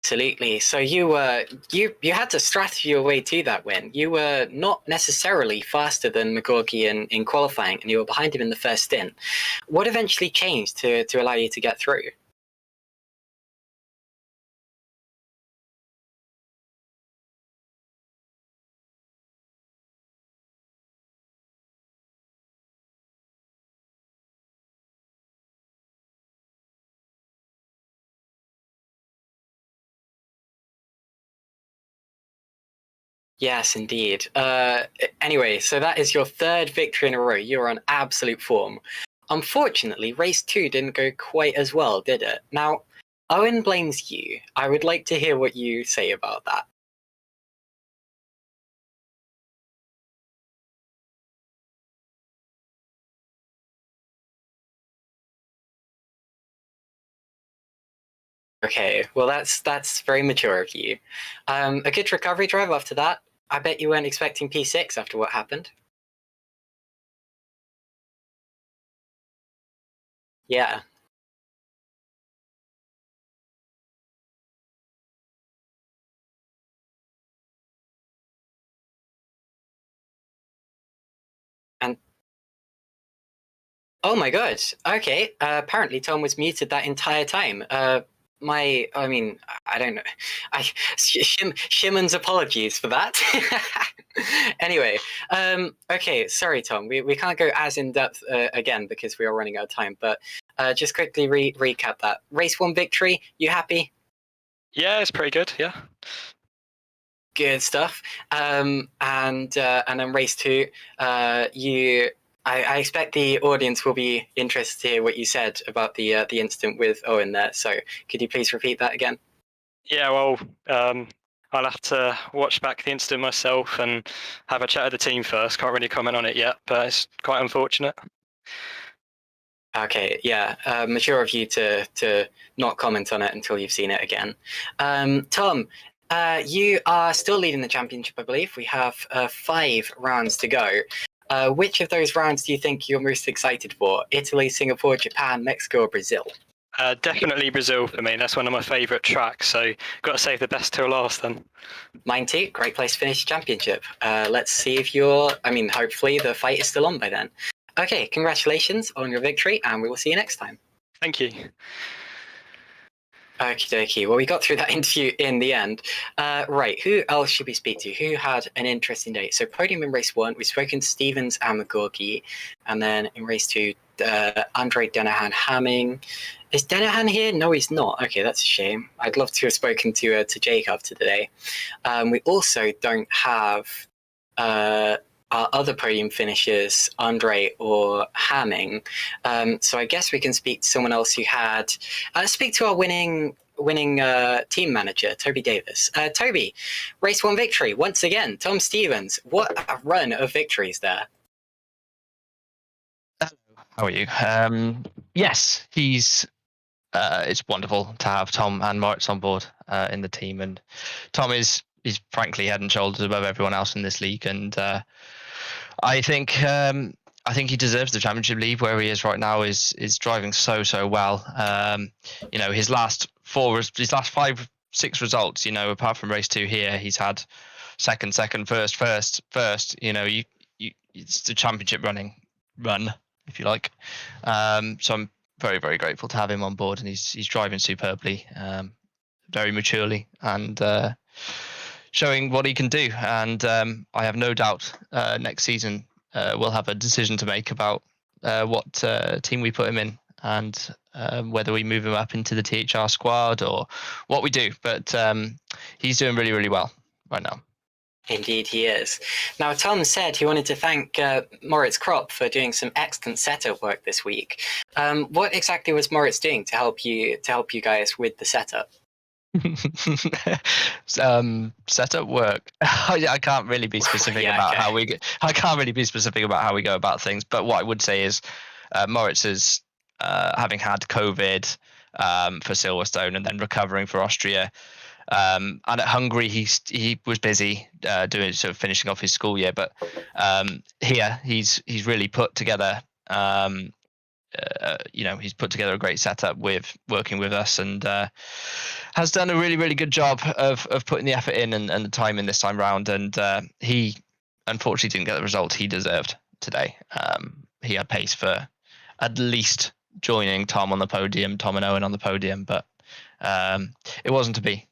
Absolutely. So you had to strategy your way to that win. You were not necessarily faster than McGorgy in qualifying, and you were behind him in the first stint. What eventually changed to allow you to get through? Yes, indeed. Anyway, so that is your third victory in a row. You're on absolute form. Unfortunately, race 2 didn't go quite as well, did it? Now, Owen blames you. I would like to hear what you say about that. Okay, well that's very mature of you. A good recovery drive after that. I bet you weren't expecting P6 after what happened. Yeah. And oh my god. Okay. Apparently Tom was muted that entire time. I mean, I don't know. Shimon's apologies for that. Anyway, okay, sorry, Tom. We can't go as in depth again because we are running out of time. But just quickly recap that race 1 victory. You happy? Yeah, it's pretty good. Yeah. Good stuff. And then race 2, I expect the audience will be interested to hear what you said about the incident with Owen there. So could you please repeat that again? Yeah, well, I'll have to watch back the incident myself and have a chat with the team first. Can't really comment on it yet, but it's quite unfortunate. Okay, yeah, mature of you to not comment on it until you've seen it again. Tom, you are still leading the championship, I believe. We have 5 rounds to go. Which of those rounds do you think you're most excited for? Italy, Singapore, Japan, Mexico, or Brazil? Definitely Brazil for me. That's one of my favourite tracks, so got to save the best till last then. Mine too. Great place to finish the championship. Let's see if hopefully the fight is still on by then. Okay, congratulations on your victory, and we will see you next time. Thank you. Okie dokie. Well, we got through that interview in the end. Right, who else should we speak to? Who had an interesting day? So podium in race 1, we've spoken to Stevens and McGorgy. And then in race 2, Andre Denahan Hamming. Is Denahan here? No, he's not. Okay, that's a shame. I'd love to have spoken to Jacob today. We also don't have our other podium finishers, Andre or Hamming. So I guess we can speak to someone else who had. Speak to our winning team manager, Toby Davis. Toby, race 1 victory once again. Tom Stevens, what a run of victories there. How are you? Yes, it's wonderful to have Tom and Moritz on board in the team, and Tom is frankly head and shoulders above everyone else in this league, and I think he deserves the championship lead where he is right now. Is driving so well. His last 5, 6 results. Apart from race 2 here, he's had second, first. It's the championship run, if you like. So I'm very, very grateful to have him on board, and he's driving superbly, very maturely, and showing what he can do. And I have no doubt next season we'll have a decision to make about what team we put him in, and whether we move him up into the THR squad or what we do. But he's doing really, really well right now. Indeed, he is. Now, Tom said he wanted to thank Moritz Kropp for doing some excellent setup work this week. What exactly was Moritz doing to help you guys with the setup? Setup work. I can't really be specific about how we. I can't really be specific about how we go about things. But what I would say is, Moritz is having had COVID for Silverstone and then recovering for Austria. And at Hungary, he was busy doing sort of finishing off his school year. But here, he's really put together a he's put together a great setup with working with us, and has done a really, really good job of putting the effort in and the time in this time round. And he unfortunately didn't get the result he deserved today. He had pace for at least joining Tom on the podium, Tom and Owen on the podium, but it wasn't to be.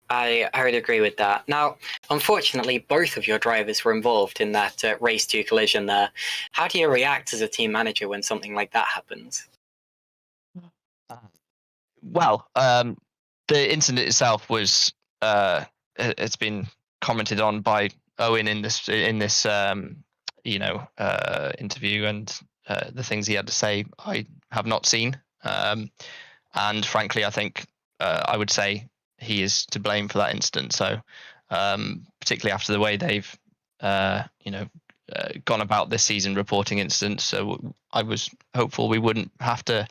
I would agree with that. Now, unfortunately, both of your drivers were involved in that race 2 collision there. How do you react as a team manager when something like that happens? Well, the incident itself was it's been commented on by Owen in this interview, and the things he had to say I have not seen, and frankly I think I would say he is to blame for that incident. So particularly after the way they've gone about this season reporting incidents, so I was hopeful we wouldn't have to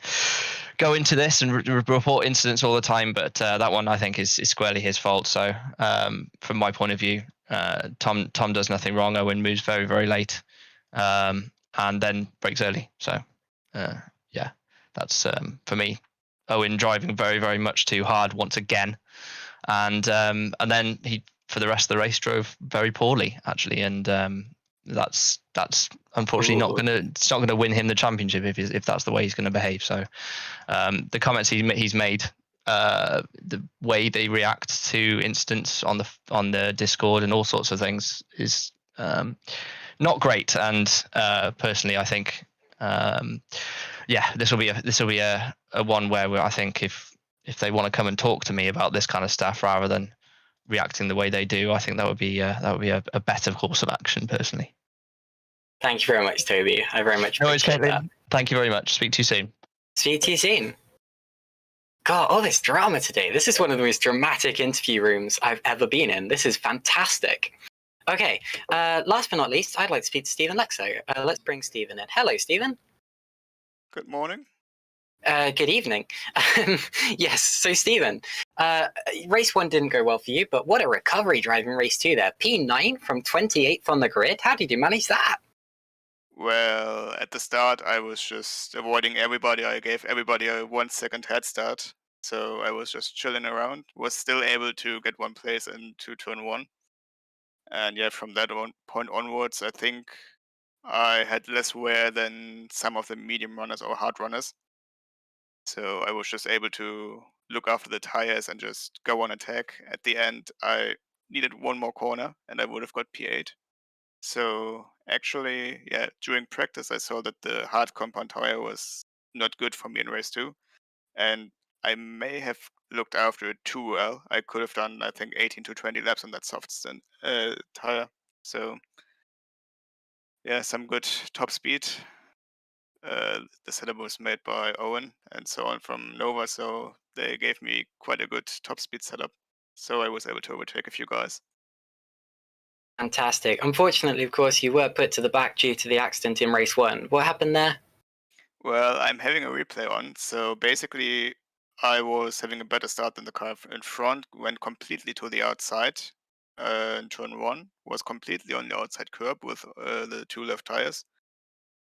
go into this and report incidents all the time, but that one I think is squarely his fault. So from my point of view, Tom does nothing wrong. Owen moves very, very late, and then breaks early. So yeah, that's for me. Owen driving very, very much too hard once again, and then he for the rest of the race drove very poorly actually, and that's unfortunately not gonna win him the championship if that's the way he's going to behave. So the comments he's made, the way they react to incidents on the Discord and all sorts of things is not great. And personally, I think this will be a one where I think if they want to come and talk to me about this kind of stuff rather than reacting the way they do, I think that would be a better course of action personally. Thank you very much, Toby. I very much appreciate that. Thank you very much. Speak to you soon. See you soon. God, all this drama today. This is one of the most dramatic interview rooms I've ever been in. This is fantastic. Okay, last but not least, I'd like to speak to Stephen Lexo. Let's bring Stephen in. Hello, Stephen. Good morning. Good evening. Yes, so Stephen, race 1 didn't go well for you, but what a recovery driving race 2 there. P9 from 28th on the grid. How did you manage that? Well, at the start, I was just avoiding everybody. I gave everybody a 1 second head start. So I was just chilling around, was still able to get 1 place into turn 1. And yeah, from that point onwards, I think I had less wear than some of the medium runners or hard runners. So I was just able to look after the tires and just go on attack. At the end, I needed 1 more corner and I would have got P8. So actually, yeah, during practice, I saw that the hard compound tire was not good for me in race 2. And I may have looked after it too well. I could have done, I think, 18 to 20 laps on that soft tire. So yeah, some good top speed. The setup was made by Owen and so on from Nova, so they gave me quite a good top speed setup. So I was able to overtake a few guys. Fantastic. Unfortunately, of course, you were put to the back due to the accident in race 1. What happened there? Well, I'm having a replay on. So basically, I was having a better start than the car in front, went completely to the outside. In turn 1, was completely on the outside curb with the 2 left tires.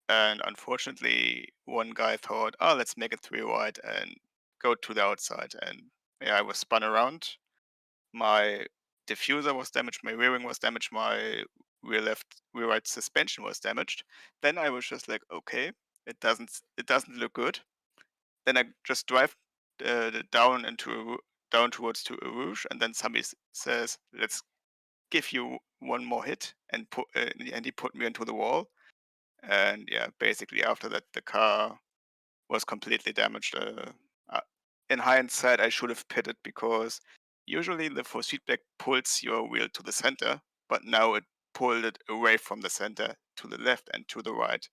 And unfortunately, one guy thought, oh, let's make it 3 wide and go to the outside. And yeah, I was spun around. My diffuser was damaged, my rearing was damaged, my rear right suspension was damaged. Then I was just like, okay, it doesn't look good. Then I just drive down towards to a Rouge, and then somebody says, let's give you 1 more hit, and he put me into the wall. And yeah, basically after that, the car was completely damaged. In hindsight, I should have pitted because usually the force feedback pulls your wheel to the center, but now it pulled it away from the center to the left and to the right.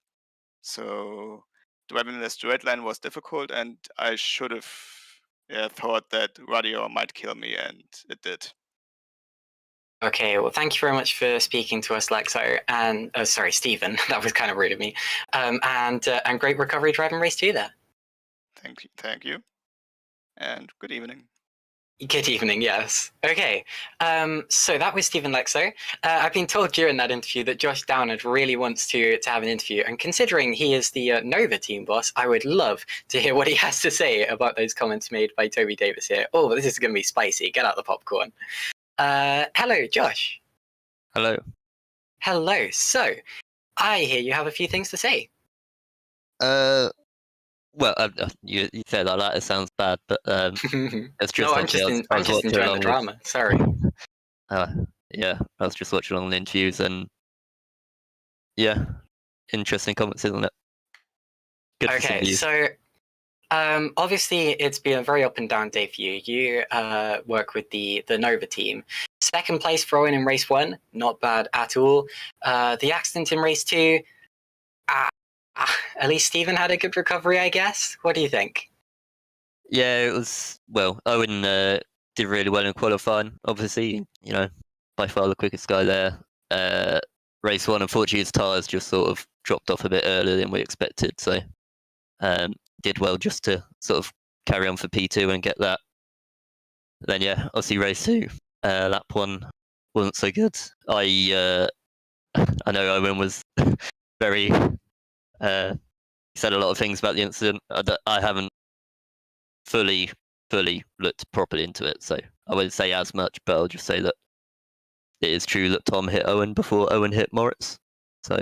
So driving in the straight line was difficult, and I should have thought that radio might kill me, and it did. Okay, well, thank you very much for speaking to us, Lexo, and Stephen. That was kind of rude of me. And great recovery driving race 2 there. Thank you, and good evening. Good evening, yes. Okay, so that was Stephen Lexo. I've been told during that interview that Josh Downard really wants to have an interview, and considering he is the Nova team boss, I would love to hear what he has to say about those comments made by Toby Davis here. Oh, this is going to be spicy. Get out the popcorn. Hello, Josh. Hello. Hello. So, I hear you have a few things to say. Well, you said like that. It sounds bad, but it's just No, I'm obviously just, I was watching enjoying the along drama. Sorry. yeah, I was just watching along the interviews, and yeah, interesting comments, isn't it? Good for some Okay, views. so obviously it's been a very up and down day for you. You work with the Nova team. Second place for Owen in race 1, not bad at all. The accident in race 2, at least Stephen had a good recovery, I guess. What do you think? Yeah, it was well. Owen did really well in qualifying. Obviously, you know, by far the quickest guy there. Race 1, unfortunately, his tyres just sort of dropped off a bit earlier than we expected. So did well just to sort of carry on for P2 and get that. Then yeah, obviously race 2, lap 1 wasn't so good. I know Owen was very said a lot of things about the incident. I haven't fully looked properly into it, so I wouldn't say as much, but I'll just say that it is true that Tom hit Owen before Owen hit Moritz. So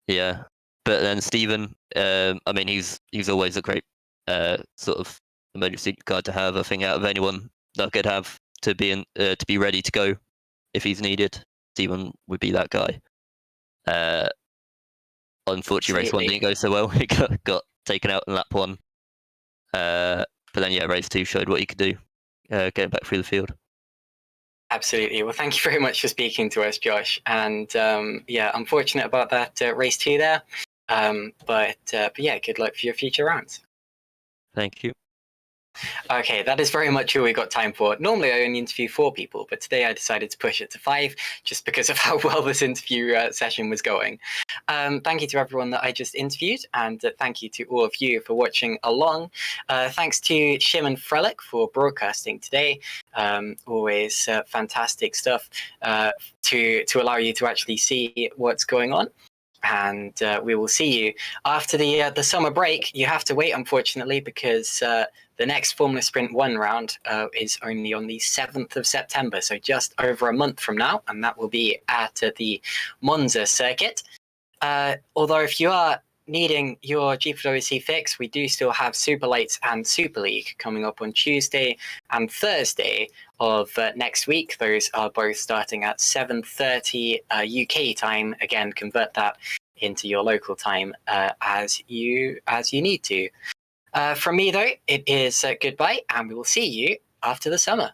yeah, but then Stephen, I mean, he's always a great sort of emergency guy to have. I think out of anyone that I could have to be ready to go if he's needed, Stephen would be that guy. Unfortunately, race 1 didn't go so well. He got taken out in lap 1. But then yeah, race 2 showed what he could do, getting back through the field. Absolutely. Well, thank you very much for speaking to us, Josh. And yeah, unfortunate about that race 2 there. But yeah, good luck for your future rounds. Thank you. Okay, that is very much all we got time for. Normally I only interview 4 people, but today I decided to push it to 5 just because of how well this interview session was going. Thank you to everyone that I just interviewed, and thank you to all of you for watching along. Thanks to Szymon Frelik for broadcasting today. Always fantastic stuff to allow you to actually see what's going on. And we will see you after the summer break. You have to wait, unfortunately, because the next Formula Sprint 1 round is only on the 7th of September, so just over a month from now, and that will be at the Monza circuit. Although if you are needing your GPVWC fix, we do still have Super Lights and Super League coming up on Tuesday and Thursday of next week. Those are both starting at 7:30 UK time. Again, convert that into your local time as you need to. From me, though, it is goodbye, and we will see you after the summer.